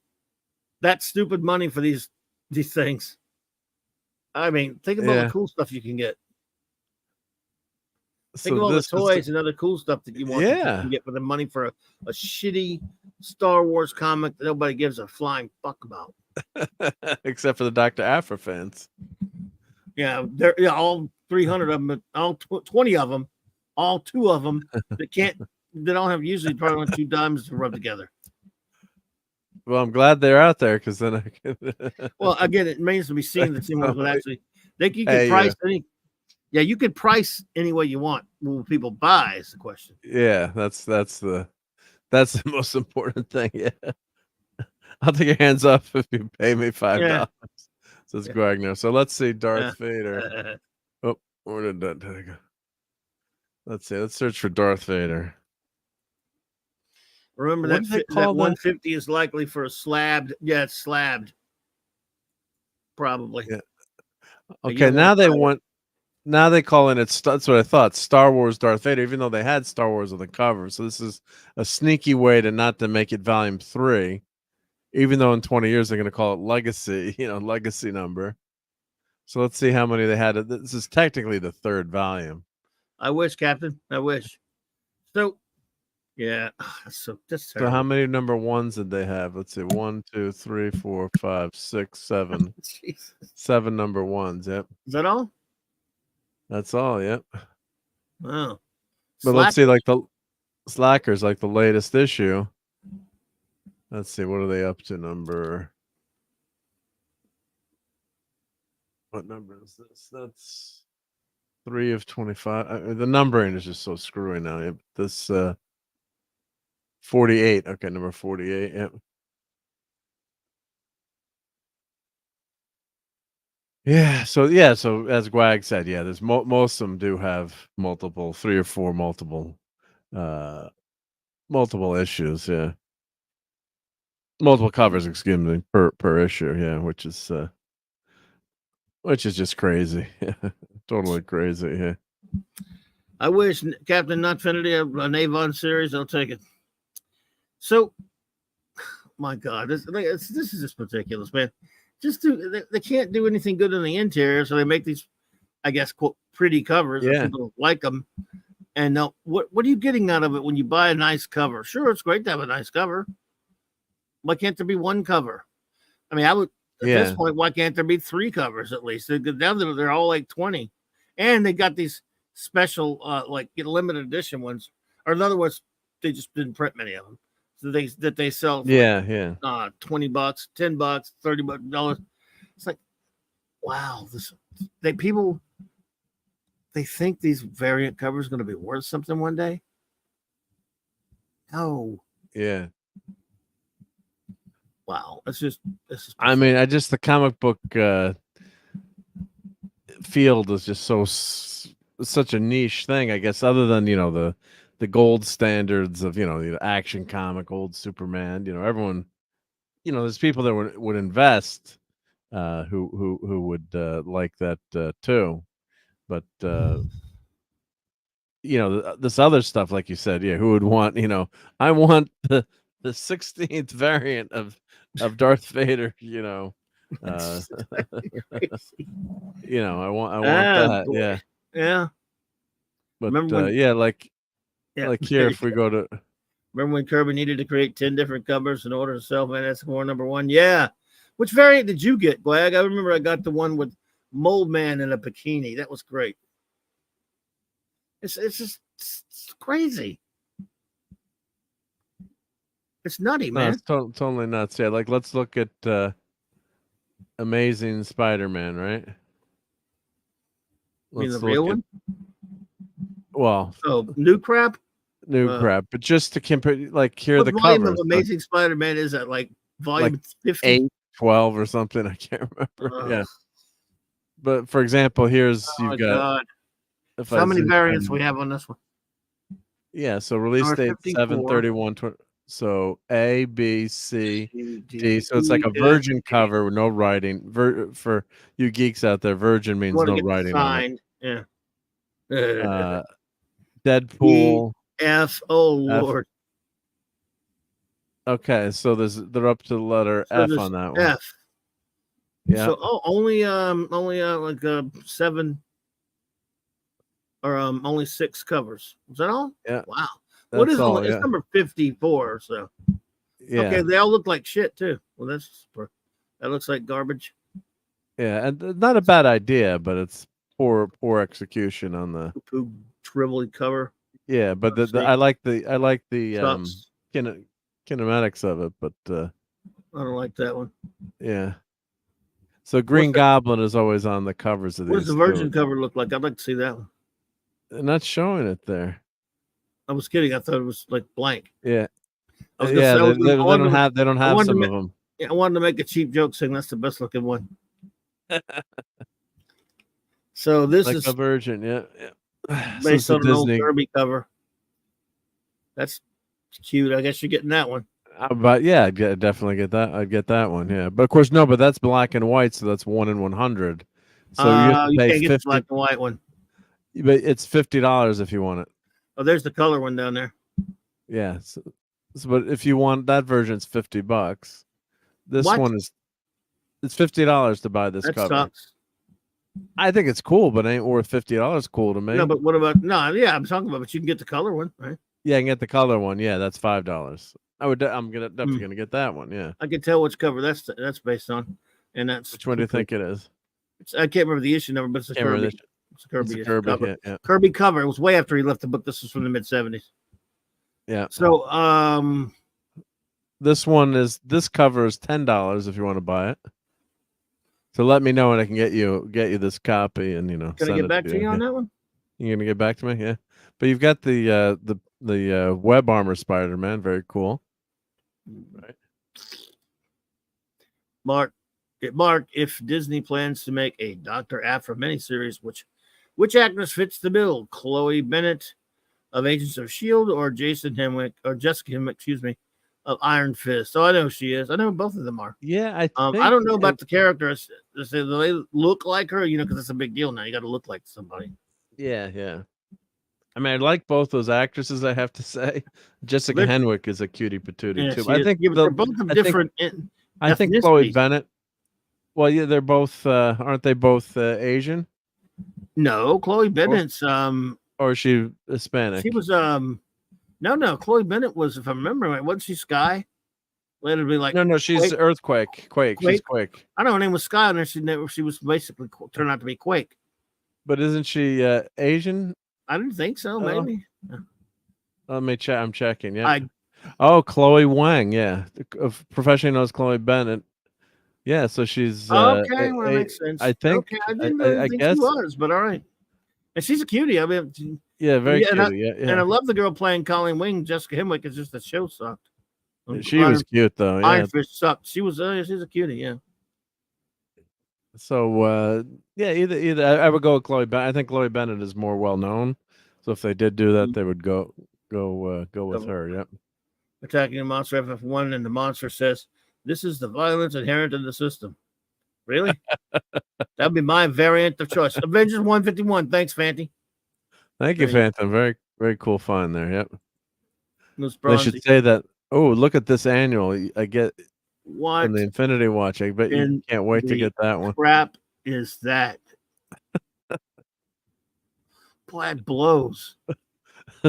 that stupid money for these things, I mean, think of all the cool stuff you can get. Think of all the toys and other cool stuff that you want to get for the money for a shitty Star Wars comic that nobody gives a flying fuck about. Except for the Dr. Aphra fans. Yeah, they're all 300 of them, all 20 of them, all 2 of them they don't have usually probably 2 dimes to rub together. Well, I'm glad they're out there because then I can. Well, again, it remains to be seen that someone would actually. You could price any. Yeah, you could price any way you want. Will people buy? Is the question. Yeah, that's the most important thing. Yeah, I'll take your hands up if you pay me $5. Says Gragner. So let's see, Darth Vader. Oh, where did that go? Let's see. Let's search for Darth Vader. Remember that 150 is likely for a slabbed. Yeah, it's slabbed. Probably. Yeah. Okay, now they call it. That's what I thought. Star Wars Darth Vader, even though they had Star Wars on the cover. So this is a sneaky way to make it Volume 3, even though in 20 years they're going to call it Legacy. Legacy number. So let's see how many they had. This is technically the 3rd volume. I wish, Captain. I wish. So. Yeah, so how many number 1s did they have? Let's see, 1, 2, 3, 4, 5, 6, 7. 7 number 1s. Yep. Is that all? That's all. Yep. Wow. But let's see, like the Slackers, like the latest issue. Let's see, what are they up to? What number is this? That's 3 of 25. The numbering is just so screwy now. Yep. This 48. Okay, number 48. Yep. Yeah. So as Gwag said, there's most of them do have multiple, 3 or 4 multiple issues. Yeah. Multiple covers, excuse me, per issue. Yeah, which is which is just crazy. Totally crazy. Yeah. I wish Captain Nutfinity an Avon series. I'll take it. So, my God, this is just ridiculous, man. They can't do anything good in the interior, so they make these, I guess, quote, pretty covers. Yeah. If people like them. And now, what are you getting out of it when you buy a nice cover? Sure, it's great to have a nice cover. Why can't there be one cover? I mean, I would at this point. Why can't there be 3 covers at least? Now they're all like 20, and they got these special like limited edition ones. Or in other words, they just didn't print many of them, so they sell. For $20, $10, $30. It's like, wow, they think these variant covers are going to be worth something one day. No. Yeah. Wow. This is I mean, the comic book field is just such a niche thing, I guess, other than, the gold standards of, the action comic, old Superman, everyone, there's people that would invest who would like that too. But this other stuff, like you said, who would want, I want the 16th variant of Darth Vader, I want that. boy. Yeah. Yeah. But like here, if we go to, remember when Kirby needed to create 10 different covers in order to sell Fantastic Four #1? Yeah. Which variant did you get, Glag? I remember I got the one with Mold Man in a bikini. That was great. It's just crazy. It's nutty, man. No, it's totally nuts. Yeah, like let's look at Amazing Spider-Man, right? You mean the real one? Well, new crap. But just to compare, like here, the volume covers, of Amazing Spider-Man is that like volume 50, 8, 12 or something. I can't remember. Yeah. But for example, you've got. God. How many variants we have on this one? Yeah, so release date 7/31. So A, B, C, D. So it's like a virgin cover with no writing. For you geeks out there, virgin means no writing on it. Yeah. Deadpool. F. Oh Lord. Okay, so they're up to the letter F on that one. F. Yeah. So only like 7 or only 6 covers. Was that all? Yeah. Wow. What is all? It's number 54. So yeah. Okay, they all look like shit too. Well, that looks like garbage. Yeah, and not a bad idea, but it's poor execution on the shriveled cover. Yeah, but I like the kinematics of it, but I don't like that one. Yeah. So Green Goblin is always on the covers of these. What does the virgin cover look like? I'd like to see that one. They're not showing it there. I was kidding. I thought it was like blank. Yeah. They don't have some of them. Yeah, I wanted to make a cheap joke saying that's the best looking one. So this is a virgin, yeah. Based on an old Kirby cover. That's cute. I guess you're getting that one. But yeah, I'd definitely get that. I'd get that one. Yeah, but of course, no. But that's black and white, so that's 1 in 100. So you can't get the black and white one. But it's $50 if you want it. Oh, there's the color one down there. Yeah. So but if you want that version, it's $50. This one it's $50 to buy this cover. Sucks. I think it's cool, but it ain't worth $50 cool to me. No, but what about yeah, I'm talking about, but you can get the color one, right? Yeah, I can get the color one. Yeah, that's $5. I'm definitely gonna get that one. Yeah, I can tell which cover that's based on, and that's which one do you think it is? I can't remember the issue number, but it's a Kirby. It's a Kirby cover. Yeah. Kirby cover. It was way after he left the book. This was from the mid-70s. Yeah. So this cover is $10 if you want to buy it. So let me know and I can get you this copy and Can I get back to you on that one? You're gonna get back to me, yeah. But you've got the web armor Spider-Man, very cool. Right. Mark, if Disney plans to make a Dr. Aphra miniseries, which actress fits the bill? Chloe Bennett of Agents of S.H.I.E.L.D. or Jessica Henwick, of Iron Fist. So I know who she is. I know who both of them are. Yeah, I don't know about the characters. Do they look like her? Because it's a big deal now. You got to look like somebody. Yeah. I mean, I like both those actresses. I have to say, Jessica Henwick is a cutie patootie too. I think they're both of different. I think Chloe Bennett. Well, yeah, they're both. Aren't they both Asian? No, Chloe Bennett's. Or is she Hispanic? She was. No. Chloe Bennett was, if I remember right, wasn't she Sky? Later be like. No, she's Quake? Earthquake. Quake. She's Quake. I know her name was Sky, and she was basically turned out to be Quake. But isn't she Asian? I didn't think so. Maybe. Let me check. I'm checking. Yeah. Chloe Wang. Yeah, professionally knows Chloe Bennett. Yeah, so she's okay. Well, that makes sense. I think. Okay, I didn't really think she was, but all right. And she's a cutie. I mean, yeah, very cutie. Yeah. And I love the girl playing Colleen Wing. Jessica Henwick is just the show sucked. She was cute though. Yeah. Iron Fist sucked. She was. She's a cutie. Yeah. So either I would go with Chloe Bennett. I think Chloe Bennett is more well known. So if they did do that, they would go with her. Yep. Attacking a monster FF1, and the monster says, "This is the violence inherent in the system." Really? That'd be my variant of choice. Avengers 151. Thanks, Fanty. Thank you, Phantom. Very, very cool find there. Yep. They should say that. Oh, look at this annual. I get what in the Infinity Watch. I bet you can't wait to get that one. Crap is that? Boy, it blows.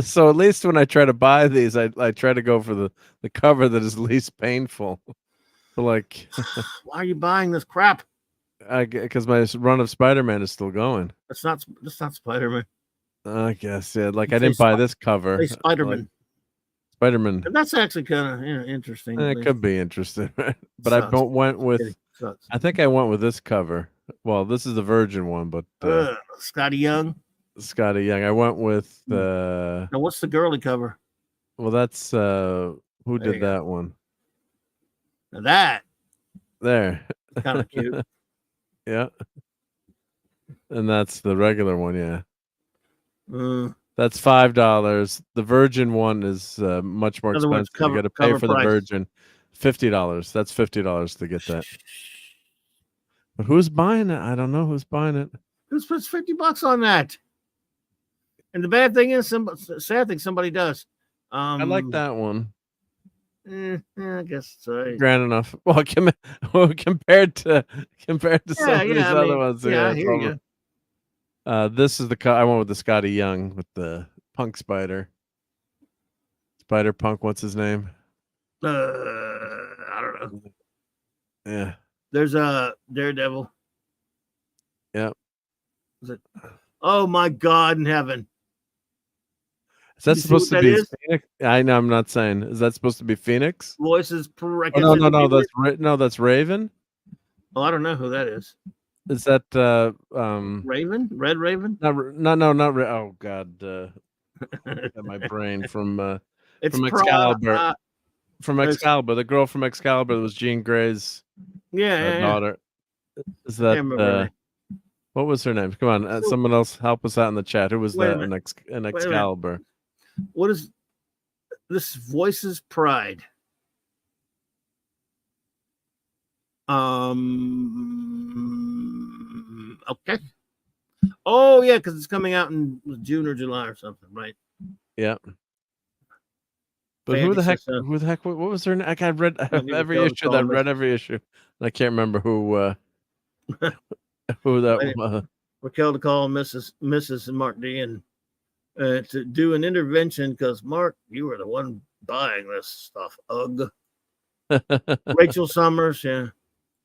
So at least when I try to buy these, I try to go for the cover that is least painful. Like, why are you buying this crap? Because my run of Spider-Man is still going. That's not Spider-Man. I guess, yeah. Like, I didn't buy this cover. Spider-Man. Like, Spider-Man. That's actually kind of interesting. It could be interesting, right? But I went with. I think I went with this cover. Well, this is the Virgin one, but Scotty Young. Scotty Young. I went with. Now, what's the girly cover? Well, that's who did that one. Now that there. Kind of cute. Yeah. And that's the regular one, yeah. That's $5. The Virgin one is much more expensive. You got to pay for the Virgin. $50. That's $50 to get that. But who's buying it? I don't know who's buying it. Who puts $50 on that? And the bad thing is, sad thing, somebody does. I like that one. I guess so. Grand enough. Well, compared to some of these other ones. Yeah, I hear you. This is I went with the Scotty Young with the Punk Spider. Spider Punk, what's his name? I don't know. Yeah. There's a Daredevil. Yep. Oh my God in heaven. Is that supposed to be Phoenix? I know. I'm not saying. Is that supposed to be Phoenix? Voices correct. Oh, no. That's Raven. Oh, I don't know who that is. Is that Raven? Red Raven? No, not Raven. Oh God, my brain from Excalibur. From Excalibur, the girl from Excalibur that was Jean Grey's daughter. Is that what was her name? Come on, someone else help us out in the chat. Who was that in Excalibur? What is this? Voices Pride. Okay. Oh yeah, because it's coming out in June or July or something, right? Yeah. But who the heck? What was her name? I read every issue. I read every issue. I can't remember who that was. Raquel to call Mrs. and Mark D and to do an intervention because Mark, you were the one buying this stuff. Ugh. Rachel Summers, yeah.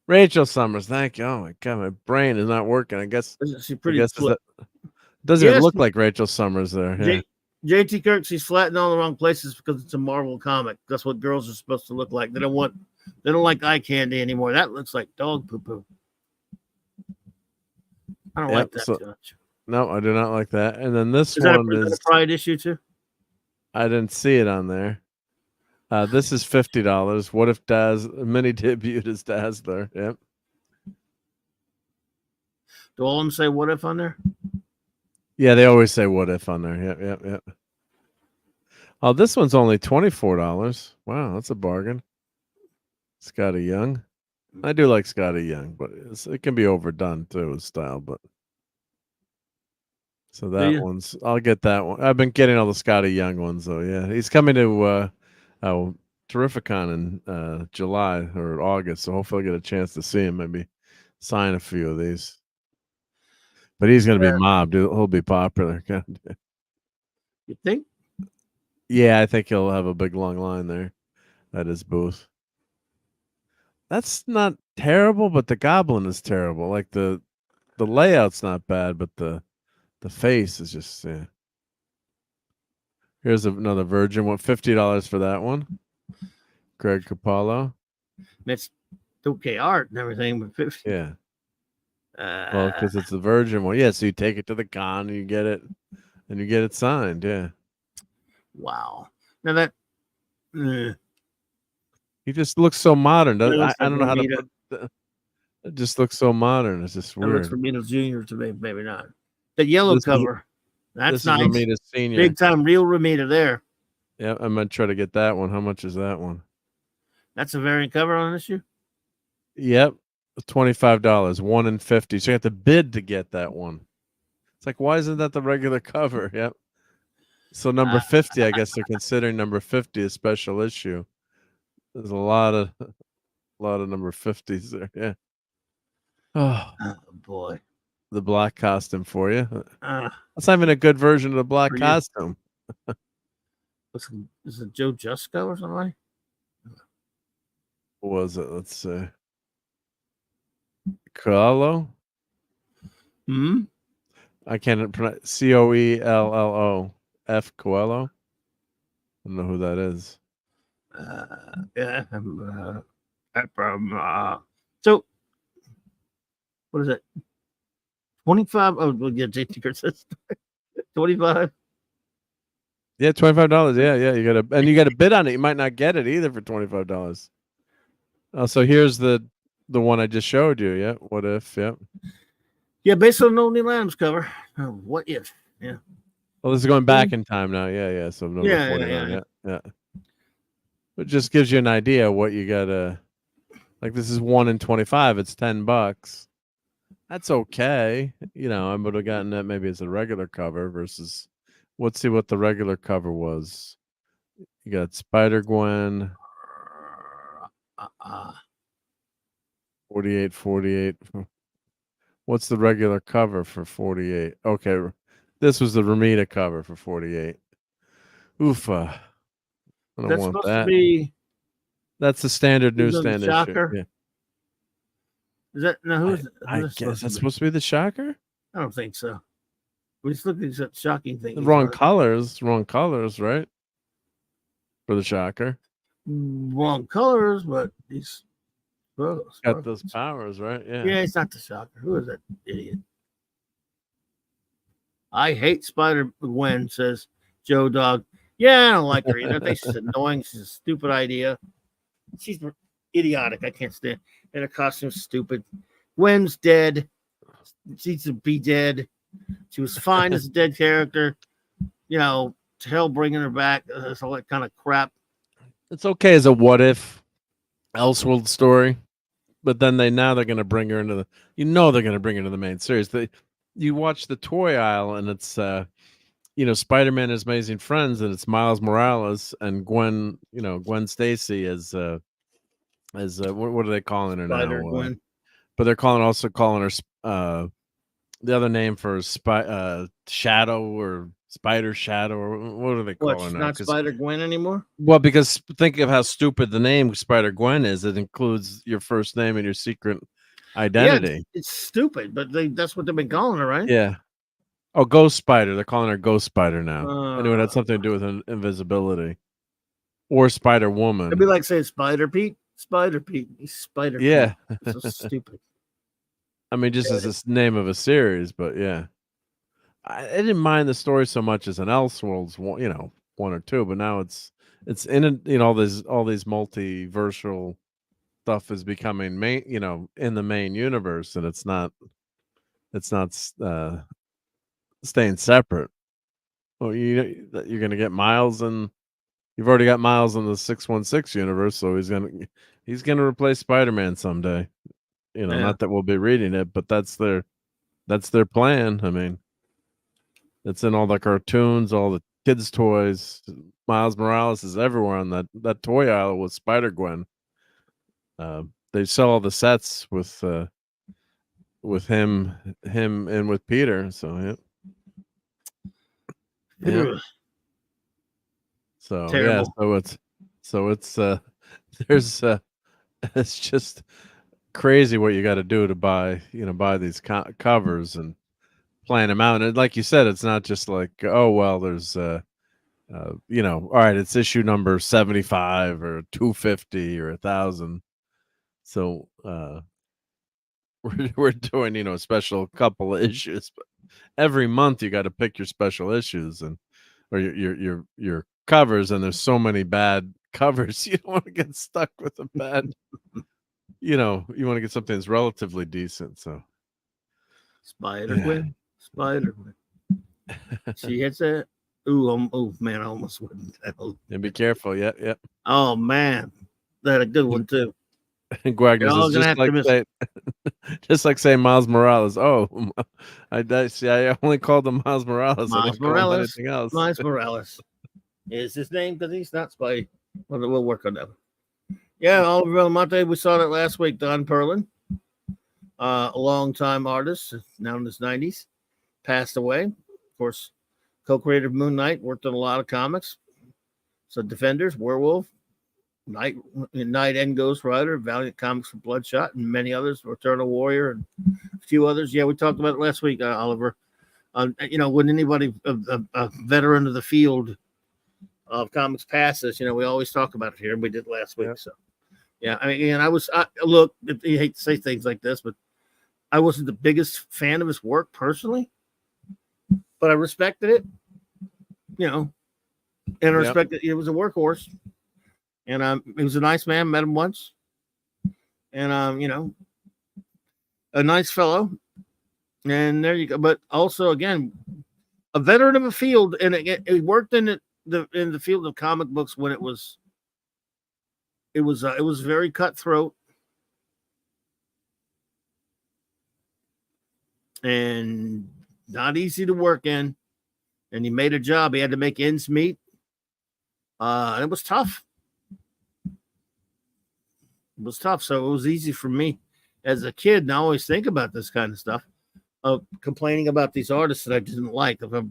Rachel Summers, thank you. Oh my God, my brain is not working. I guess she's pretty. Doesn't even look like Rachel Summers there. Yeah. JT Kirk, she's flat in all the wrong places because it's a Marvel comic. That's what girls are supposed to look like. They don't like eye candy anymore. That looks like dog poo poo. I don't like that too much. No, I do not like that. And then this is that a Pride issue too? I didn't see it on there. This is $50. What if mini debuted as Dazzler? Yep. Do all of them say what if on there? Yeah, they always say what if on there. Yep. Oh, this one's only $24. Wow, that's a bargain. Scotty Young. I do like Scotty Young, but it can be overdone too, his style. But so that one's, I'll get that one. I've been getting all the Scotty Young ones though. Yeah, he's coming to Terrificon in July or August, so hopefully I'll get a chance to see him. Maybe sign a few of these. But he's going to be mobbed. He'll be popular. You think? Yeah, I think he'll have a big long line there at his booth. That's not terrible, but the Goblin is terrible. Like the layout's not bad, but the face is just. Yeah. Here's another Virgin. What, $50 for that one? Greg Capallo. It's okay art and everything, but 50. Yeah. Well, because it's the Virgin one. Yeah, so you take it to the con and you get it signed. Yeah. Wow. Now that he just looks so modern. I like don't know how to put it. Just looks so modern. It's just weird. It looks Romita Jr. to me, maybe not. The yellow cover. That's nice. Romita Senior. Big time real Romita there. Yeah, I might try to get that one. How much is that one? That's a variant cover on this issue? Yep. $25. 1 in 50. So you have to bid to get that one. It's like, why isn't that the regular cover? Yep. So number 50, I guess they're considering number 50 a special issue. There's a lot of number 50s there. Yeah. Oh boy. The black costume for you. That's not even a good version of the black costume. Is it Joe Jusko or something? What was it? Let's see. Coelho? Hmm? I can't pronounce Coello. F. Coelho? I don't know who that is. Yeah. So, what is it? 25? Oh, we'll get JT says 25. Yeah, $25. Yeah. You got to bid on it. You might not get it either for $25. So here's the one I just showed you. Yeah. What if? Yeah. Yeah, based on Only Lamb's cover. What if? Yeah. Well, this is going back in time now. Yeah. So number 49. Yeah. It just gives you an idea of what you gotta. Like this is 1 in 25. It's $10. That's okay. I would have gotten that maybe as a regular cover versus. Let's see what the regular cover was. You got Spider-Gwen. 48. What's the regular cover for 48? Okay, this was the Romita cover for 48. Oofa. I don't want that. That's the standard newsstand issue. Yeah. Is that now? Who's? I guess that's supposed to be the Shocker. I don't think so. We just looked at that shocking thing. Wrong colors, right? For the Shocker. Wrong colors, but he's got those powers, right? Yeah. Yeah, it's not the Shocker. Who is that idiot? I hate Spider-Gwen, says Joe Dog. Yeah, I don't like her either. I think she's annoying. She's a stupid idea. She's idiotic. I can't stand. And her costume's stupid. Gwen's dead. She needs to be dead. She was fine as a dead character. To hell bringing her back. That's all that kind of crap. It's okay as a what if Elseworld story, but then they're going to bring her into the. They're going to bring her into the main series. You watch the toy aisle and it's Spider-Man and His Amazing Friends, and it's Miles Morales and Gwen. Gwen Stacy as what are they calling her Spider now? Gwen. But they're also calling her the other name for Shadow or Spider Shadow, or what are they calling her now? Not Spider Gwen anymore? Well, because think of how stupid the name Spider Gwen is. It includes your first name and your secret identity. Yeah, it's stupid, but that's what they've been calling her, right? Yeah. Oh, Ghost Spider. They're calling her Ghost Spider now. Anyway, it had something to do with invisibility. Or Spider Woman. It'd be like saying Spider Pete. Spider Pete. He's Spider Pete. Yeah. So stupid. I mean, just as the name of a series, but yeah. I didn't mind the story so much as an Elseworlds, one or two, but now it's in all these multiversal stuff is becoming main, in the main universe, and it's not staying separate. Well, you're going to get Miles and you've already got Miles in the 616 universe, so he's gonna replace Spider-Man someday. Not that we'll be reading it, but that's their plan. I mean, it's in all the cartoons, all the kids' toys. Miles Morales is everywhere on that toy aisle with Spider-Gwen. They sell all the sets with him and with Peter. So yeah. So Terrible. yeah, so it's there's it's just crazy what you got to do to buy these covers and plan them out. And like you said, it's not just like, oh well, there's all right, it's issue number 75 or 250 or 1,000. So we're doing a special couple of issues, but every month you got to pick your special issues or your covers, and there's so many bad covers. You don't want to get stuck with a bad. You want to get something that's relatively decent. So Spider-Gwen. She hits it. Oh man, I almost wouldn't. And be careful. Yeah. Oh man, that a good one too. Wagner says, just like saying Miles Morales. Oh, I only called him Miles Morales. Miles Morales. Anything else. Miles Morales is his name because he's not Spidey. We'll work on that. Yeah, Oliver Belamonte. We saw that last week. Don Perlin, a long-time artist, now in his 90s, passed away. Of course, co-creator of Moon Knight, worked on a lot of comics. So Defenders, Werewolf, Night and Ghost Rider, Valiant Comics for Bloodshot, and many others, Eternal Warrior, and a few others. Yeah, we talked about it last week, Oliver. When anybody, a veteran of the field of comics passes, we always talk about it here, and we did last week. Yeah. So, yeah, I mean, and look, you hate to say things like this, but I wasn't the biggest fan of his work personally, but I respected it, and I respected it was a workhorse. And he was a nice man, met him once. And a nice fellow. And there you go. But also, again, a veteran of a field, and he worked in the field of comic books when it was very cutthroat and not easy to work in. And he made a job. He had to make ends meet. And it was tough. It was tough. So it was easy for me as a kid. And I always think about this kind of stuff, of complaining about these artists that I didn't like. If I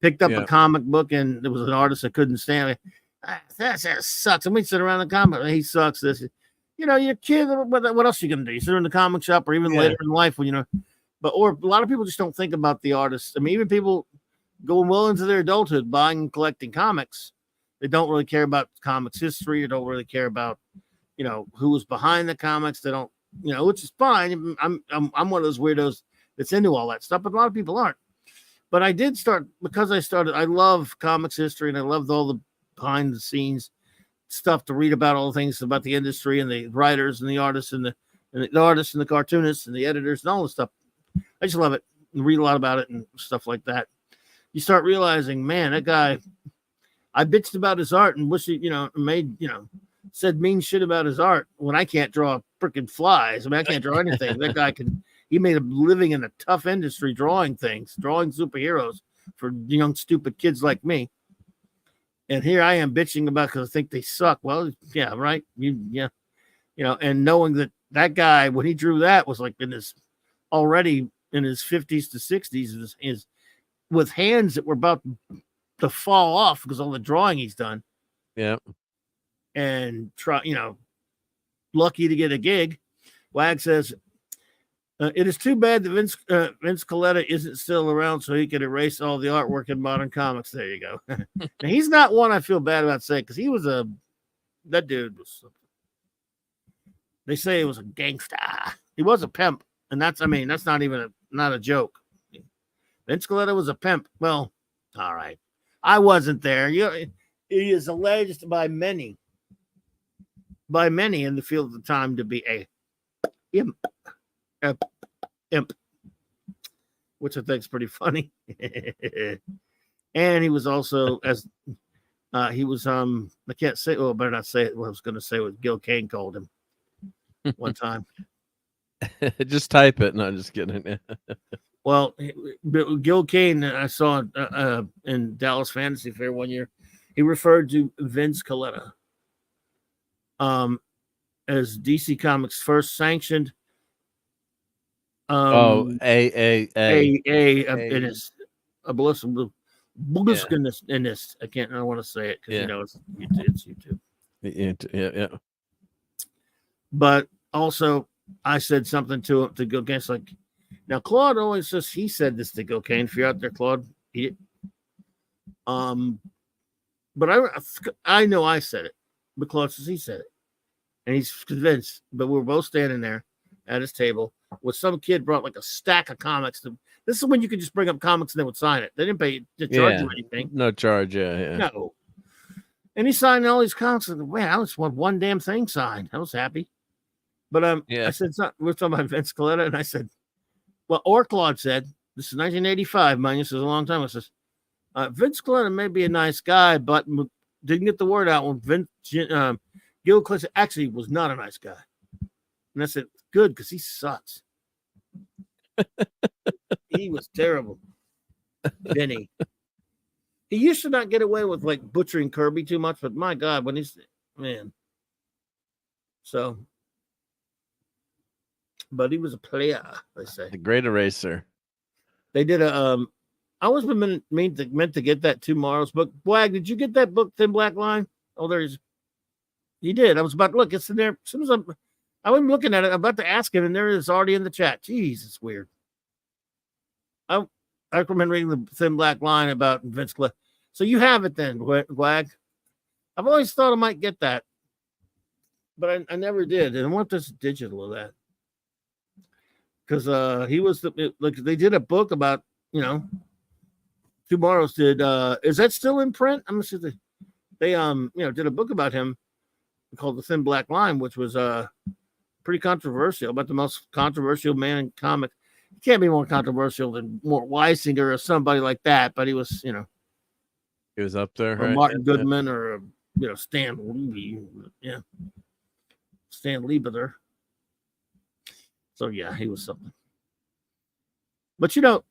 picked up a comic book and there was an artist I couldn't stand, that sucks. And we sit around the comic, he sucks. This, you're a kid. What else are you going to do? You sit in the comic shop, or even later in life when or a lot of people just don't think about the artists. I mean, even people going well into their adulthood, buying and collecting comics, they don't really care about comics history, or don't really care about who was behind the comics. They don't, which is fine. I'm one of those weirdos that's into all that stuff, but a lot of people aren't. But I did start, because I love comics history, and I loved all the behind the scenes stuff to read about, all the things about the industry and the writers and the artists and the artists and the cartoonists and the editors and all this stuff. I just love it and read a lot about it and stuff like that. You start realizing, man, that guy, I bitched about his art and wish he, said mean shit about his art when I can't draw freaking flies. I mean, I can't draw anything. That guy he made a living in a tough industry drawing superheroes for young, stupid kids like me. And here I am bitching about because I think they suck. Well, yeah, right. And knowing that guy, when he drew that, was like already in his 50s to 60s, is with hands that were about to fall off because all the drawing he's done. Yeah. And lucky to get a gig. Wag says, it is too bad that Vince Coletta isn't still around so he could erase all the artwork in modern comics. There you go. Now, he's not one I feel bad about saying, because that dude was, they say he was a gangster. He was a pimp. And that's not even not a joke. Vince Coletta was a pimp. Well, all right. I wasn't there. He is alleged by many in the field of the time to be a imp, which I think is pretty funny. And he was also, as He was I can't say. Well, better not say it. What I was going to say what Gil Kane called him one time. Just type it. No, just kidding. Well, Gil Kane, I saw in Dallas Fantasy Fair one year. He referred to Vince Coletta as DC Comics' first sanctioned A in his in this. I can't. I don't want to say it because it's YouTube. Yeah. But also, I said something to him to Gil Kane. It's like, now Claude always says he said this to Gil Kane. If you're out there, Claude, but I know I said it, but Claude says he said it, and he's convinced. But we were both standing there at his table with some kid brought like a stack of comics. This is when you could just bring up comics and they would sign it. They didn't pay to charge you anything. No charge, yeah. No. And he signed all these comics. And man, I just want one damn thing signed. I was happy. But I said, we're talking about Vince Coletta, and I said, well, or Claude said, this is 1985, mind you, this is a long time. I says, Vince Coletta may be a nice guy, but didn't get the word out when Gil Coletta actually was not a nice guy. And I said, good, because he sucks. He was terrible. Vinny. He used to not get away with like butchering Kirby too much, but my God, when he's man. So, but he was a player, they say. The Great Eraser. They did I always been meant to get that tomorrow's book. Wag, did you get that book, Thin Black Line? Oh, he did. I was about to look. It's in there. As soon as I wasn't looking at it, I'm about to ask him, and there it is already in the chat. Jeez, it's weird. I recommend reading the Thin Black Line about Vince Coletta. So you have it then, Wag. I've always thought I might get that, but I never did. And I want this digital of that. Because he was they did a book about, Tomorrow's did is that still in print? I'm gonna see they did a book about him called The Thin Black Line, which was pretty controversial, about the most controversial man in comic. He can't be more controversial than Mort Weisinger or somebody like that, but he was, he was up there, or right? Martin Goodman or Stan Lee, Stan Lieber. So yeah, he was something. But you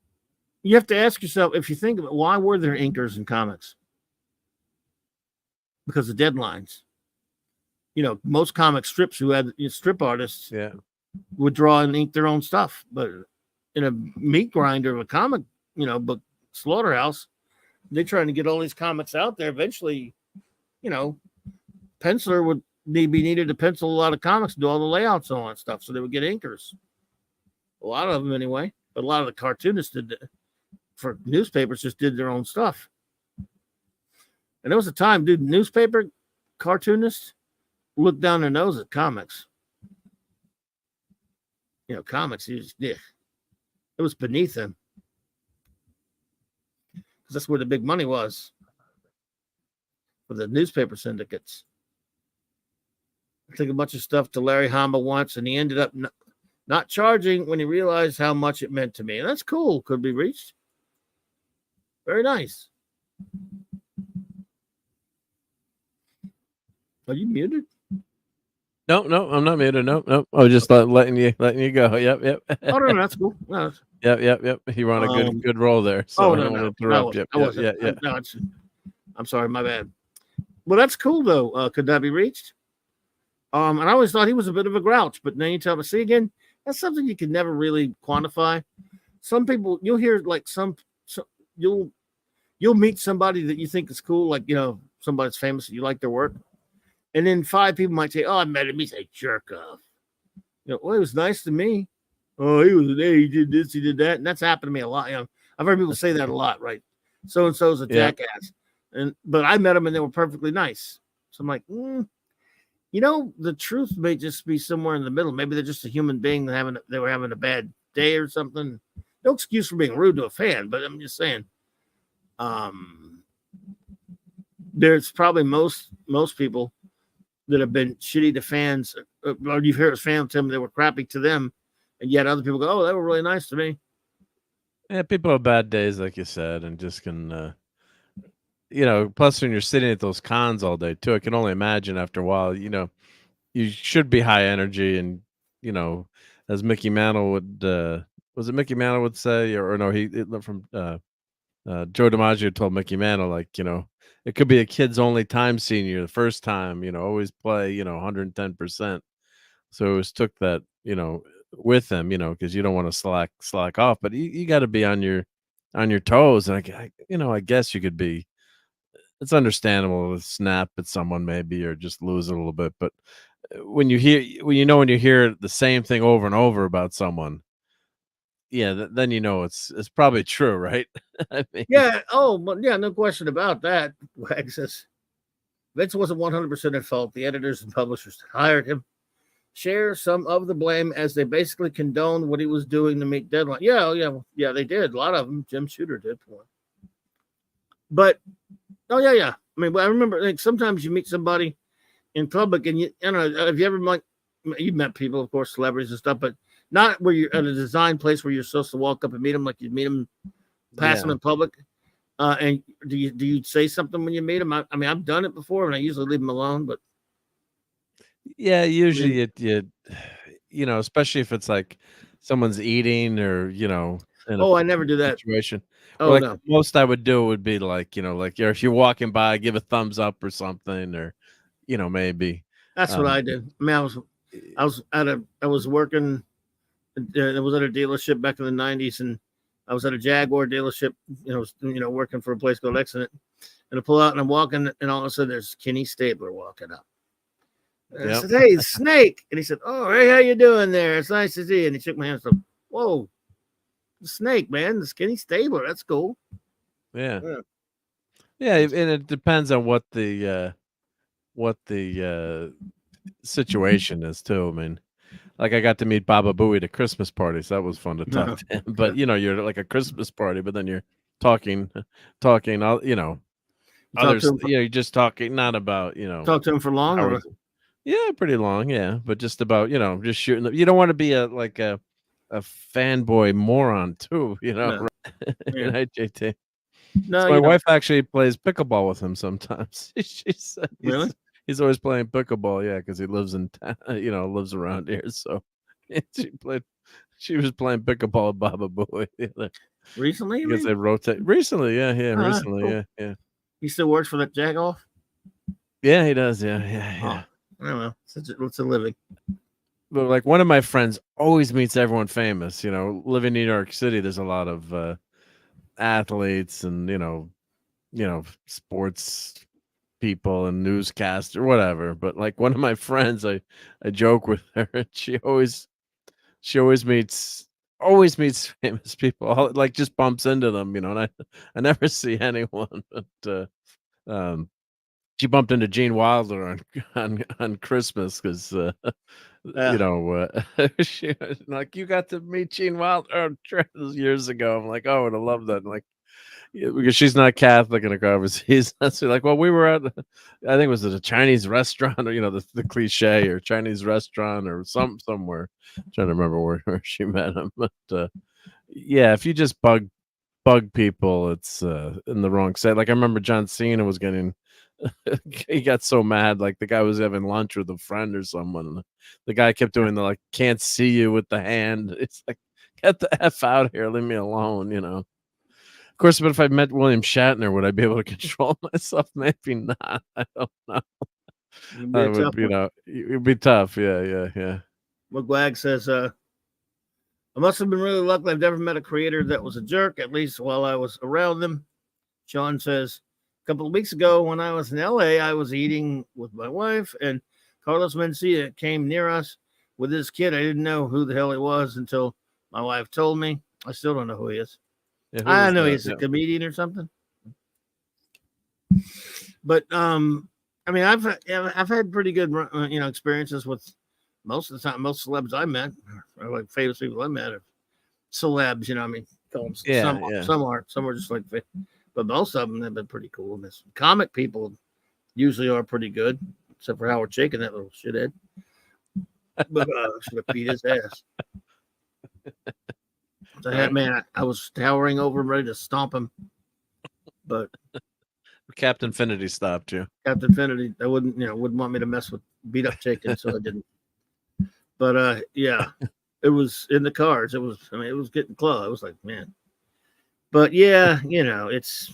have to ask yourself, if you think of it, why were there inkers in comics? Because of deadlines. Most comic strips who had strip artists would draw and ink their own stuff. But in a meat grinder of a comic, book slaughterhouse, they're trying to get all these comics out there. Eventually, penciler would be needed to pencil a lot of comics, do all the layouts and all that stuff. So they would get inkers. A lot of them anyway. But a lot of the cartoonists for newspapers just did their own stuff. And there was a time, dude, newspaper cartoonists looked down their nose at comics. Comics, it was beneath them. Because that's where the big money was for the newspaper syndicates. I took a bunch of stuff to Larry Hama once, and he ended up not charging when he realized how much it meant to me. And that's cool. Could be reached. Very nice. Are you muted? No, I'm not muted. No. I was just letting you go. Yep. Oh no, that's cool. No, Yep. You were on a good roll there. So no, I don't want to interrupt you. Yeah. No, I'm sorry, my bad. Well, that's cool though. Could that be reached? And I always thought he was a bit of a grouch, but then you tell me, see again, that's something you can never really quantify. Some people, you'll hear like you'll meet somebody that you think is cool, like somebody's famous, you like their work, and then 5 people might say, "Oh, I met him. He's a jerk off." Well, he was nice to me. Oh, he was he did this, he did that, and that's happened to me a lot. I've heard people say that a lot, right? So and so's a jackass, but I met them and they were perfectly nice. So I'm like, the truth may just be somewhere in the middle. Maybe they're just a human being they were having a bad day or something. No excuse for being rude to a fan, but I'm just saying. There's probably most people that have been shitty to fans, or you've heard fans tell me they were crappy to them, and yet other people go, "Oh, they were really nice to me." Yeah, people have bad days, like you said, and just can plus when you're sitting at those cons all day too, I can only imagine after a while, you should be high energy and, as Mickey Mantle would, was it Mickey Mantle would say, or no, from, Joe DiMaggio told Mickey Mantle, like, it could be a kids only time senior the first time, always play, 110%. So it always took that, with him, because you don't want to slack off, but you got to be on your toes. And I guess you could be. It's understandable to snap at someone maybe or just lose a little bit, but when you hear the same thing over and over about someone, yeah, then it's probably true, right? I mean, Yeah. Oh, but yeah, no question about that. Wag says Vince wasn't 100% at fault. The editors and publishers that hired him share some of the blame as they basically condoned what he was doing to meet deadline. Yeah, they did. A lot of them. Jim Shooter did for him. But yeah. I mean, I remember like sometimes you meet somebody in public, and you know, have you ever you've met people, of course, celebrities and stuff, but not where you're at a design place where you're supposed to walk up and meet them, like you meet them, pass them in public. And do you say something when you meet them? I mean, I've done it before, and I usually leave them alone. But yeah, usually especially if it's like someone's eating or in a I never do that. situation. Oh, Like no. the most I would do would be like if you're walking by, give a thumbs up or something, or maybe. That's what I did. I mean, I was working. I was at a dealership back in the '90s, and I was at a Jaguar dealership. Working for a place called Excellent. And I pull out, and I'm walking, and all of a sudden, there's Kenny Stabler walking up. And I said, "Hey, Snake," and he said, "Oh, hey, how you doing there? It's nice to see you." And he shook my hand. And said, "Whoa, the Snake, man, the Kenny Stabler. That's cool." Yeah, and it depends on what the situation is too. I mean, like I got to meet Baba Booey at a Christmas party, so that was fun to talk to him. But you're like a Christmas party, but then you're talking, others. You're just talking, not about Talk to him for long, or yeah, pretty long, yeah, but just about just shooting. You don't want to be a fanboy moron too, No. Yeah. Right, JT. No, So my wife actually plays pickleball with him sometimes. She said really? He's always playing pickleball, yeah, because he lives in town, lives around here. So she was playing pickleball with Baba Booey. Recently? Because they rotate recently, recently, cool. yeah. He still works for that Jagoff? Yeah, he does, yeah. I don't know. It's a living. But like one of my friends always meets everyone famous. Living in New York City, there's a lot of athletes and sports people and newscasters or whatever. But like one of my friends, I joke with her, and she always meets famous people. Like just bumps into them, and I never see anyone. But she bumped into Gene Wilder on Christmas because she like, you got to meet Gene Wilder years ago. I'm like, oh, I would have loved that. Like, because she's not Catholic and overseas. That's like, well, we were at, I think it was at a Chinese restaurant, or the cliche, or Chinese restaurant or somewhere. I'm trying to remember where she met him. But yeah, if you just bug people, it's in the wrong set. Like I remember John Cena was getting he got so mad, like the guy was having lunch with a friend or someone, and the guy kept doing the like, can't see you with the hand. It's like, get the F out of here, leave me alone, Of course, but if I met William Shatner, would I be able to control myself? Maybe not. I don't know. It'd be tough. Yeah. McGuag says, I must have been really lucky. I've never met a creator that was a jerk, at least while I was around them. Sean says, a couple of weeks ago when I was in LA, I was eating with my wife, and Carlos Mencia came near us with his kid. I didn't know who the hell he was until my wife told me. I still don't know who he is. Yeah, I know he's a comedian or something. But I mean, I've had pretty good experiences with most of the time. Most celebs I met, or like famous people I met, are celebs. I mean, some aren't. Some are just like, but most of them have been pretty cool. And this comic people usually are pretty good, except for Howard Chaykin, that little shithead. But should have beat his ass. So, man, I was towering over him, ready to stomp him. But Captain Finity stopped you. Captain Finity, I wouldn't want me to mess with beat up chicken, so I didn't. But yeah, it was in the cards. It was getting close. I was like, man. But yeah, it's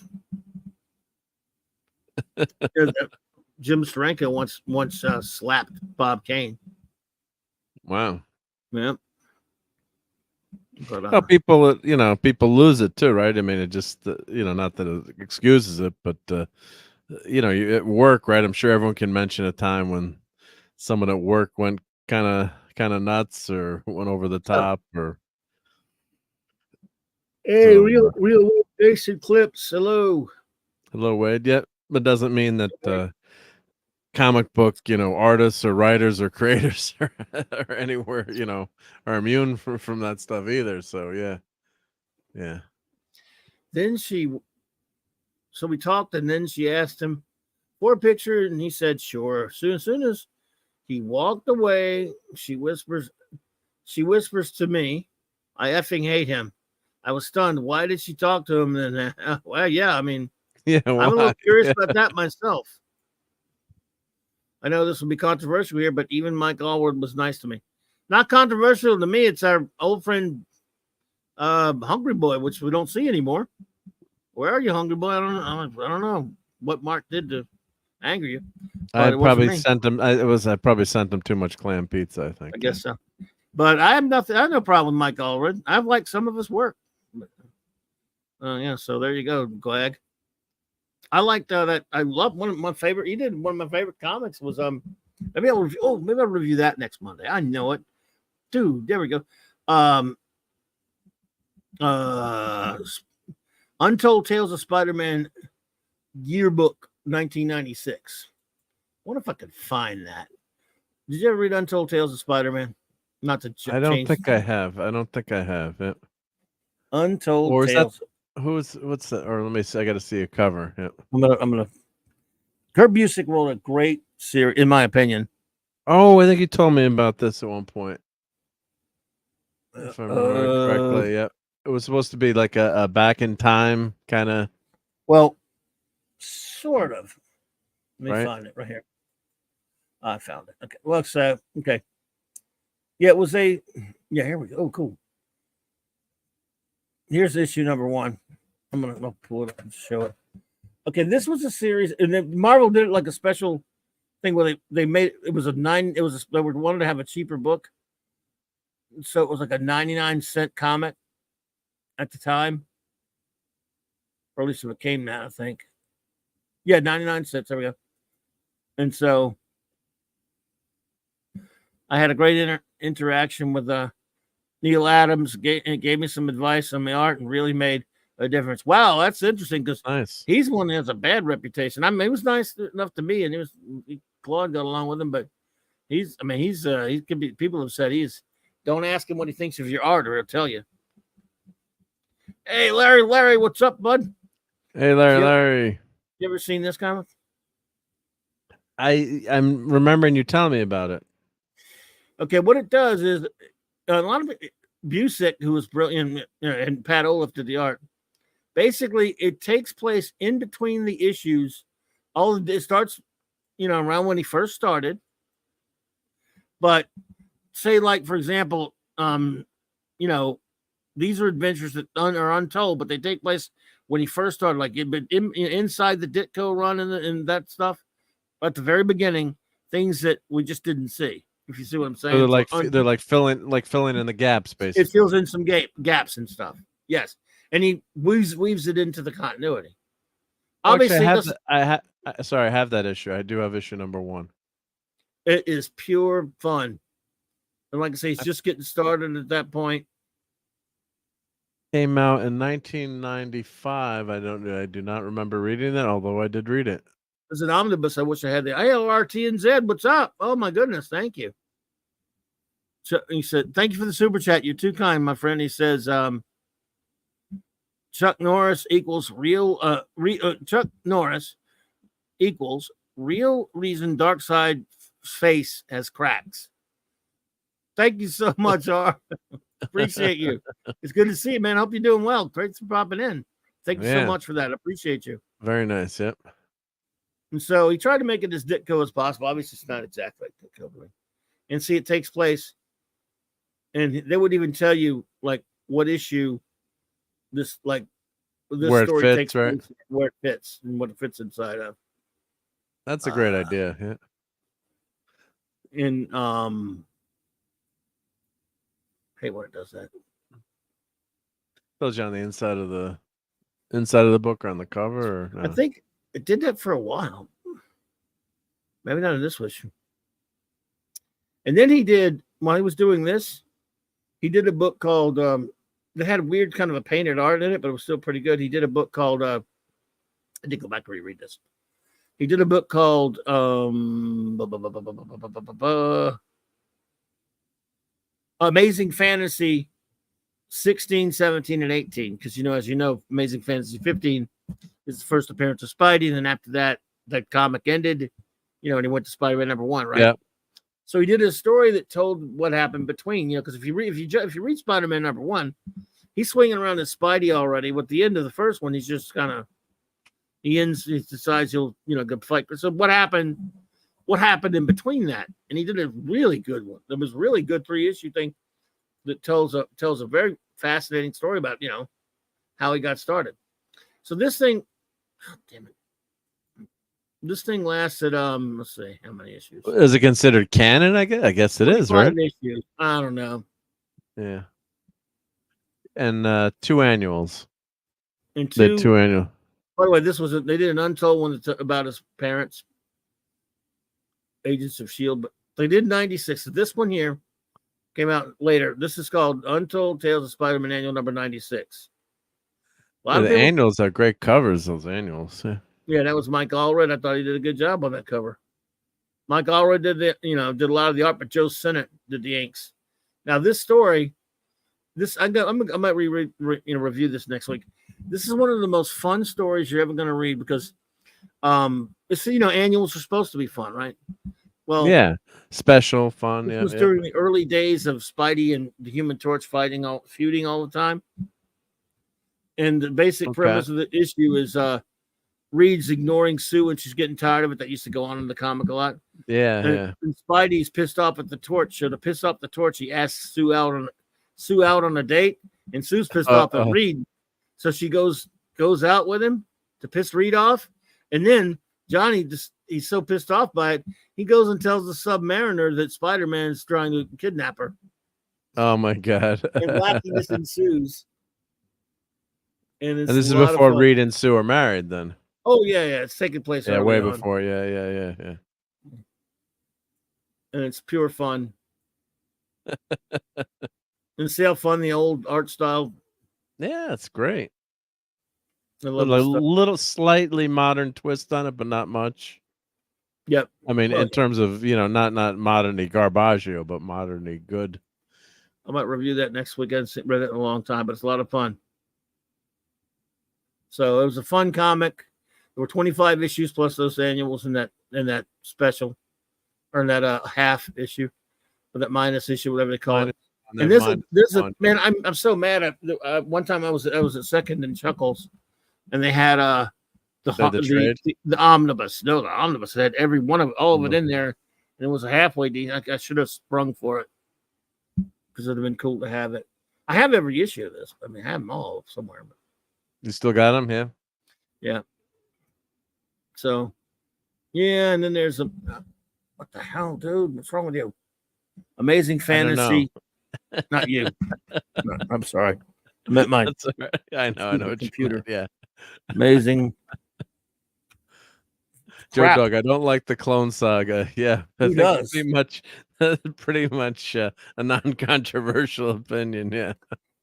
Jim Steranko once slapped Bob Kane. Wow. Yeah. But, well, people lose it too, right? I mean, it just, not that it excuses it, but, you at work, right? I'm sure everyone can mention a time when someone at work went kind of nuts or went over the top or. Hey, real basic clips. Hello, Wade. Yeah, but doesn't mean that comic book, artists or writers or creators or anywhere, are immune from that stuff either. So yeah. Then so we talked, and then she asked him for a picture, and he said, sure. As soon as he walked away, she whispers to me, I effing hate him. I was stunned. Why did she talk to him then? Well, yeah, I mean, yeah, I'm a little curious about that myself. I know this will be controversial here, but even Mike Allward was nice to me. Not controversial to me. It's our old friend, Hungry Boy, which we don't see anymore. Where are you, Hungry Boy? I don't know what Mark did to anger you. I probably sent him. I probably sent him too much clam pizza. I think. I guess so. But I have no problem with Mike Allred. I've liked some of his work. Yeah. So there you go, Glag. I liked that. I love one of my favorite. He did one of my favorite comics was maybe I'll review. Oh, maybe I'll review that next Monday. I know it, dude. There we go. Untold Tales of Spider-Man Yearbook 1996. I wonder if I could find that. Did you ever read Untold Tales of Spider-Man? Not to I don't think I have. Yeah. Untold Tales. What's that? Or let me see. I got to see a cover. Yeah. I'm gonna. Kurt Busiek wrote a great series, in my opinion. Oh, I think you told me about this at one point. If I remember correctly, yeah. It was supposed to be like a back in time kind of. Well, sort of. Let me find it right here. I found it. Okay. Well, so okay. Yeah, it was here we go. Oh, cool. Here's issue number 1. I'll pull it up and show it. Okay, this was a series, and then Marvel did it like a special thing where they made it was they wanted to have a cheaper book. So it was like a 99-cent comic at the time. Or at least it came that, I think. Yeah, 99 cents. There we go. And so I had a great interaction with Neil Adams. Gave me some advice on the art and really made a difference. Wow, that's interesting because nice. He's one that has a bad reputation. I mean, he was nice enough to me, and Claude got along with him, but he could be. People have said don't ask him what he thinks of your art, or he'll tell you. Hey, Larry, what's up, bud? Hey, Larry. You ever seen this comic? I'm remembering you telling me about it. Okay, what it does is a lot of Busiek, who was brilliant, and Pat Olaf did the art. Basically, it takes place in between the issues. It starts, around when he first started. But say, like, for example, these are adventures that are untold, but they take place when he first started, like inside the Ditko run and that stuff. At the very beginning, things that we just didn't see. If you see what I'm saying, so they're like filling in the gaps, basically. It fills in some gaps and stuff. Yes, and he weaves it into the continuity. Obviously, I have that issue. I do have issue number 1. It is pure fun, and like I say, he's just getting started at that point. Came out in 1995. I do not remember reading that, although I did read it. There's an omnibus. I wish I had the ILRT and Z. What's up? Oh my goodness, thank you. So he said, "Thank you for the super chat. You're too kind, my friend." He says, "Chuck Norris equals real. Chuck Norris equals real reason Darkseid's face has cracks." Thank you so much, R. Appreciate you. It's good to see you, man. Hope you're doing well. Thanks for popping in. Thank you so much for that. I appreciate you. Very nice. Yep. And so he tried to make it as Ditko as possible. Obviously, it's not exactly like Ditko. And see, it takes place, and they would even tell you like what issue this where it story fits, takes right? place, where it fits, and what it fits inside of. That's a great idea. Yeah. In hey, what it does that? Tells you on the inside of the book or on the cover. Or no? I think it did that for a while. Maybe not in this issue. And then he did, while he was doing this, he did a book called that had a weird kind of a painted art in it, but it was still pretty good. He did a book called I did go back and reread this. He did a book called Amazing Fantasy 16, 17, and 18. Because, as you know, Amazing Fantasy 15 is the first appearance of Spidey. And then after that, that comic ended, and he went to Spider-Man #1, right? Yeah. So he did a story that told what happened between, because if you read Spider-Man #1, he's swinging around as Spidey already. With the end of the first one, he's just kind of he decides he'll go fight. So what happened in between that? And he did a really good one. It was really good 3-issue thing that tells a very fascinating story about how he got started. So this thing, oh, damn it. This thing lasted, let's see, how many issues? Is it considered canon? I guess it is, right? Issues. I don't know. Yeah. And 2 annuals. And 2 annual. By the way, they did an Untold one about his parents, Agents of S.H.I.E.L.D., but they did 96. So this one here came out later. This is called Untold Tales of Spider-Man Annual number 96. The annuals are great covers, those annuals. Yeah. Yeah, that was Mike Allred. I thought he did a good job on that cover. Mike Allred did a lot of the art, but Joe Sinnott did the inks. Now this story, I might review this next week. This is one of the most fun stories you're ever going to read because, annuals are supposed to be fun, right? Well, yeah, special fun. This was during the early days of Spidey and the Human Torch feuding all the time. And the basic premise of the issue is Reed's ignoring Sue and she's getting tired of it. That used to go on in the comic a lot. Yeah. And Spidey's pissed off at the Torch. So to piss off the Torch, he asks Sue out on a date, and Sue's pissed off at Reed. So she goes out with him to piss Reed off. And then Johnny, he's so pissed off by it, he goes and tells the Submariner that Spider-Man's trying to kidnap her. Oh my God. And wackiness ensues. And this is before Reed and Sue are married then. Oh, yeah. It's taking place. Yeah, way before. Yeah. And it's pure fun. And see how fun the old art style. Yeah, it's great. A little slightly modern twist on it, but not much. Yep. I mean, in terms of, not moderny garbaggio, but moderny good. I might review that next week. I haven't read it in a long time, but it's a lot of fun. So it was a fun comic. There were 25 issues plus those annuals in that special, or in that half issue, or that minus issue, whatever they call it. And this is man, I'm so mad. One time I was at Second and Chuckles, and they had the omnibus. No, the omnibus had every one of all of it in there, and it was a halfway decent. I should have sprung for it because it'd have been cool to have it. I have every issue of this. I mean, I have them all somewhere. But you still got them, yeah? Yeah. So, yeah, and then there's what the hell, dude? What's wrong with you? Amazing Fantasy. Not you. No, I'm sorry. I meant mine. Right. I know. Computer. Yeah. Amazing. Joe Dog, I don't like the Clone Saga. Yeah. Who does? Pretty much a non-controversial opinion. Yeah.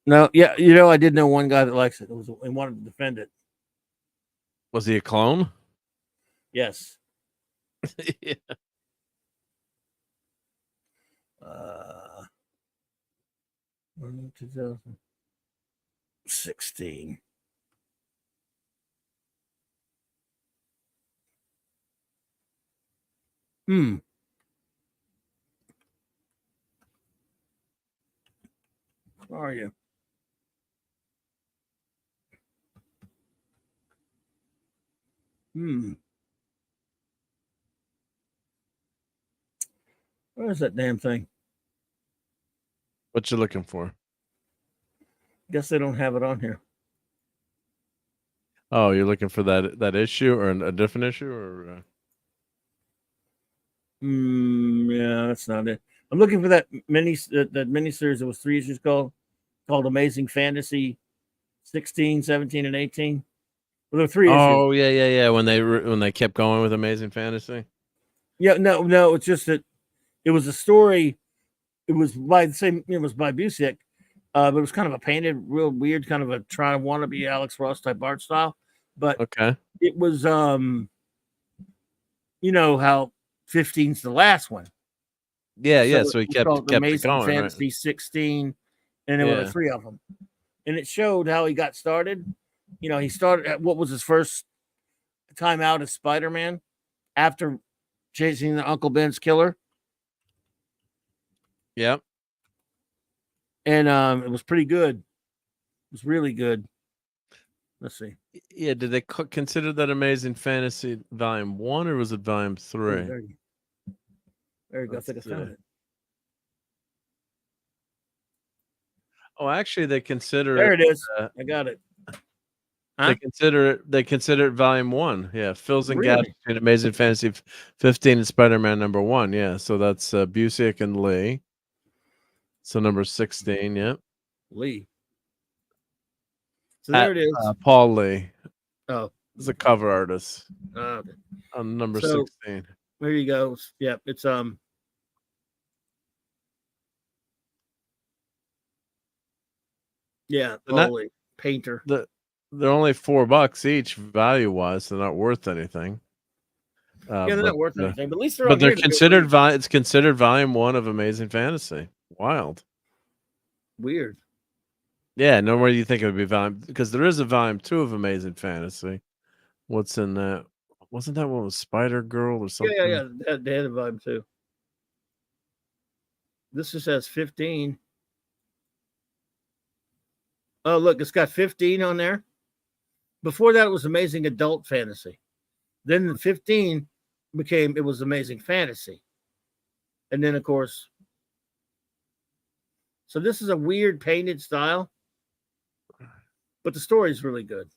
No, yeah, I did know one guy that likes it. He wanted to defend it. Was he a clone? Yes. Yeah. 2016. Where are you? Where's that damn thing? What you looking for? Guess they don't have it on here. Oh, you're looking for that issue or a different issue or? Yeah, that's not it. I'm looking for that mini series that was 3 issues called Amazing Fantasy 16, 17, and 18. Well, there were 3 issues. Oh yeah. When they kept going with Amazing Fantasy. Yeah, no. It's just that it was a story. It was by the same. It was by Busiek, but it was kind of a painted, real weird, kind of a try to wanna be Alex Ross type art style. But Okay. it was you know how 15's the last one. Yeah. So he kept Amazing it going, Fantasy right? 16, and there were 3 of them, and it showed how he got started. You know, he started at what was his first time out as Spider-Man after chasing the Uncle Ben's killer. Yep. And it was pretty good. It was really good. Let's see. Yeah, did they consider that Amazing Fantasy Volume 1 or was it Volume 3? Oh, there you go. I think I found it. Oh, actually, they consider There it is. I got it. Huh? They consider it Volume 1. Yeah, fills in Really? gaps between Amazing Fantasy 15 and Spider-Man number 1. Yeah, so that's Busiek and Lee. So number 16. Yeah, Lee. So there it is. Paul Lee. Oh, is a cover artist okay. on number 16. There you go. Yep, it's yeah, Paul Lee, painter. They're only $4 each value wise. They're not worth anything. Yeah, they're not worth anything, but at least they're considered. It's considered Volume 1 of Amazing Fantasy. Wild. Weird. Yeah, nowhere you think it would be volume because there is a Volume 2 of Amazing Fantasy. What's in that? Wasn't that one with Spider Girl or something? Yeah. They had a Volume 2. This just has 15. Oh, look, it's got 15 on there. Before that, it was Amazing Adult Fantasy. Then the 15 it was Amazing Fantasy. And then, of course, so this is a weird painted style, but the story is really good.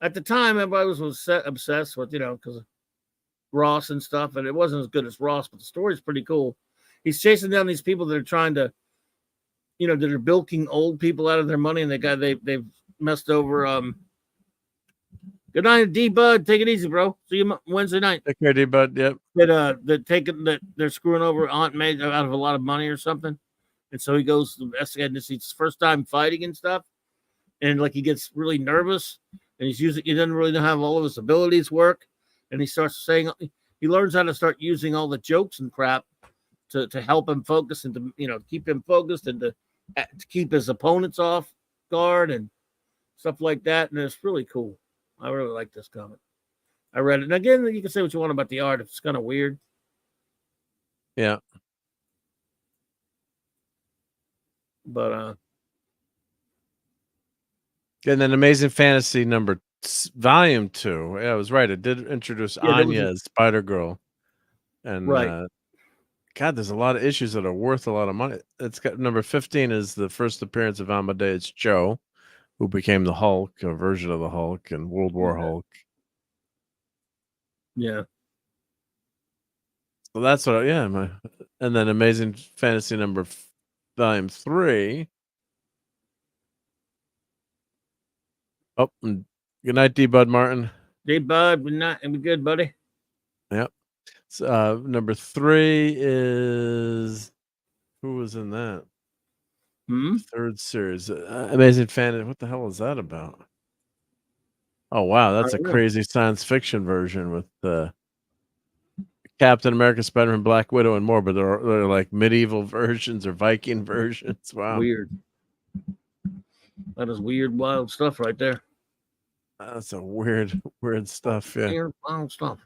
At the time, everybody was obsessed with, because of Ross and stuff, and it wasn't as good as Ross, but the story's pretty cool. He's chasing down these people that are trying to, that are bilking old people out of their money, and they've messed over. Good night, D Bud. Take it easy, bro. See you Wednesday night. Take care, D Bud. Yep. That they're screwing over Aunt May out of a lot of money or something, and so he goes to investigate. This is his first time fighting and stuff, and like he gets really nervous, and he doesn't really know how all of his abilities work, and he starts saying he learns how to start using all the jokes and crap to help him focus and to keep him focused and to keep his opponents off guard and stuff like that, and it's really cool. I really like this comic. I read it. And again, you can say what you want about the art. It's kind of weird. Yeah. But and then Amazing Fantasy Volume 2. Yeah, I was right. It did introduce Anya as Spider Girl. And right. God, there's a lot of issues that are worth a lot of money. It's got number 15 is the first appearance of Amadeus Cho, who became the Hulk, a version of the Hulk, and World War Hulk. Yeah. So that's what, and then Amazing Fantasy Volume 3. Oh, good night, D Bud Martin. D Bud, good night, and be good, buddy. Yep. So, number 3 is who was in that? Third series, Amazing Fantasy. What the hell is that about? Oh wow, that's a crazy science fiction version with Captain America, Spider-Man, Black Widow, and more. But they're like medieval versions or Viking versions. Wow, weird. That is weird, wild stuff right there. That's a weird stuff. Yeah, weird, wild stuff.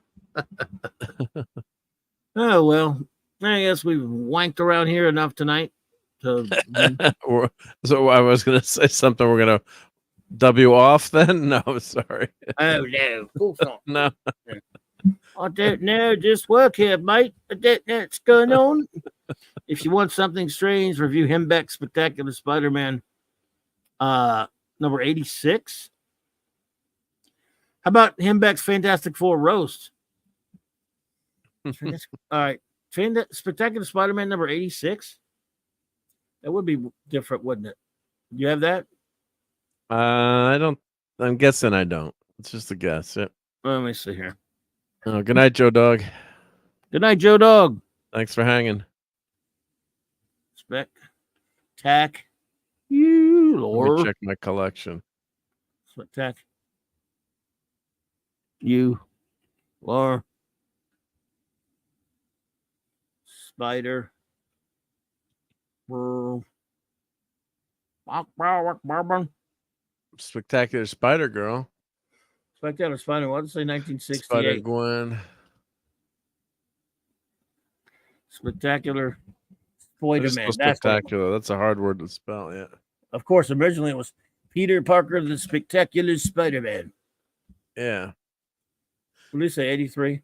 Oh well, I guess we've wanked around here enough tonight. So I was going to say something. We're going to W off then? No, sorry. Oh no, cool song. No. I don't know. Just work here, mate. I don't know what's going on. If you want something strange, review Hembeck's Spectacular Spider-Man number 86. How about Hembeck's Fantastic Four Roast? All right. Spectacular Spider-Man number 86. That would be different, wouldn't it? You have that? I don't. I'm guessing I don't. It's just a guess. Yep. Let me see here. Oh, good night, Joe Dog. Good night, Joe Dog. Thanks for hanging. Spec. Tack. You, Let Lord. me check my collection. Tack. You. Lore. Spider. Spectacular Spider Girl. Spectacular Spider. What did it say? 1968. Spider Gwen. Spectacular That's Spider-Man. so spectacular. That's a hard word to spell. Yeah. Of course, originally it was Peter Parker, the Spectacular Spider-Man. Yeah. What did you say? 83.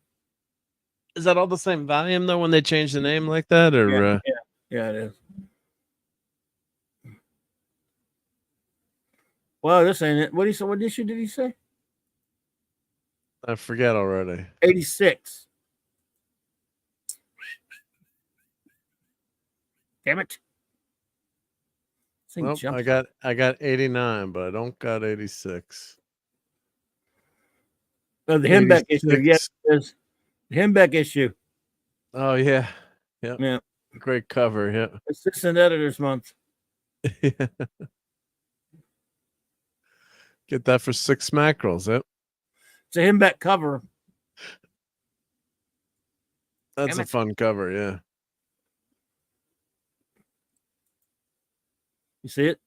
Is that all the same volume though? When they changed the name like that, or Yeah, it is. Well, this ain't it. What issue did he say? I forget already. 86. Damn it. Well, I got 89, but I don't got 86. Oh, the Hembeck issue. Yes, there's the Hembeck issue. Oh yeah. Yep. Yeah. Great cover. Yeah. Assistant Editors Month. Get that for 6 mackerels. Yep. It's a Hembeck cover. That's a fun cover. Yeah. You see it?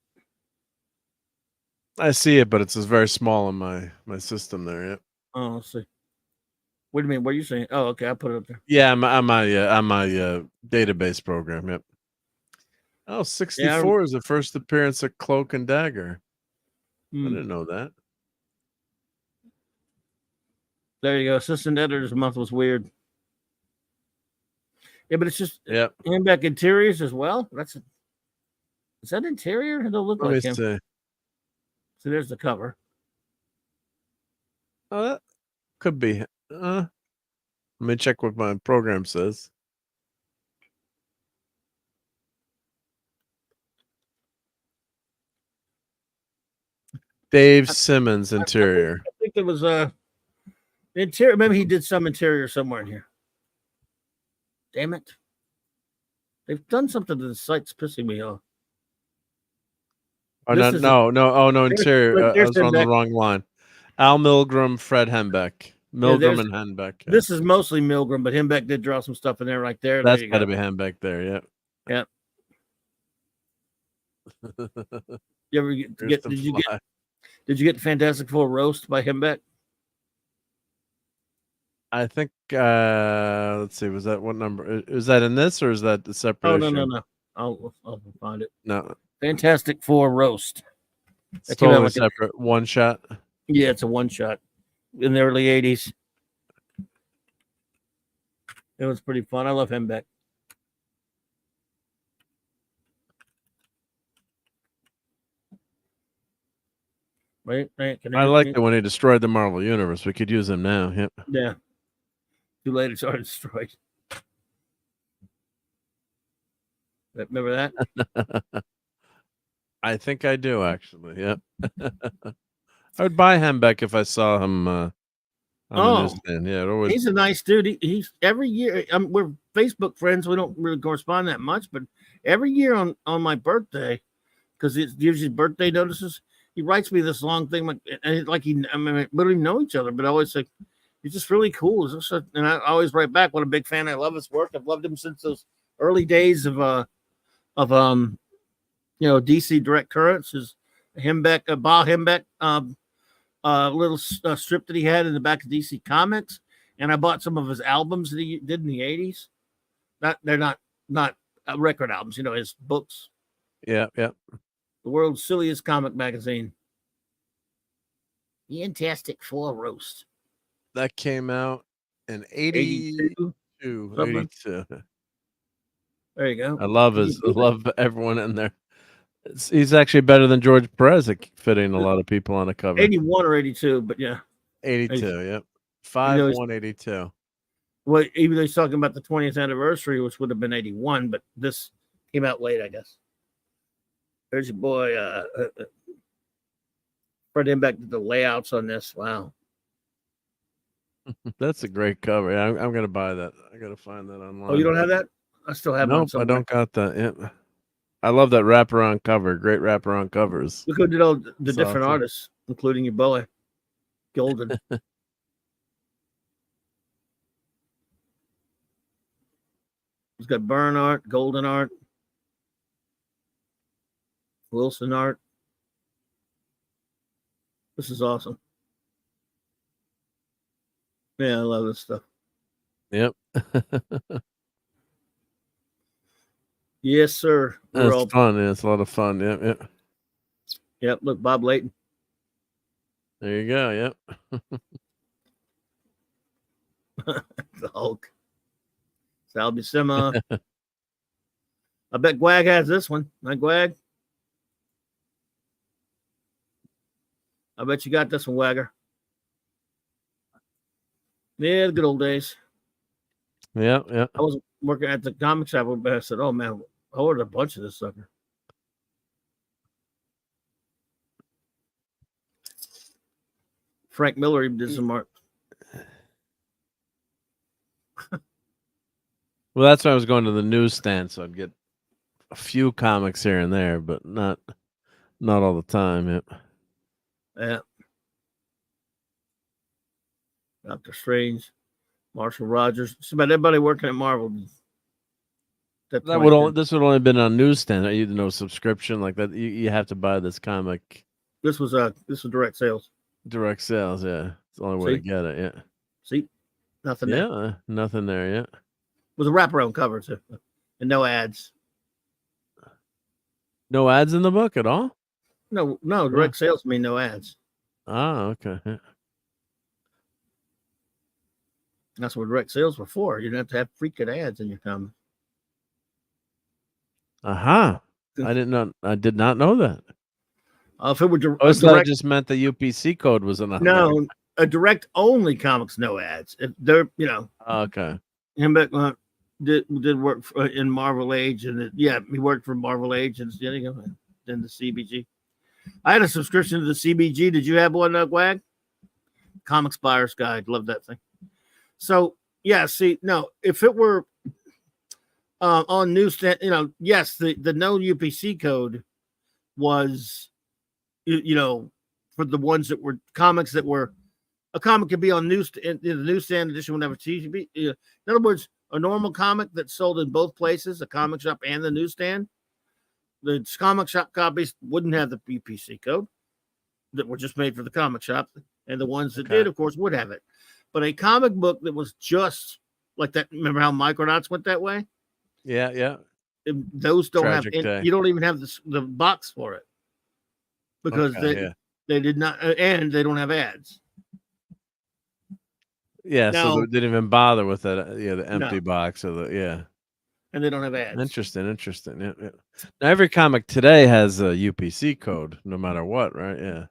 I see it, but it's very small in my system there. Yep. Oh, let's see. What do you mean? What are you saying? Oh, okay. I put it up there. Yeah, on my database program. Yep. Oh, 64 is the first appearance of Cloak and Dagger. I didn't know that. There you go. Assistant Editors Month was weird. Yeah, but it's just Hembeck interiors as well. Is that interior? It don't look like him. See. So there's the cover. Oh, that could be. Let me check what my program says. Dave Simmons interior. I think it was interior. Maybe he did some interior somewhere in here. Damn it. They've done something to the site's pissing me off. Oh, no, interior. I was on the wrong line. Al Milgram, Fred Hembeck. Milgram and Hembeck. Yeah. This is mostly Milgram, but Hembeck did draw some stuff in there right there. That's got to be Hembeck there, yeah. Yep. You ever did you get the Fantastic Four Roast by Hembeck? I think let's see, was that what number? Is that in this or is that the separate? Oh no. I'll find it. No. Fantastic Four Roast. It's totally separate. One shot. Yeah, it's a one shot in the early 80s. It was pretty fun. I love Hembeck. Right. I liked it when he destroyed the Marvel Universe. We could use him now. Yep. Yeah. Too late. It's already destroyed. Remember that? I think I do actually. Yep. I would buy Hembeck if I saw him on the newsstand. Yeah, he's a nice dude. He's every year. We're Facebook friends. We don't really correspond that much, but every year on my birthday, because it gives you birthday notices, he writes me this long thing we don't even know each other, but I always say he's just really cool. And I always write back, what a big fan. I love his work. I've loved him since those early days of DC Direct Currents. His Hembeck, Bob Hembeck, little strip that he had in the back of DC Comics, and I bought some of his albums that he did in the 80s. They're not record albums, his books. Yeah. The world's silliest comic magazine. Fantastic Four Roast. That came out And 82. 82. There you go. I love everyone in there. He's actually better than George Perez at fitting a lot of people on a cover. 81 or 82, but yeah. 82, yep. 5/182. Well, even though he's talking about the 20th anniversary, which would have been 81, but this came out late, I guess. There's your boy. Fred Imbeck did the layouts on this. Wow. That's a great cover. Yeah, I'm gonna buy that. I gotta find that online. Oh, you don't have that? I still have Nope, I don't got that. Yeah. I love that wraparound cover. Great wraparound covers. Look who did all the different artists, including your boy, Golden. He's got Byrne art, Golden art, Wilson art. This is awesome. Yeah, I love this stuff. Yep. Yes, sir. That's fun. Yeah, it's a lot of fun. Yep, yep. Yep, look, Bob Layton. There you go. Yep. The Hulk. Sal Buscema. I bet Gwag has this one. My Gwag. I bet you got this one, Wagger. Yeah, the good old days. Yeah, yeah. I was working at the comic shop, but I said, "Oh man, I ordered a bunch of this sucker." Frank Miller even did some art. Well, that's why I was going to the newsstand, so I'd get a few comics here and there, but not all the time. Yep. Yeah. Doctor Strange, Marshall Rogers. Just about everybody working at Marvel. This would only been on newsstand. You know, subscription like that. You have to buy this comic. This was direct sales. Direct sales, yeah. It's the only way to get it. Yeah. See, nothing there. Yeah, nothing there. Yeah. With a wraparound cover too, and no ads. No ads in the book at all. No, direct sales mean no ads. Ah, okay. Yeah. That's what direct sales were for. You didn't have to have freaking ads in your comic. I did not know that. If it were that just meant the UPC code was enough. No, a direct only comics, no ads. If they're okay. Him did work in Marvel Age, and he worked for Marvel Age, and then the CBG. I had a subscription to the CBG. Did you have one, Wag? Comics Buyer's Guide. Love that thing. So yeah, if it were on newsstand, yes, the no UPC code was, for the ones that were comics that were a comic could be on the newsstand edition whenever TV. In other words, a normal comic that's sold in both places, a comic shop and the newsstand. The comic shop copies wouldn't have the UPC code that were just made for the comic shop, and the ones that did, of course, would have it. But a comic book that was just like that. Remember how Micronauts went that way? Yeah, yeah. Those don't have. You don't even have the box for it because they did not, and they don't have ads. Yeah, so they didn't even bother with that. Yeah, the empty box of and they don't have ads. Interesting. Yeah, yeah. Now every comic today has a UPC code, no matter what, right? Yeah,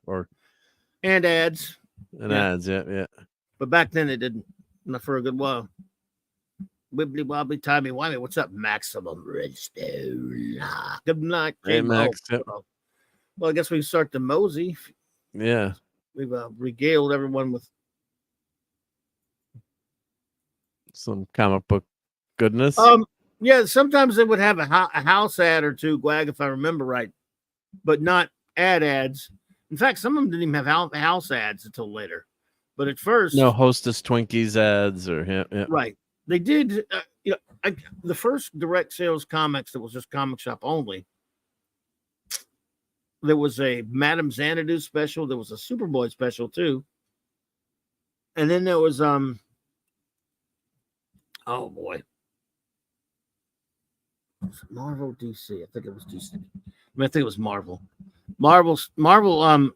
and ads. And ads, yeah. But back then it didn't. Not for a good while. Wibbly wobbly, timey wimey. What's up, Maximum Redstone? Good night, hey, Max. Yep. Well, I guess we can start the mosey. Yeah, we've regaled everyone with some comic book goodness. Yeah, sometimes they would have a house ad or two, Gwag, if I remember right, but not ads. In fact, some of them didn't even have house ads until later. But at first, no Hostess Twinkies ads or right. They did. The first direct sales comics that was just comic shop only. There was a Madame Xanadu special. There was a Superboy special too. And then there was oh boy. Marvel DC. I think it was DC. I think it was Marvel. Marvel. I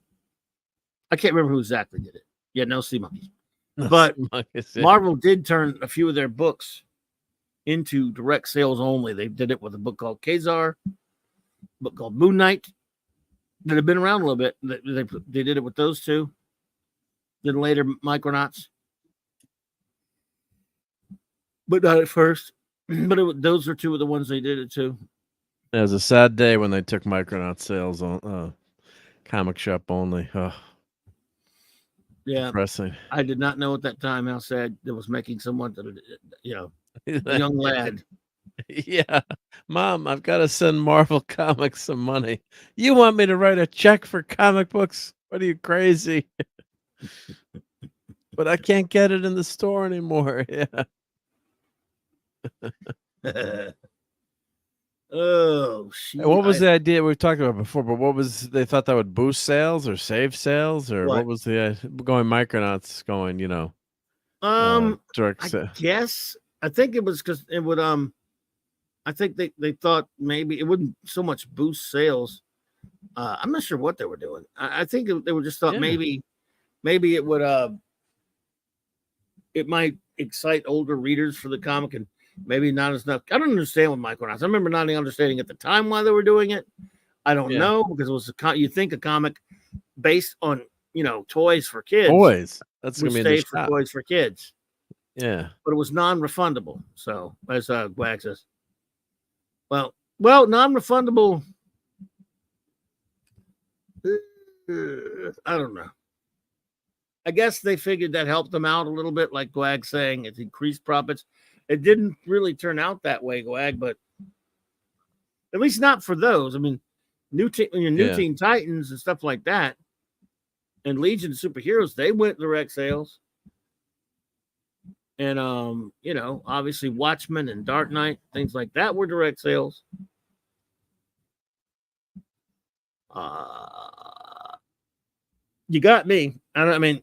can't remember who exactly did it. Yeah, no Sea Monkeys. But Humongous, yeah. Marvel did turn a few of their books into direct sales only. They did it with a book called Khazar, a book called Moon Knight, that have been around a little bit. They did it with those two. Then later, Micronauts. But not at first. But those are two of the ones they did it to. It was a sad day when they took Micronaut sales on comic shop only. Oh, yeah, depressing. I did not know at that time how sad it was making someone, a young lad. Yeah, Mom, I've got to send Marvel Comics some money. You want me to write a check for comic books? What are you, crazy? But I can't get it in the store anymore. Yeah. Oh, shit. What was the idea we talked about before? But what was they thought that would boost sales or save sales, or what was the going Micronauts going? Direct I guess I think it was because it would I think they thought maybe it wouldn't so much boost sales. I'm not sure what they were doing. I think they were just thought maybe it would it might excite older readers for the comic and maybe not as enough. I don't understand what Micronauts. I remember not understanding at the time why they were doing it. I don't know because it was you think a comic based on toys for kids. Toys. That's gonna be stay for toys for kids. Yeah, but it was non-refundable. So as Gwag says, well, non-refundable. I don't know. I guess they figured that helped them out a little bit, like Gwag saying it increased profits. It didn't really turn out that way, Gwag, but at least not for those. I mean, New Teen Titans and stuff like that, and Legion of Superheroes, they went direct sales. And obviously Watchmen and Dark Knight, things like that were direct sales. You got me. I mean,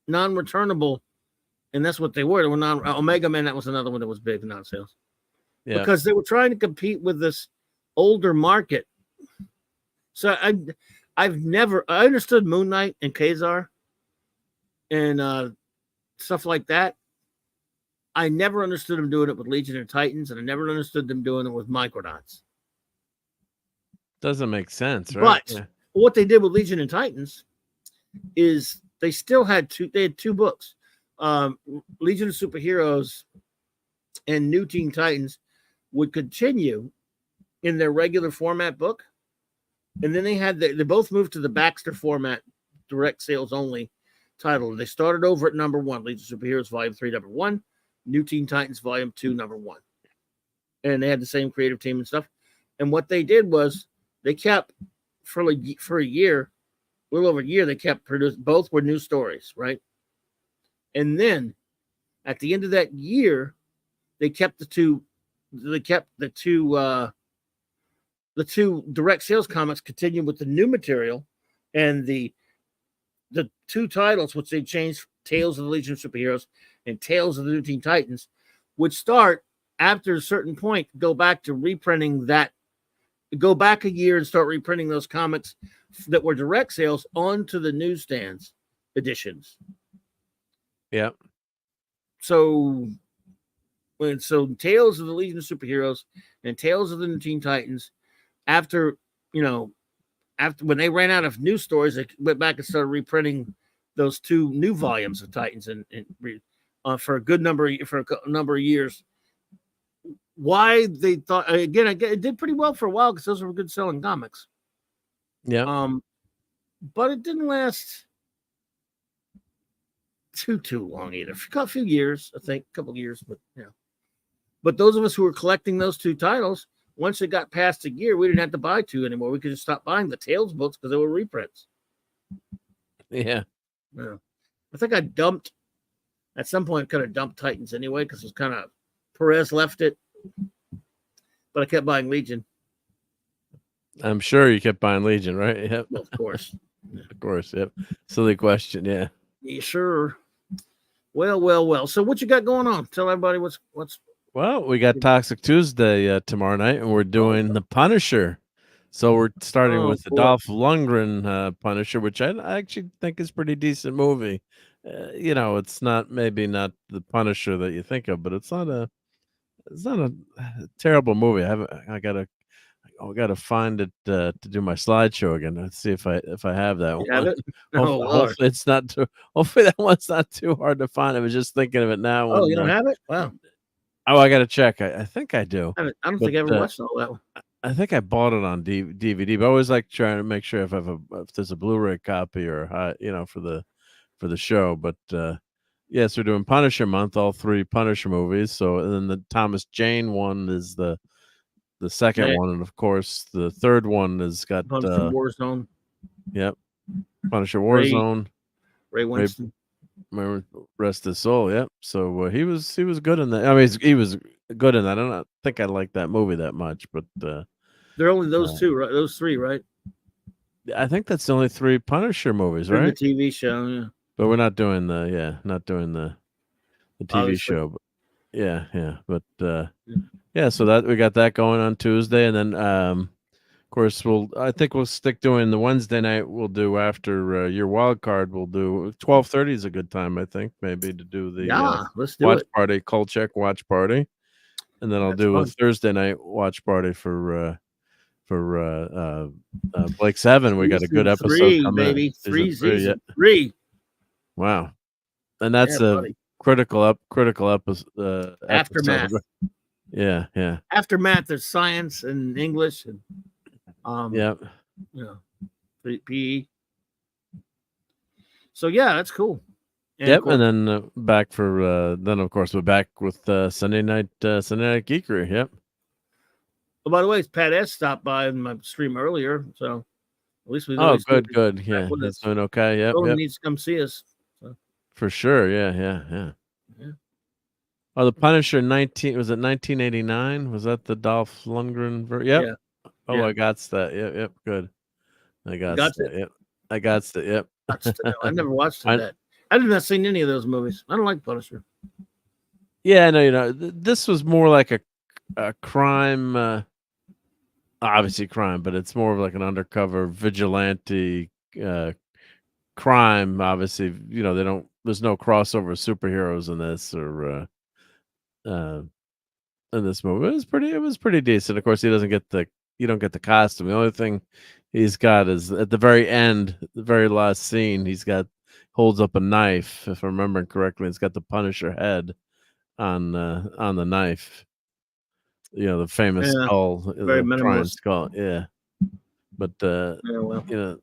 non-returnable, and that's what they were. They were Omega Man. That was another one that was big non-sales, because they were trying to compete with this older market. So I understood Moon Knight and Khazar and stuff like that. I never understood them doing it with Legion of Titans, and I never understood them doing it with Micronauts. Doesn't make sense, right? But what they did with Legion of Titans is they still had two books. Legion of Superheroes and New Teen Titans would continue in their regular format book. And then they both moved to the Baxter format, direct sales only title. They started over at number 1, Legion of Superheroes Volume 3, number 1, New Teen Titans Volume 2, number 1. And they had the same creative team and stuff. And what they did was they kept for a year, a little over a year, they kept producing, both were new stories, right? And then at the end of that year, they kept the two direct sales comics continued with the new material, and the two titles, which they changed, Tales of the Legion of Superheroes and Tales of the New Teen Titans, would start after a certain point, go back to reprinting that, go back a year and start reprinting those comics that were direct sales onto the newsstands editions. Yeah. So Tales of the Legion of Superheroes and Tales of the New Teen Titans, after when they ran out of news stories, they went back and started reprinting those two new volumes of Titans and for a number of years. Why they thought again, it did pretty well for a while because those were good selling comics. Yeah. But it didn't last too long either. For a few years, I think, a couple of years, but But those of us who were collecting those two titles, once it got past a year, we didn't have to buy two anymore. We could just stop buying the Tales books because they were reprints. Yeah. I think I dumped at some point. Kind of dumped Titans anyway because it was kind of Perez left it, but I kept buying Legion. I'm sure you kept buying Legion, right? Yep. Well, of course. Of course. Yep. Silly question. Yeah. Yeah, sure. Well. So what you got going on? Tell everybody what's. Well, we got Toxic Tuesday tomorrow night, and we're doing The Punisher. So we're starting with the Dolph Lundgren Punisher, which I actually think is a pretty decent movie. it's not maybe not the Punisher that you think of, but it's not a terrible movie. I gotta find it to do my slideshow again. Let's see if I have that You have one. it? Oh, Lord. Hopefully it's not too. Hopefully that one's not too hard to find. I was just thinking of it now. Oh, you don't have it? Wow. Oh, I gotta check. I think I do. I don't But, think I ever watched all that one. I think I bought it on DVD, but I always like trying to make sure if there's a Blu-ray copy or for the show. But yes, we're doing Punisher month, all 3 Punisher movies. So and then the Thomas Jane one is the second Yeah. one, and of course the third one has got Punisher Warzone. Yep, Punisher Ray- Warzone. Ray Winston. Rest his soul. Yep. So he was good in that. I mean, he was good in that. I don't think I like that movie that much, but There are only those 2, right? Those 3, right? I think that's the only 3 Punisher movies, In right? the TV show, yeah. But we're not doing the TV Obviously. show. But yeah. But yeah, so that we got that going on Tuesday, and then of course I think we'll stick doing the Wednesday night. We'll do after your wild card. We'll do 12:30 is a good time, I think, maybe to do the Let's do watch it. party, Kolchak watch party, and then I'll do a Thursday night watch party for Blake 7. We got a good episode 3, coming. baby. 3 Is it 3? season Yeah. 3. Wow, and that's Yeah, a buddy. critical episode. Aftermath. Yeah. Aftermath, there's science and English and Yeah. PE. So yeah, that's cool. And Yep, and then back for then of course we're back with Sunday night geekery. Yep. Oh, by the way, Pat S stopped by in my stream earlier, so at least we know. Oh, he's good. back Yeah, with he's us. doing okay. Yep. He needs to come see us. So. For sure. Yeah. Oh, the Punisher 1989? Was that the Dolph Lundgren version? Yep. Yeah. Oh, Yeah. I got that. Yep. Good. I got got that. it? Yep. I got that. Yep. I never watched that. I've not seen any of those movies. I don't like Punisher. Yeah, no, this was more like a crime, obviously crime, but it's more of like an undercover vigilante crime. Obviously, there's no crossover superheroes in this or in this movie. It was pretty decent. Of course, you don't get the costume. The only thing he's got is at the very end, the very last scene, holds up a knife, if I'm remembering correctly. It's got the Punisher head on the knife. The famous skull, very the Triumph minimalist skull. Yeah, but well.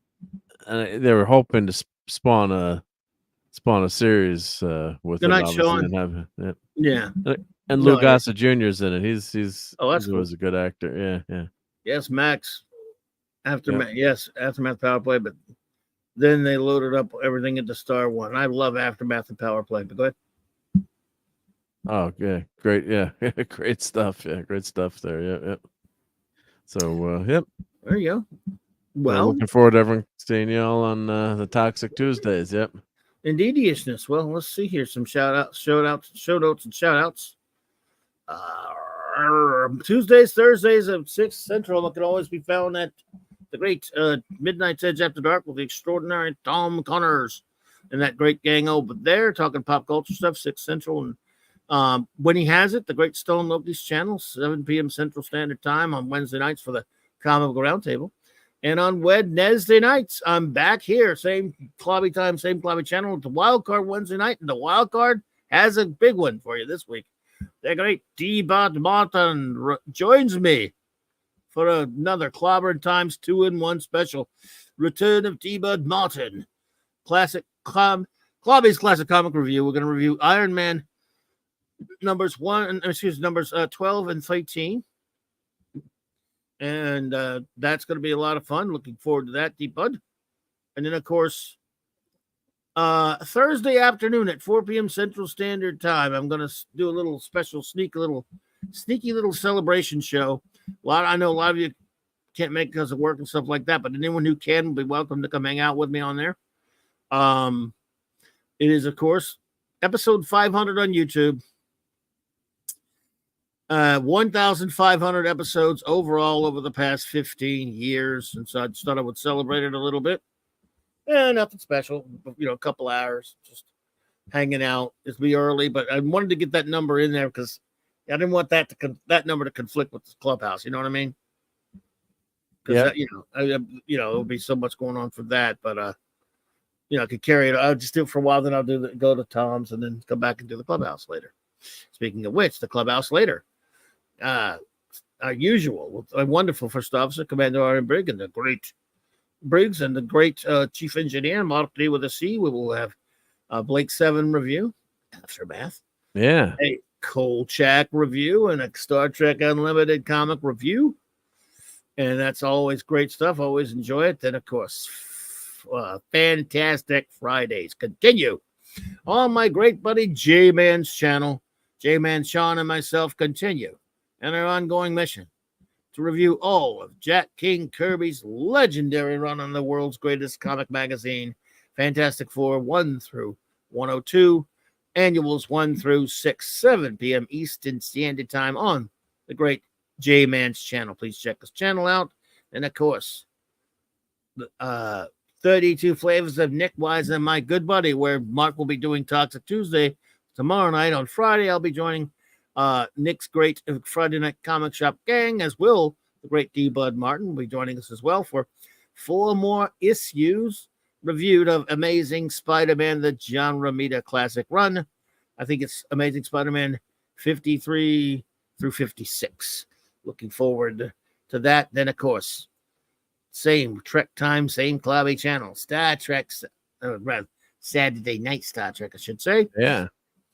and they were hoping to spawn a series with Good it. night, Sean. Yeah. And Lou Gossett Jr.'s in it. He's that's cool. a good actor. Yeah. Yes, Max. Aftermath. Yep. Yes, Aftermath Power Play, but then they loaded up everything into Star One. I love Aftermath and Power Play, but go ahead. Oh, yeah, great, yeah, great stuff, yeah, great stuff there, yep. So, yep. There you go. Well, looking forward to everyone seeing y'all on the Toxic Tuesdays. Yep. Indeediousness. Well, let's see here. Some shout notes, and shout outs. Tuesdays, Thursdays at 6 Central can always be found at the great Midnight's Edge After Dark with the extraordinary Tom Connors and that great gang over there talking pop culture stuff, 6 Central. And when he has it, the great Stone Loki's channel, 7 p.m. Central Standard Time on Wednesday nights for the Comic Book Roundtable. And on Wednesday nights, I'm back here, same Clobby time, same Clobby channel with the Wild Card Wednesday night. And the Wild Card has a big one for you this week. The great D-Bot Martin joins me for another Cloberin Times 2-in-1 special. Return of D-Bud Martin. Clobby's classic comic review. We're going to review Iron Man numbers 12 and 13. And that's going to be a lot of fun. Looking forward to that, D-Bud. And then, of course, Thursday afternoon at 4 p.m. Central Standard Time, I'm going to do a little special sneaky little celebration show. I know a lot of you can't make it because of work and stuff like that, but anyone who can will be welcome to come hang out with me on there. It is, of course, episode 500 on YouTube. 1,500 episodes overall over the past 15 years. And so I just thought I would celebrate it a little bit. Nothing special, a couple hours, just hanging out. It'll be early, but I wanted to get that number in there because I didn't want that number to conflict with the clubhouse. You know what I mean? Because it'll be so much going on for that. But I could carry it. I'll just do it for a while, then I'll go to Tom's and then come back and do the clubhouse later. Speaking of which, the clubhouse later. Our usual, a wonderful first officer, Commander R.M. Briggs, and the great Briggs, and the great chief engineer, Model D with a C. We will have Blake 7 review, Aftermath. Yeah. A Kolchak review and a Star Trek Unlimited comic review. And that's always great stuff. Always enjoy it. Then, of course, Fantastic Fridays continue on my great buddy J-Man's channel. J-Man, Sean, and myself continue and our ongoing mission to review all of Jack King Kirby's legendary run on the world's greatest comic magazine, Fantastic Four 1 through 102, annuals 1 through 6, 7 p.m. Eastern Standard Time on the great J-Man's channel. Please check his channel out. And, of course, 32 Flavors of Nick Wise and My Good Buddy, where Mark will be doing Toxic Tuesday. Tomorrow night on Friday, I'll be joining Nick's great Friday Night Comic Shop gang, as will the great D. Bud Martin will be joining us as well for 4 more issues reviewed of Amazing Spider-Man, the John Romita classic run. I think it's Amazing Spider-Man 53 through 56. Looking forward to that. Then, of course, same Trek time, same Clobby channel. Star Trek, Saturday Night Star Trek, I should say. Yeah.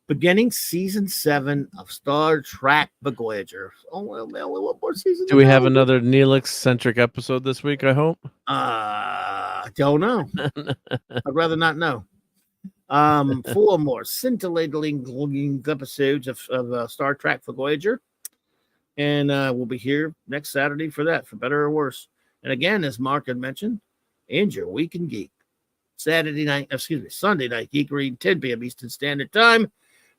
Beginning season 7 of Star Trek Voyager. Oh, well, what more season? Do we have another Neelix-centric episode this week, I hope? I don't know. I'd rather not know. 4 more scintillating episodes of Star Trek Voyager. And we'll be here next Saturday for that, for better or worse. And again, as Mark had mentioned, and your Weekend Geek. Sunday night Geek Read, 10 p.m. Eastern Standard Time.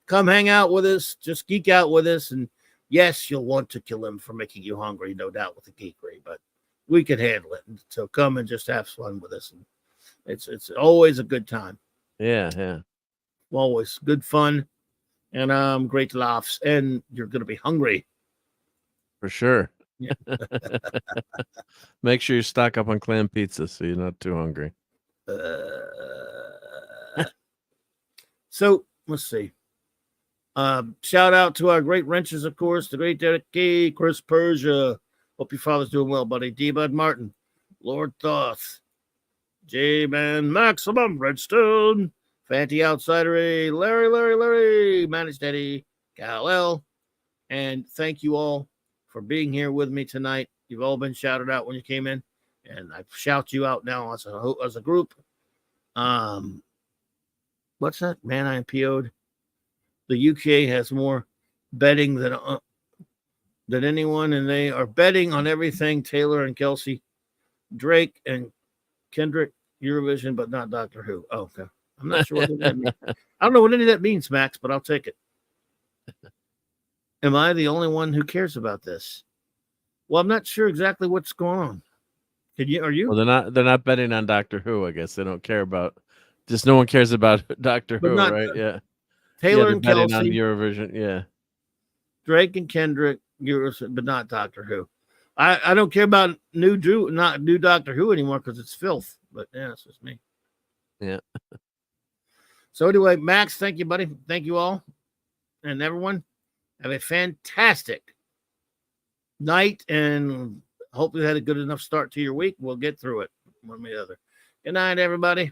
Come hang out with us. Just geek out with us. And yes, you'll want to kill him for making you hungry, no doubt, with the geekery, but we can handle it. So come and just have fun with us. And it's always a good time. Yeah. Always good fun and great laughs. And you're going to be hungry. For sure. Yeah. Make sure you stock up on clam pizza so you're not too hungry. So let's see. Shout out to our great wrenches, of course, the great Derek K, Chris Persia. Hope your father's doing well, buddy. D. Bud Martin, Lord Thoth, J-Man Maximum, Redstone, Fanty Outsider A, Larry, Managed Eddie, Cal L. And thank you all for being here with me tonight. You've all been shouted out when you came in, and I shout you out now as a group. What's that? Man, I am PO'd. The UK has more betting than anyone, and they are betting on everything. Taylor and Kelsey, Drake and Kendrick, Eurovision, but not Doctor Who. Oh, okay. I'm not sure what that means. I don't know what any of that means, Max, but I'll take it. Am I the only one who cares about this? Well, I'm not sure exactly what's going on. Are you? Well, they're not betting on Doctor Who, I guess. They don't care about, just no one cares about Doctor Who, right? Yeah. Taylor and Kelsey on Eurovision, yeah. Drake and Kendrick, but not Doctor Who. I don't care about new Doctor Who anymore because it's filth. But yeah, it's just me. Yeah. So anyway, Max, thank you, buddy. Thank you all, and everyone. Have a fantastic night, and hope you had a good enough start to your week. We'll get through it one way or the other. Good night, everybody.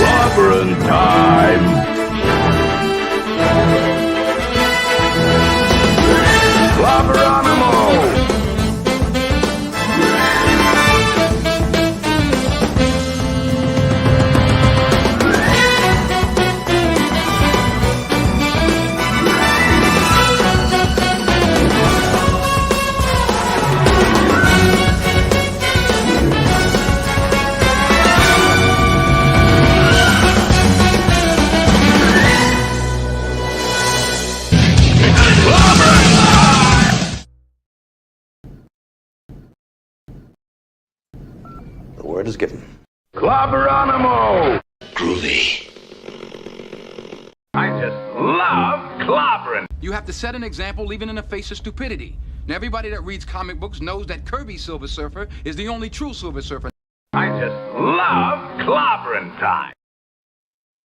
Cloberin time! The word is given. Cloberin. Groovy. I just love clobbering. You have to set an example even in the face of stupidity. Now, everybody that reads comic books knows that Kirby's Silver Surfer is the only true Silver Surfer. I just love clobbering time.